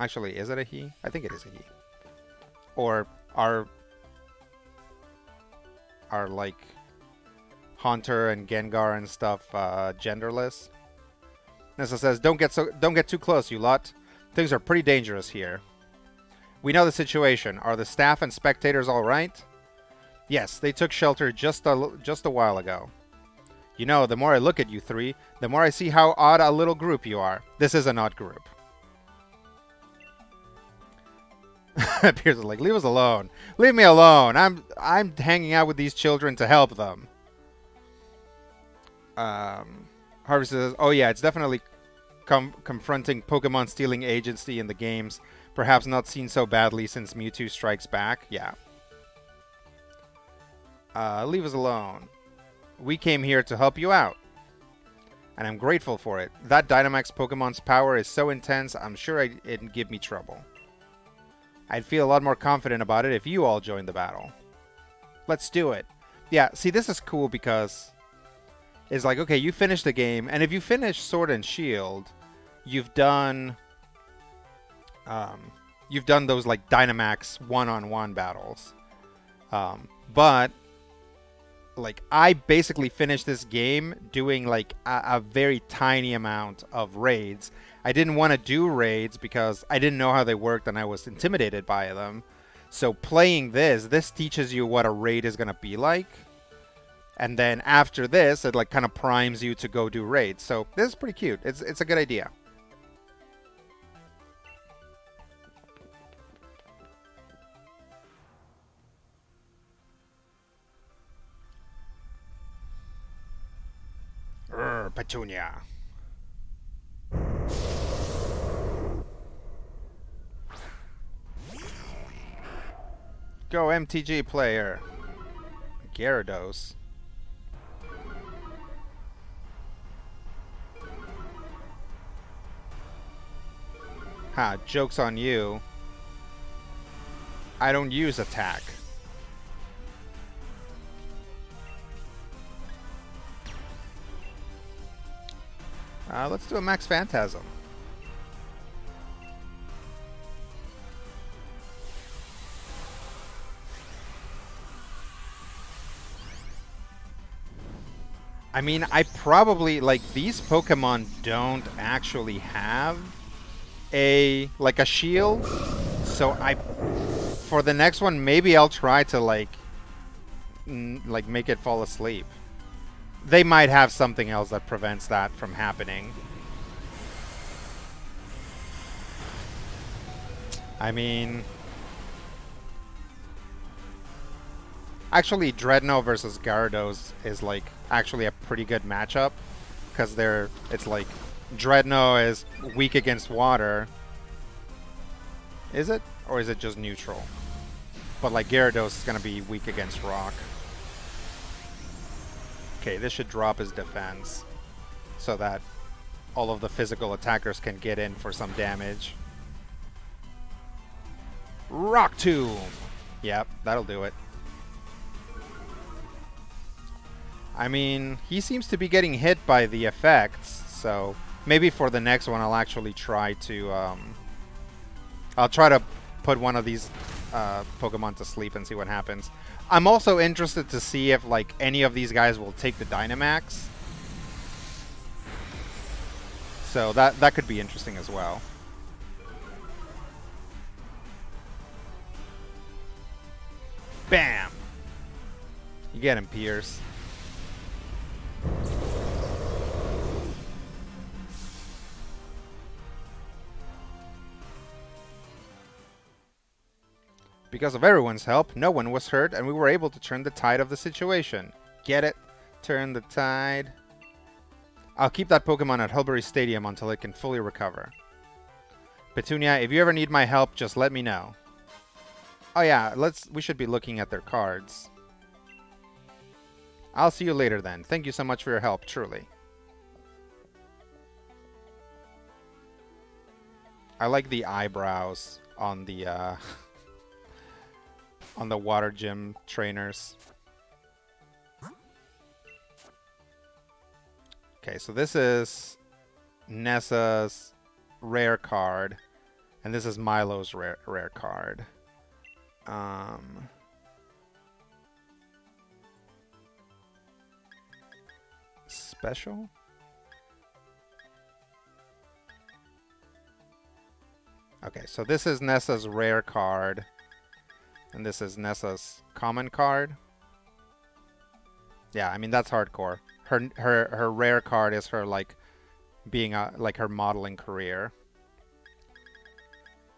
actually, is it a he? I think it is a he. Or are like Haunter and Gengar and stuff genderless? Nessa says, don't get too close, you lot. Things are pretty dangerous here. We know the situation. Are the staff and spectators all right? Yes, they took shelter just a while ago. You know, the more I look at you three, the more I see how odd a little group you are. This is an odd group. Pierce is like, leave us alone. Leave me alone. I'm hanging out with these children to help them. Harvey says, oh yeah, it's definitely confronting Pokemon stealing agency in the games. Perhaps not seen so badly since Mewtwo Strikes Back. Yeah. Leave us alone. We came here to help you out. And I'm grateful for it. That Dynamax Pokemon's power is so intense, I'm sure it'd give me trouble. I'd feel a lot more confident about it if you all joined the battle. Let's do it. Yeah, see, this is cool because it's like, okay, you finish the game, and if you finish Sword and Shield, you've done those like Dynamax one-on-one battles. But like I basically finished this game doing like a very tiny amount of raids. I didn't want to do raids because I didn't know how they worked and I was intimidated by them. So playing this teaches you what a raid is going to be like. And then after this, it like kind of primes you to go do raids. So this is pretty cute. It's a good idea. Petunia. Go MTG Player. Gyarados. Ha, joke's on you. I don't use attack. Let's do a Max Phantasm. I mean, I probably, like, these Pokemon don't actually have like a shield. So for the next one, maybe I'll try to, like, make it fall asleep. They might have something else that prevents that from happening. I mean, actually, Dreadnought versus Gyarados is, like, actually a pretty good matchup. Because it's like, Dreadnought is weak against water. Is it? Or is it just neutral? But, like, Gyarados is going to be weak against rock. Okay, this should drop his defense. So that all of the physical attackers can get in for some damage. Rock Tomb! Yep, that'll do it. I mean, he seems to be getting hit by the effects, so maybe for the next one I'll actually try to, I'll try to put one of these Pokemon to sleep and see what happens. I'm also interested to see if, like, any of these guys will take the Dynamax. So that could be interesting as well. Bam! You get him, Pierce. Because of everyone's help, no one was hurt, and we were able to turn the tide of the situation. Get it? Turn the tide. I'll keep that Pokemon at Hulbury Stadium until it can fully recover. Petunia, if you ever need my help, just let me know. Oh yeah, we should be looking at their cards. I'll see you later then. Thank you so much for your help, truly. I like the eyebrows on the on the water gym trainers. Okay, so this is Nessa's rare card, and this is Milo's rare card. Special? Okay, so this is Nessa's rare card, and this is Nessa's common card. Yeah, I mean, that's hardcore. Her rare card is her, like, being like her modeling career.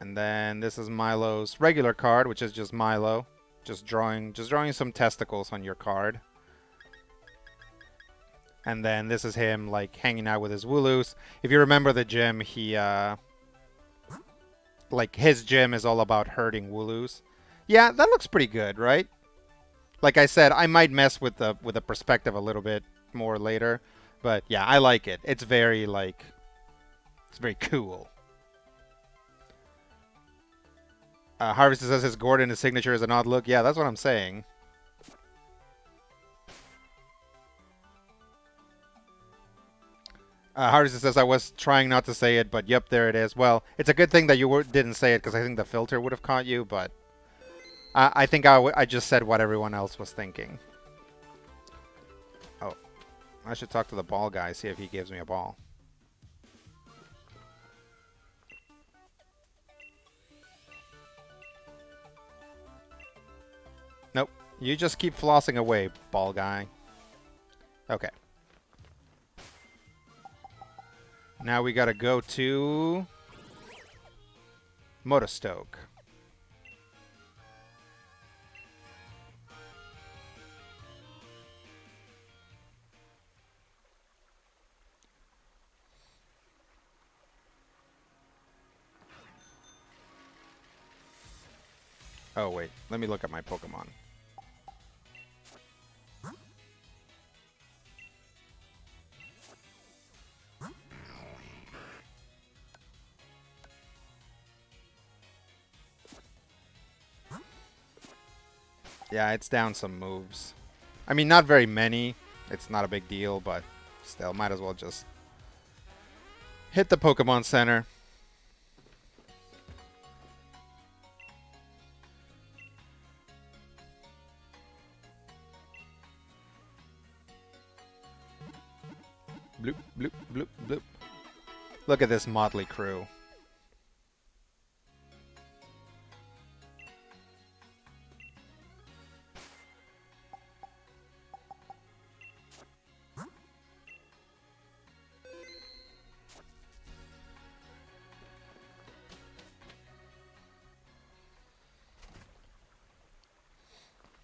And then this is Milo's regular card, which is just Milo, just drawing some testicles on your card. And then this is him, like, hanging out with his Wooloos. If you remember the gym, he like, his gym is all about herding Wooloos. Yeah, that looks pretty good, right? Like I said, I might mess with the perspective a little bit more later, but yeah, I like it. It's very, like, it's very cool. Harvester says his Gordon, his signature is an odd look. Yeah, that's what I'm saying. Harvester says I was trying not to say it, but yep, there it is. Well, it's a good thing that you didn't say it, because I think the filter would have caught you, but I think I just said what everyone else was thinking. Oh, I should talk to the ball guy, see if he gives me a ball. Nope. You just keep flossing away, ball guy. Okay. Now we gotta go to Motostoke. Oh wait, let me look at my Pokemon. Yeah, it's down some moves. I mean, not very many. It's not a big deal, but still, might as well just hit the Pokemon Center. bloop. Look at this motley crew.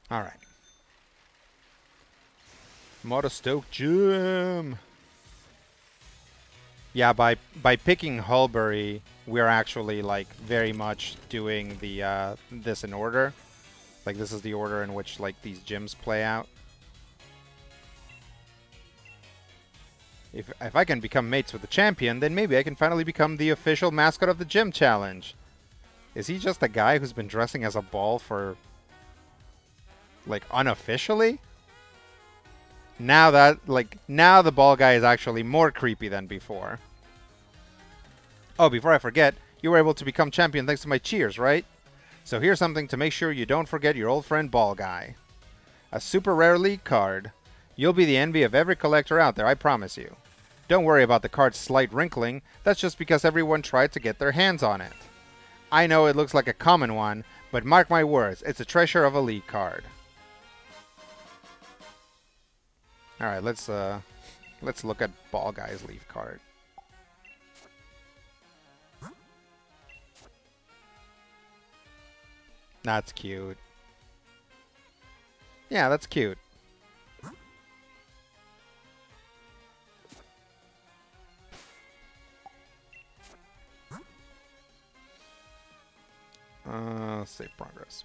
All right. Motostoke Gym. Yeah, by picking Hulbury, we're actually like very much doing the this in order. Like this is the order in which like these gyms play out. If I can become mates with the champion, then maybe I can finally become the official mascot of the gym challenge. Is he just a guy who's been dressing as a ball for like unofficially? Now the ball guy is actually more creepy than before. Oh, before I forget, you were able to become champion thanks to my cheers, right? So here's something to make sure you don't forget your old friend Ball Guy. A super rare league card. You'll be the envy of every collector out there, I promise you. Don't worry about the card's slight wrinkling, that's just because everyone tried to get their hands on it. I know it looks like a common one, but mark my words, it's a treasure of a league card. Alright, let's look at Ball Guy's leaf card. That's cute. Yeah, that's cute. Save progress.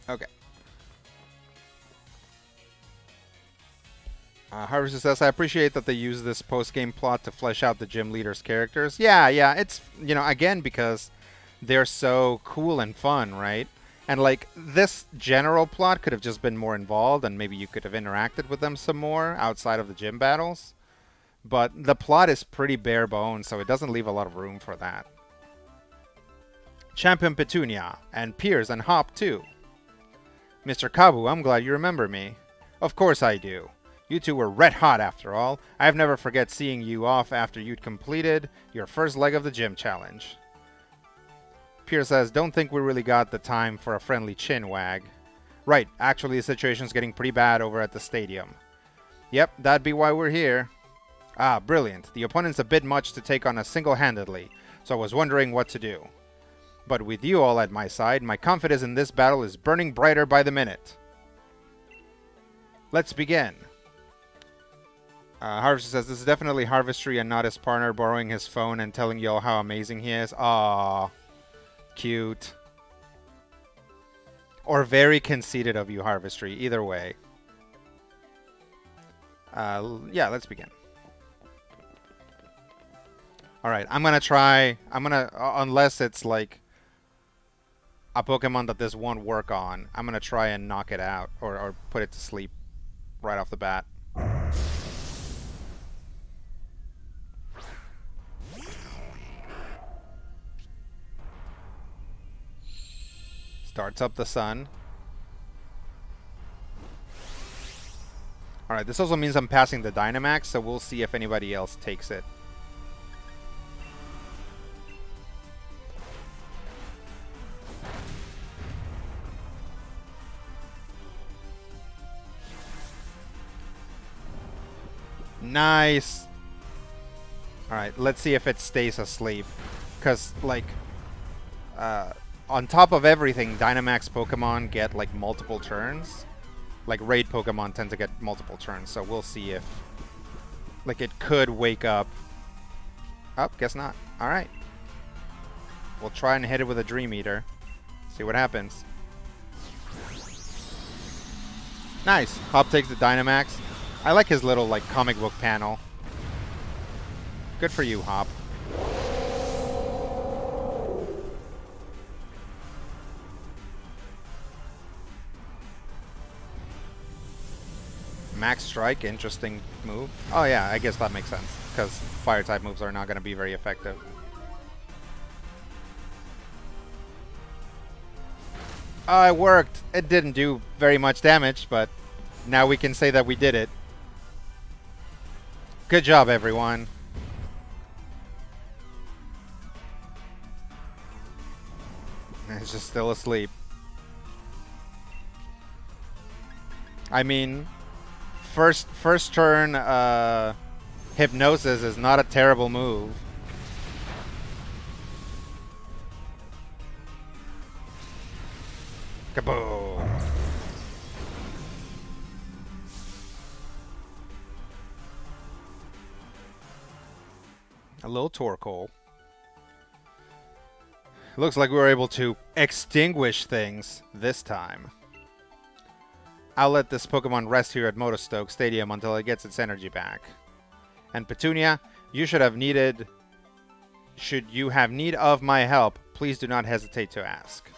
Okay. Harvester says, I appreciate that they use this post-game plot to flesh out the gym leader's characters. Yeah, it's, you know, again, because they're so cool and fun, right? And, like, this general plot could have just been more involved, and maybe you could have interacted with them some more outside of the gym battles. But the plot is pretty bare bones, so it doesn't leave a lot of room for that. Champion Petunia, and Piers and Hop, too. Mr. Kabu, I'm glad you remember me. Of course I do. You two were red hot after all. I've never forget seeing you off after you'd completed your first leg of the gym challenge. Piers says, don't think we really got the time for a friendly chin wag. Right, actually the situation's getting pretty bad over at the stadium. Yep, that'd be why we're here. Ah, brilliant. The opponent's a bit much to take on single-handedly, so I was wondering what to do. But with you all at my side, my confidence in this battle is burning brighter by the minute. Let's begin. Harvester says, this is definitely Harvestry and not his partner borrowing his phone and telling you all how amazing he is. Aww. Cute. Or very conceited of you, Harvestry. Either way. Yeah, let's begin. Alright, I'm gonna try... unless it's like a Pokemon that this won't work on, I'm gonna try and knock it out. Or put it to sleep right off the bat. Starts up the sun. Alright, this also means I'm passing the Dynamax, so we'll see if anybody else takes it. Nice! Alright, let's see if it stays asleep. Because, like, on top of everything, Dynamax Pokemon get, like, multiple turns. Like, Raid Pokemon tend to get multiple turns, so we'll see if... like, it could wake up. Oh, guess not. Alright. We'll try and hit it with a Dream Eater. See what happens. Nice! Hop takes the Dynamax. I like his little, like, comic book panel. Good for you, Hop. Max Strike, interesting move. Oh yeah, I guess that makes sense, because Fire-type moves are not going to be very effective. Oh, it worked! It didn't do very much damage, but now we can say that we did it. Good job, everyone. It's just still asleep. I mean, first turn hypnosis is not a terrible move. Kaboom! A little Torkoal. Looks like we were able to extinguish things this time. I'll let this Pokemon rest here at Motostoke Stadium until it gets its energy back. And Petunia, should you have need of my help, please do not hesitate to ask.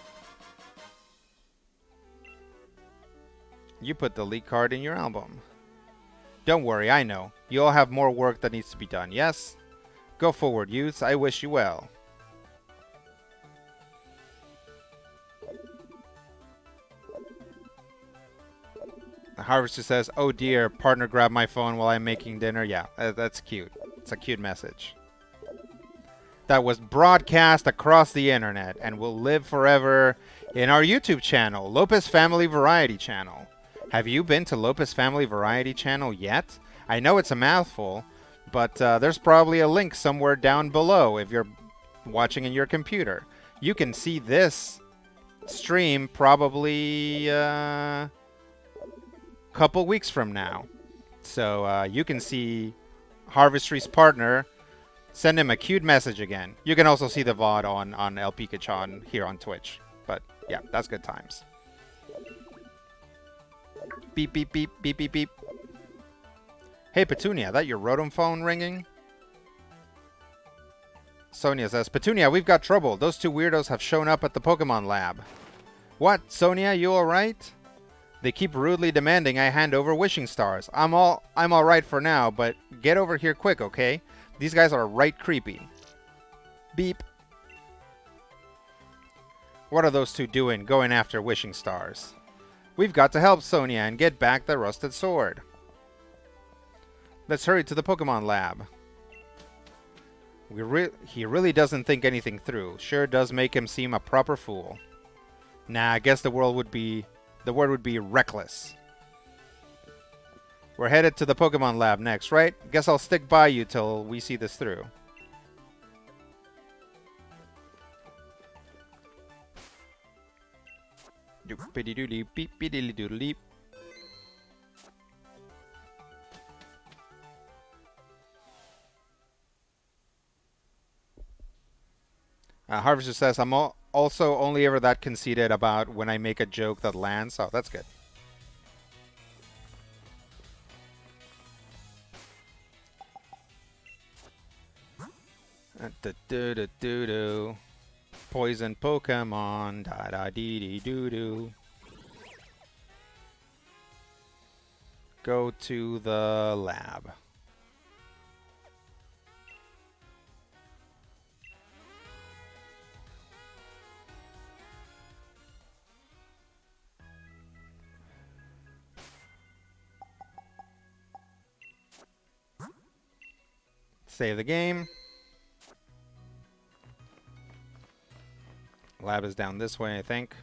You put the lead card in your album. Don't worry, I know. You all have more work that needs to be done, yes? Go forward, youths. I wish you well. The Harvester says, oh dear, partner grabbed my phone while I'm making dinner. Yeah, that's cute. It's a cute message. That was broadcast across the internet and will live forever in our YouTube channel, Lopez Family Variety Channel. Have you been to Lopez Family Variety Channel yet? I know it's a mouthful, but there's probably a link somewhere down below if you're watching in your computer. You can see this stream probably couple weeks from now. So you can see Harvestry's partner. Send him a cute message again. You can also see the VOD on El Pikachu here on Twitch. But yeah, that's good times. Beep, beep, beep, beep, beep, beep. Hey, Petunia, that your Rotom phone ringing? Sonia says, Petunia, we've got trouble. Those two weirdos have shown up at the Pokemon lab. What, Sonia, you alright? They keep rudely demanding I hand over wishing stars. I'm all right for now, but get over here quick, okay? These guys are right creepy. Beep. What are those two doing, going after wishing stars? We've got to help Sonia and get back the rusted sword. Let's hurry to the Pokemon lab. He really doesn't think anything through. Sure does make him seem a proper fool. Nah, I guess the word would be reckless. We're headed to the Pokemon lab next, right? Guess I'll stick by you till we see this through. Doop-a-dee-doo-dee, beep-a-dee-doo-dee. Harvester says, I'm also only ever that conceited about when I make a joke that lands. Oh, that's good. Do-do-do-do-do. Poison Pokemon. Da-da-dee-dee-doo-doo. Go to the lab. Save the game. Lab is down this way, I think.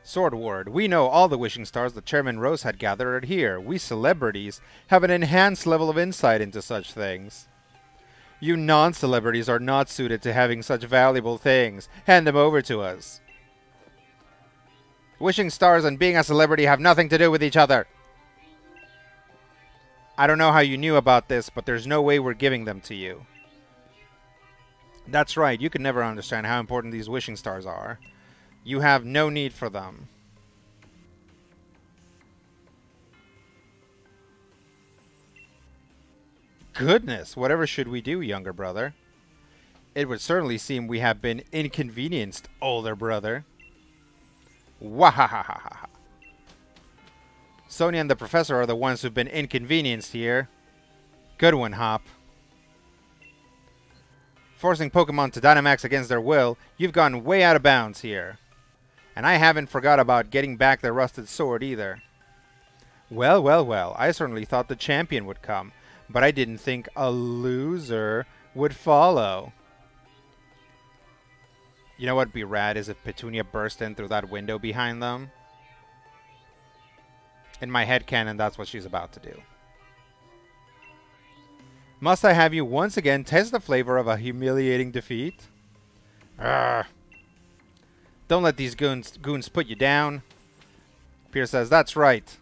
Sword Ward. We know all the wishing stars that Chairman Rose had gathered here. We celebrities have an enhanced level of insight into such things. You non-celebrities are not suited to having such valuable things. Hand them over to us. Wishing stars and being a celebrity have nothing to do with each other. I don't know how you knew about this, but there's no way we're giving them to you. That's right, you can never understand how important these wishing stars are. You have no need for them. Goodness, whatever should we do, younger brother? It would certainly seem we have been inconvenienced, older brother. Wahahaha. Sonia and the professor are the ones who've been inconvenienced here. Good one, Hop. Forcing Pokemon to Dynamax against their will, you've gone way out of bounds here. And I haven't forgot about getting back the rusted sword either. Well, well, well, I certainly thought the champion would come, but I didn't think a loser would follow. You know what'd be rad is if Petunia burst in through that window behind them. In my headcanon, that's what she's about to do. Must I have you once again taste the flavor of a humiliating defeat? Urgh. Don't let these goons put you down. Pierce says, that's right.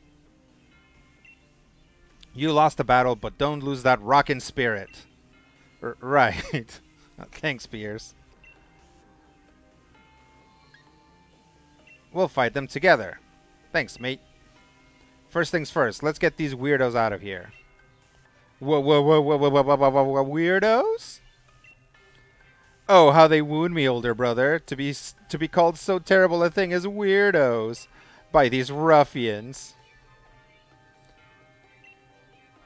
You lost the battle, but don't lose that rockin' spirit. Right. Thanks, Pierce. We'll fight them together. Thanks, mate. First things first, let's get these weirdos out of here. Whoa, weirdos? Oh, how they wound me, older brother, to be called so terrible a thing as weirdos by these ruffians.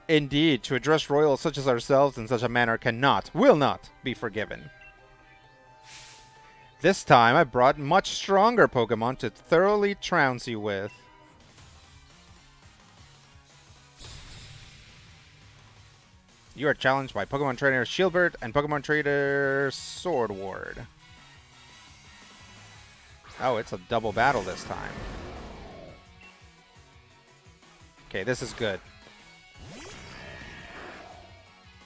Indeed, to address royals such as ourselves in such a manner will not be forgiven. This time I brought much stronger Pokemon to thoroughly trounce you with. You are challenged by Pokemon Trainer Shieldbert and Pokemon Trainer Swordward. Oh, it's a double battle this time. Okay, this is good.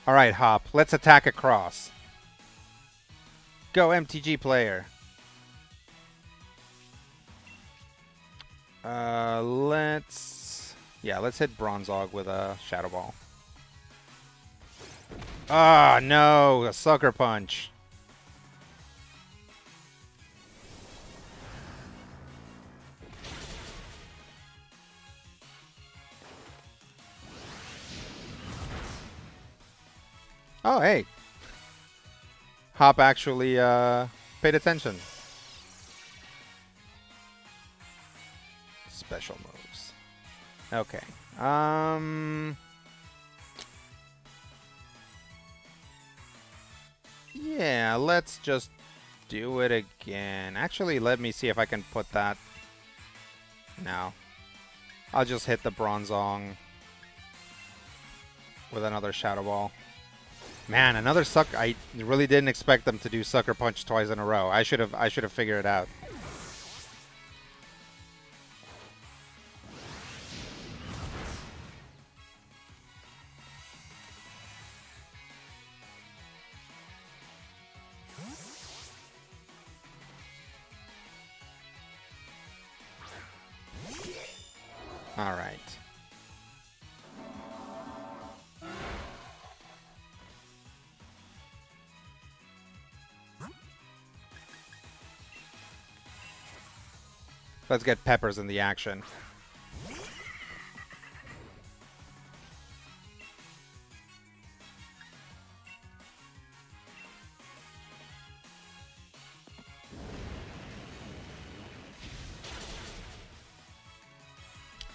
Alright, Hop. Let's attack across. Go, MTG player. Let's hit Bronzog with a Shadow Ball. Ah, no! A Sucker Punch. Oh, hey. Hop actually paid attention. Special moves. Okay. Yeah, let's just do it again. Actually, let me see if I can put that. No. I'll just hit the Bronzong with another Shadow Ball. Man, another suck. I really didn't expect them to do Sucker Punch twice in a row. I should have figured it out. All right. Let's get Peppers in the action.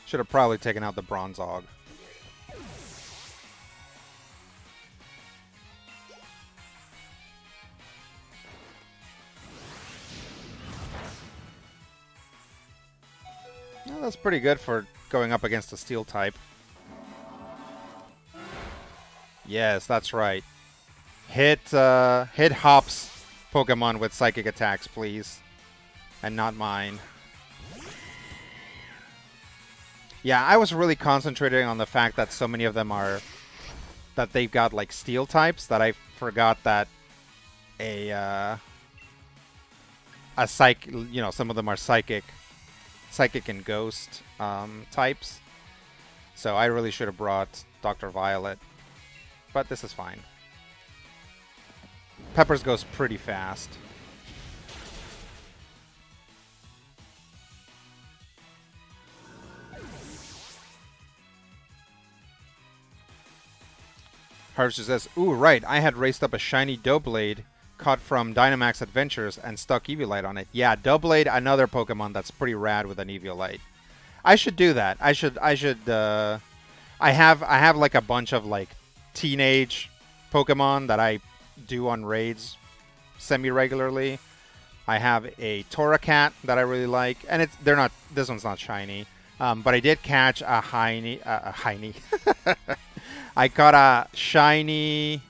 Should have probably taken out the Bronzog. Well, that's pretty good for going up against a Steel type. Yes, that's right. Hit Hop's Pokemon with Psychic attacks, please. And not mine. Yeah, I was really concentrating on the fact that so many of them are... that they've got, like, Steel types, that I forgot that a you know, some of them are Psychic and Ghost types. So I really should have brought Dr. Violet. But this is fine. Peppers goes pretty fast. Harvester says, ooh, right, I had raced up a shiny Doublade caught from Dynamax Adventures and stuck Eviolite on it. Yeah, Doublade, another Pokemon that's pretty rad with an Eviolite. I should do that. I have like a bunch of like teenage Pokemon that I do on raids semi-regularly. I have a Torracat that I really like, and they're not. This one's not shiny, but I did catch a Heiny. I got a shiny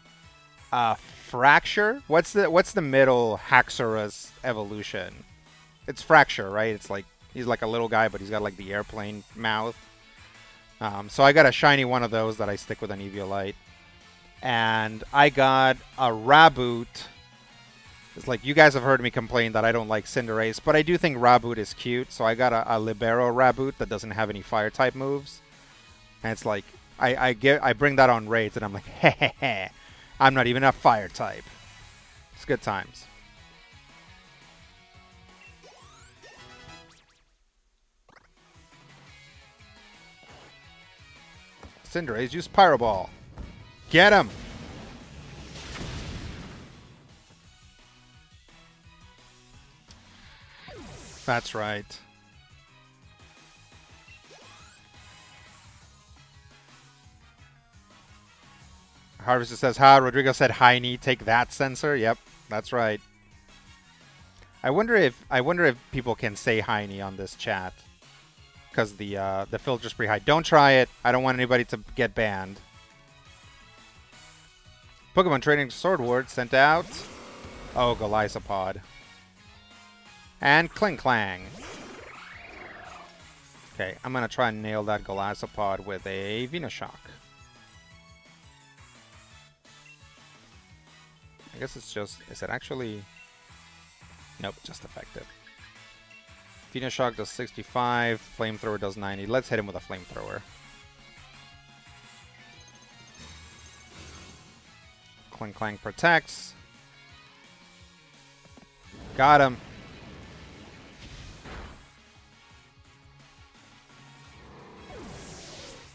Fracture. What's the middle Haxorus evolution? It's Fracture, right? It's like he's like a little guy, but he's got like the airplane mouth. So I got a shiny one of those that I stick with an Eviolite, and I got a Raboot. It's like, you guys have heard me complain that I don't like Cinderace, but I do think Raboot is cute, so I got a Libero Raboot that doesn't have any Fire-type moves. And it's like, I bring that on raids, and I'm like, heh, I'm not even a Fire-type. It's good times. Cinderace, use Pyro Ball. Get him! That's right. Harvester says, ha, Rodrigo said, Heiny, take that, Sensor. Yep, that's right. I wonder if people can say Heiny on this chat, because the filter's pretty high. Don't try it. I don't want anybody to get banned. Pokemon Training Sword Ward sent out. Oh, Golisopod. And Kling Clang. Okay, I'm going to try and nail that Golisopod with a Venoshock. I guess it's just... Is it actually... Nope, just effective. Venoshock does 65, Flamethrower does 90. Let's hit him with a Flamethrower. Kling Clang protects. Got him.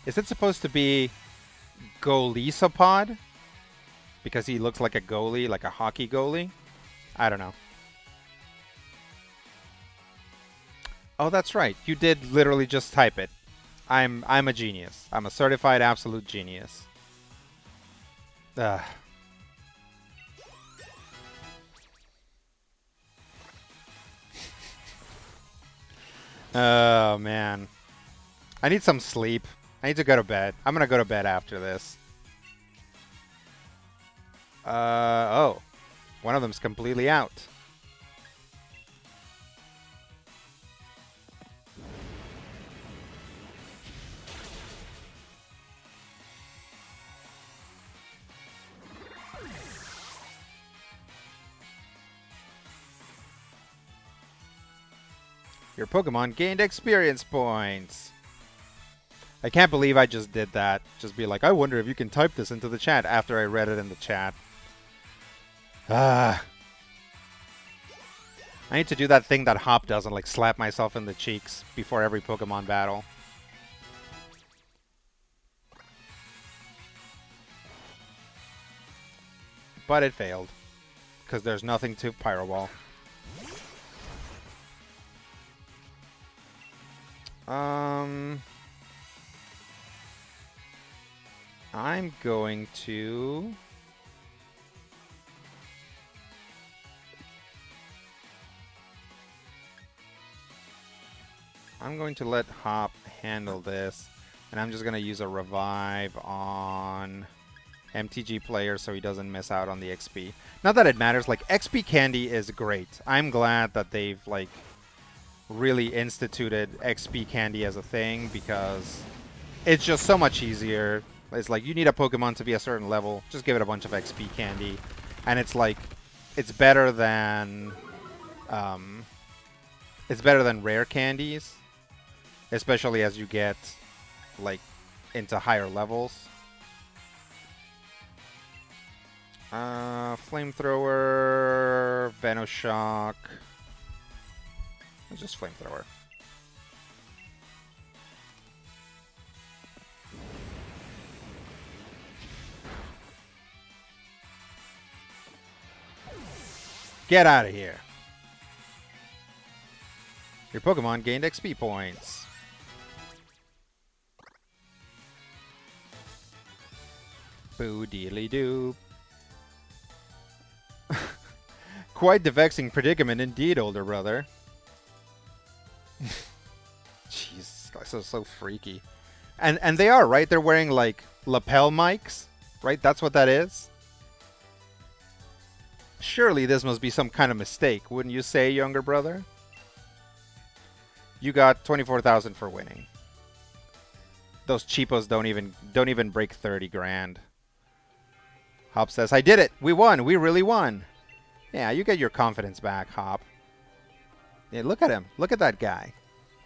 Is it supposed to be Golisopod? Because he looks like a goalie, like a hockey goalie? I don't know. Oh, that's right. You did literally just type it. I'm a genius. I'm a certified absolute genius. Ugh. Oh, man. I need some sleep. I need to go to bed. I'm gonna go to bed after this. Oh. One of them's completely out. Your Pokemon gained experience points. I can't believe I just did that. Just be like, I wonder if you can type this into the chat after I read it in the chat. I need to do that thing that Hop does and like slap myself in the cheeks before every Pokemon battle. But it failed. Because there's nothing to Pyro Ball. I'm going to... I'm going to let Hop handle this, and I'm just going to use a revive on MTG player so he doesn't miss out on the XP. Not that it matters, like, XP candy is great. I'm glad that they've, like, really instituted XP candy as a thing, because it's just so much easier. It's like, you need a Pokemon to be a certain level, just give it a bunch of XP candy, and it's like, it's better than rare candies, especially as you get like into higher levels. Flamethrower, Venoshock. It's just Flamethrower. Get out of here. Your Pokemon gained XP points. Boo dealy doo. Quite the vexing predicament indeed, older brother. Jeez, this is so freaky. And they are, right? They're wearing, like, lapel mics, right? That's what that is? Surely this must be some kind of mistake, wouldn't you say, younger brother? You got 24,000 for winning. Those cheapos don't even break 30 grand. Hop says, I did it! We won! We really won! Yeah, you get your confidence back, Hop. Yeah, look at him. Look at that guy.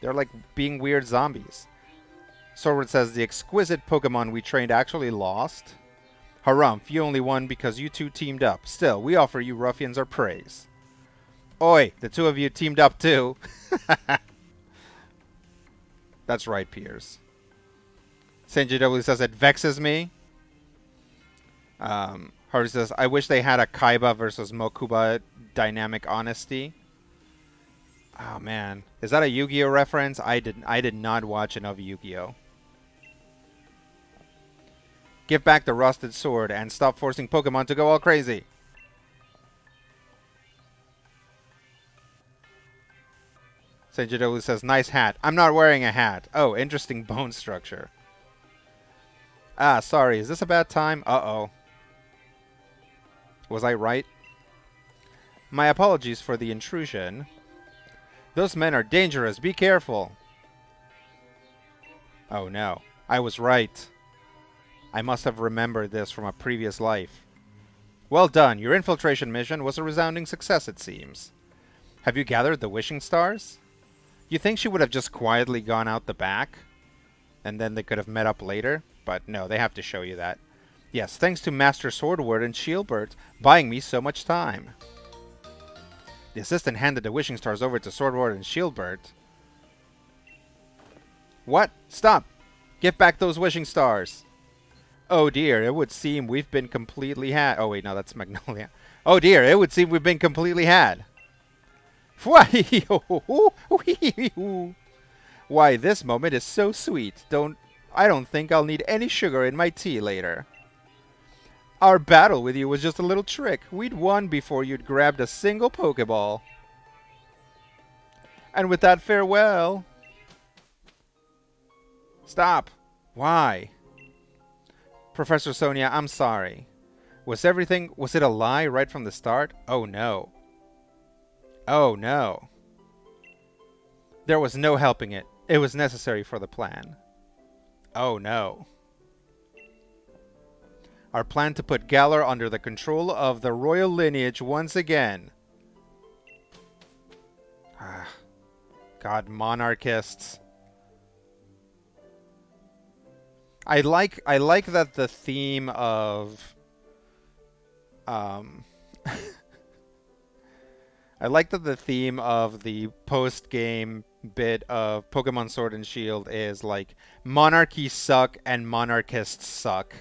They're like being weird zombies. Swordward says, the exquisite Pokemon we trained actually lost. Harumph, you only won because you two teamed up. Still, we offer you ruffians our praise. Oi, the two of you teamed up too. That's right, Piers. St. JW says, it vexes me. Hardy says, I wish they had a Kaiba versus Mokuba dynamic honesty. Oh, man. Is that a Yu-Gi-Oh reference? I did not watch enough Yu-Gi-Oh. Give back the rusted sword and stop forcing Pokemon to go all crazy. St. JW says, nice hat. I'm not wearing a hat. Oh, interesting bone structure. Ah, sorry. Is this a bad time? Uh-oh. Was I right? My apologies for the intrusion. Those men are dangerous. Be careful. Oh no. I was right. I must have remembered this from a previous life. Well done. Your infiltration mission was a resounding success, it seems. Have you gathered the wishing stars? You think she would have just quietly gone out the back? And then they could have met up later? But no, they have to show you that. Yes, thanks to Master Swordward and Shieldbert buying me so much time. The assistant handed the wishing stars over to Swordward and Shieldbert. What? Stop! Give back those wishing stars! Oh dear, it would seem we've been completely had. Oh wait, no, that's Magnolia. Oh dear, it would seem we've been completely had. Why, this moment is so sweet. I don't think I'll need any sugar in my tea later. Our battle with you was just a little trick. We'd won before you'd grabbed a single Pokeball. And with that, farewell. Stop. Why? Professor Sonia, I'm sorry. Was it a lie right from the start? Oh no. Oh no. There was no helping it. It was necessary for the plan. Oh no. Our plan to put Galar under the control of the royal lineage once again. God, monarchists. I like that the theme of I like that the theme of the post-game bit of Pokemon Sword and Shield is like monarchies suck and monarchists suck.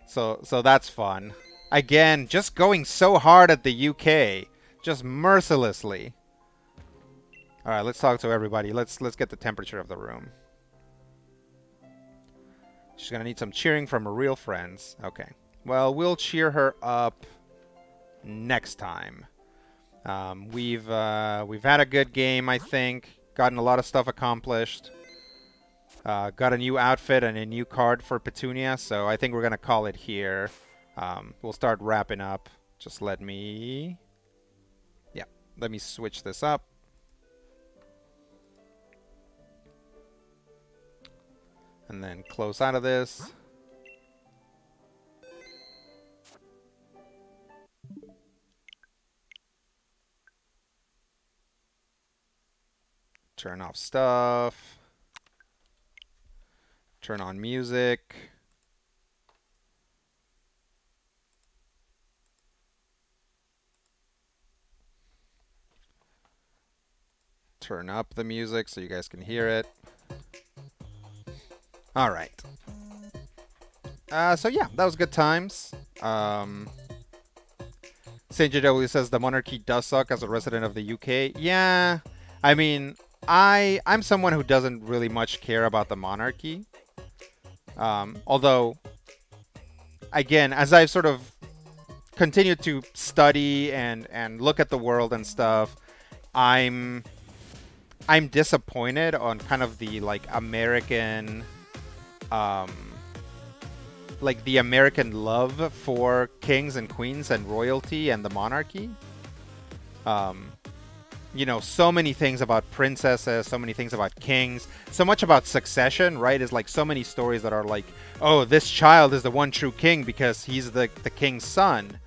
So that's fun. Again, just going so hard at the UK, just mercilessly. All right, let's talk to everybody. Let's get the temperature of the room. She's gonna need some cheering from her real friends. Okay. Well, we'll cheer her up next time. We've had a good game, I think. Gotten a lot of stuff accomplished. Got a new outfit and a new card for Petunia, so I think we're gonna call it here. We'll start wrapping up. Just let me switch this up. And then close out of this. Turn off stuff. Turn on music. Turn up the music so you guys can hear it. All right. So yeah, that was good times. St. JW says the monarchy does suck as a resident of the UK. Yeah, I mean, I'm someone who doesn't really much care about the monarchy. Although, again, as I've sort of continue to study and look at the world and stuff, I'm disappointed on kind of the like American like the American love for kings and queens and royalty and the monarchy. You know, so many things about princesses, so many things about kings, so much about succession, right? Is like so many stories that are like, oh, this child is the one true king because he's the king's son.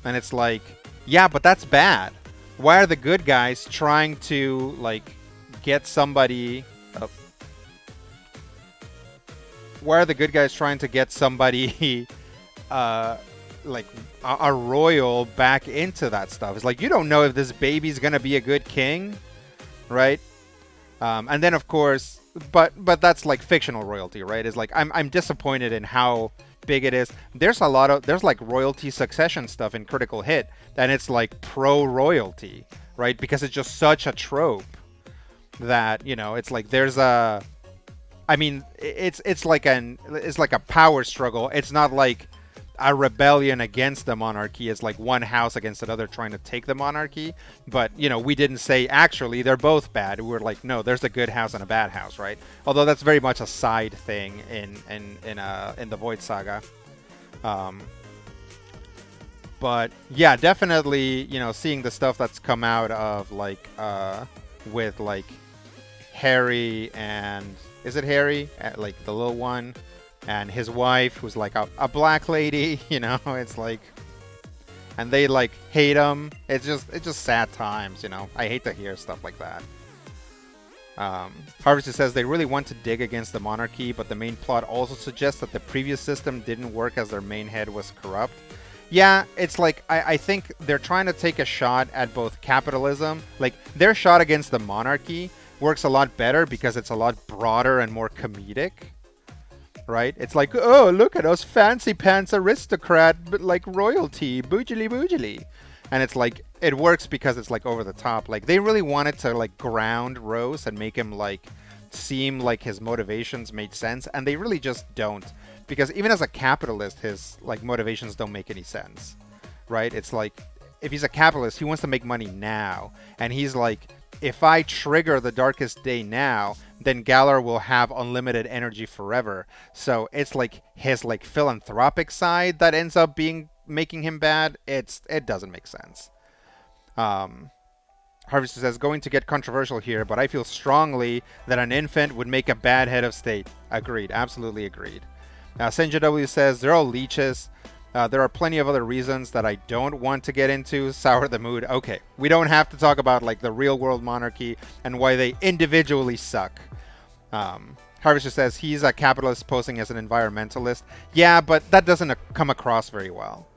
And it's like, yeah, but that's bad. Why are the good guys trying to like get somebody why are the good guys trying to get somebody like a royal back into that stuff? It's like, you don't know if this baby's gonna be a good king, right? And then of course, but that's like fictional royalty, right? It's like I'm disappointed in how big it is. There's like royalty succession stuff in Critical Hit, and it's like pro royalty, right? Because it's just such a trope that, you know, it's like there's a, I mean, it's like a power struggle. It's not like a rebellion against the monarchy. Is like one house against another trying to take the monarchy. But, you know, we didn't say actually they're both bad. We were like, no, there's a good house and a bad house, right? Although that's very much a side thing in the Void Saga. But yeah, definitely, you know, seeing the stuff that's come out of like with like Harry and, is it Harry? Like the little one. And his wife, who's like a black lady, you know, it's like, and they like hate him. It's just sad times, you know. I hate to hear stuff like that. Harvester says they really want to dig against the monarchy, but the main plot also suggests that the previous system didn't work as their main head was corrupt. Yeah, it's like, I think they're trying to take a shot at both capitalism. Like, their shot against the monarchy works a lot better because it's a lot broader and more comedic. Right? It's like, oh, look at us fancy pants aristocrat, but like royalty, boogily boogily. And it's like, it works because it's like over the top. Like, they really wanted to like ground Rose and make him like seem like his motivations made sense, and they really just don't. Because even as a capitalist, his like motivations don't make any sense. Right? It's like, if he's a capitalist, he wants to make money now. And he's like, if I trigger the darkest day now, then Galar will have unlimited energy forever. So it's like his like philanthropic side that ends up making him bad. It doesn't make sense. Harvester says, going to get controversial here, but I feel strongly that an infant would make a bad head of state. Agreed. Absolutely agreed. Senja W says, they're all leeches. There are plenty of other reasons that I don't want to get into. Sour the mood. Okay, we don't have to talk about like the real world monarchy and why they individually suck. Harvester says he's a capitalist posing as an environmentalist. Yeah, but that doesn't come across very well.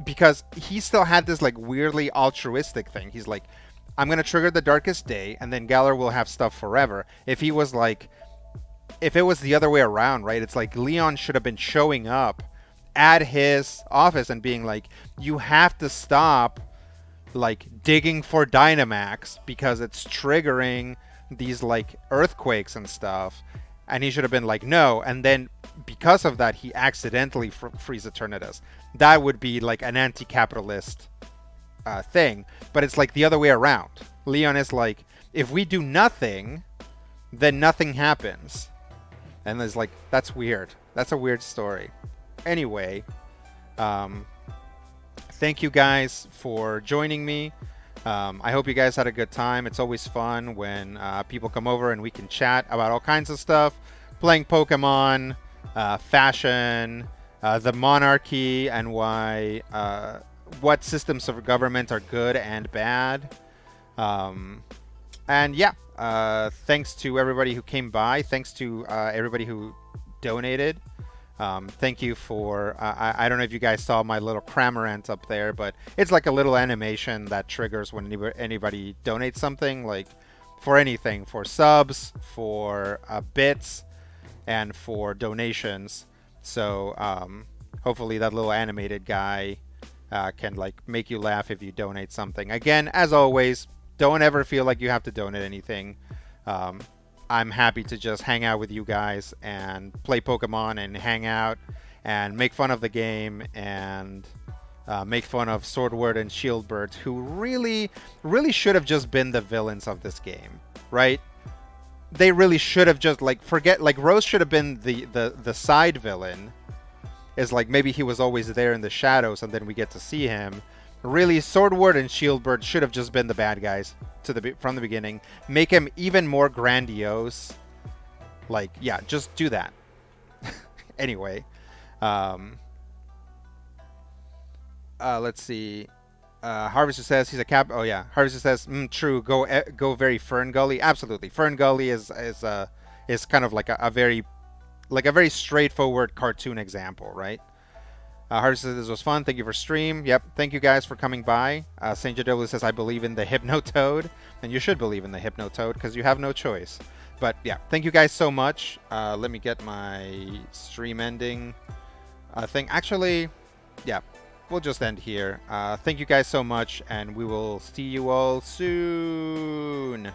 Because he still had this like weirdly altruistic thing. He's like, I'm gonna trigger the darkest day, and then Galar will have stuff forever. If it was the other way around, right? It's like Leon should have been showing up at his office and being like, you have to stop like digging for Dynamax because it's triggering these like earthquakes and stuff. And he should have been like, no. And then because of that, he accidentally frees Eternatus. That would be like an anti-capitalist thing. But it's like the other way around. Leon is like, if we do nothing, then nothing happens. And it's like, that's weird. That's a weird story. Anyway, thank you guys for joining me. I hope you guys had a good time. It's always fun when people come over and we can chat about all kinds of stuff. Playing Pokemon, fashion, the monarchy, and why what systems of government are good and bad. And yeah, thanks to everybody who came by. Thanks to everybody who donated. Thank you for, I don't know if you guys saw my little Cramorant up there, but it's like a little animation that triggers when anybody donates something, like for anything, for subs, for bits, and for donations. So hopefully that little animated guy can like make you laugh if you donate something. Again, as always, don't ever feel like you have to donate anything. I'm happy to just hang out with you guys and play Pokemon and hang out and make fun of the game and make fun of Swordward and Shieldbird, who really should have just been the villains of this game, right? They really should have just, like, Rose should have been the side villain. Is like, maybe he was always there in the shadows and then we get to see him. Really, Swordward and Shieldbird should have just been the bad guys from the beginning. Make him even more grandiose. Like, yeah, just do that. Anyway. Let's see. Harvester says he's a cap. Oh yeah, Harvester says true. Go very Fern Gully. Absolutely, Fern Gully is kind of like a very straightforward cartoon example, right? Harvester says this was fun. Thank you for stream. Yep. Thank you guys for coming by. Saint JW says I believe in the Hypnotoad, and you should believe in the Hypnotoad because you have no choice. But yeah, thank you guys so much. Let me get my stream ending thing. Actually, yeah. We'll just end here. Thank you guys so much, and we will see you all soon.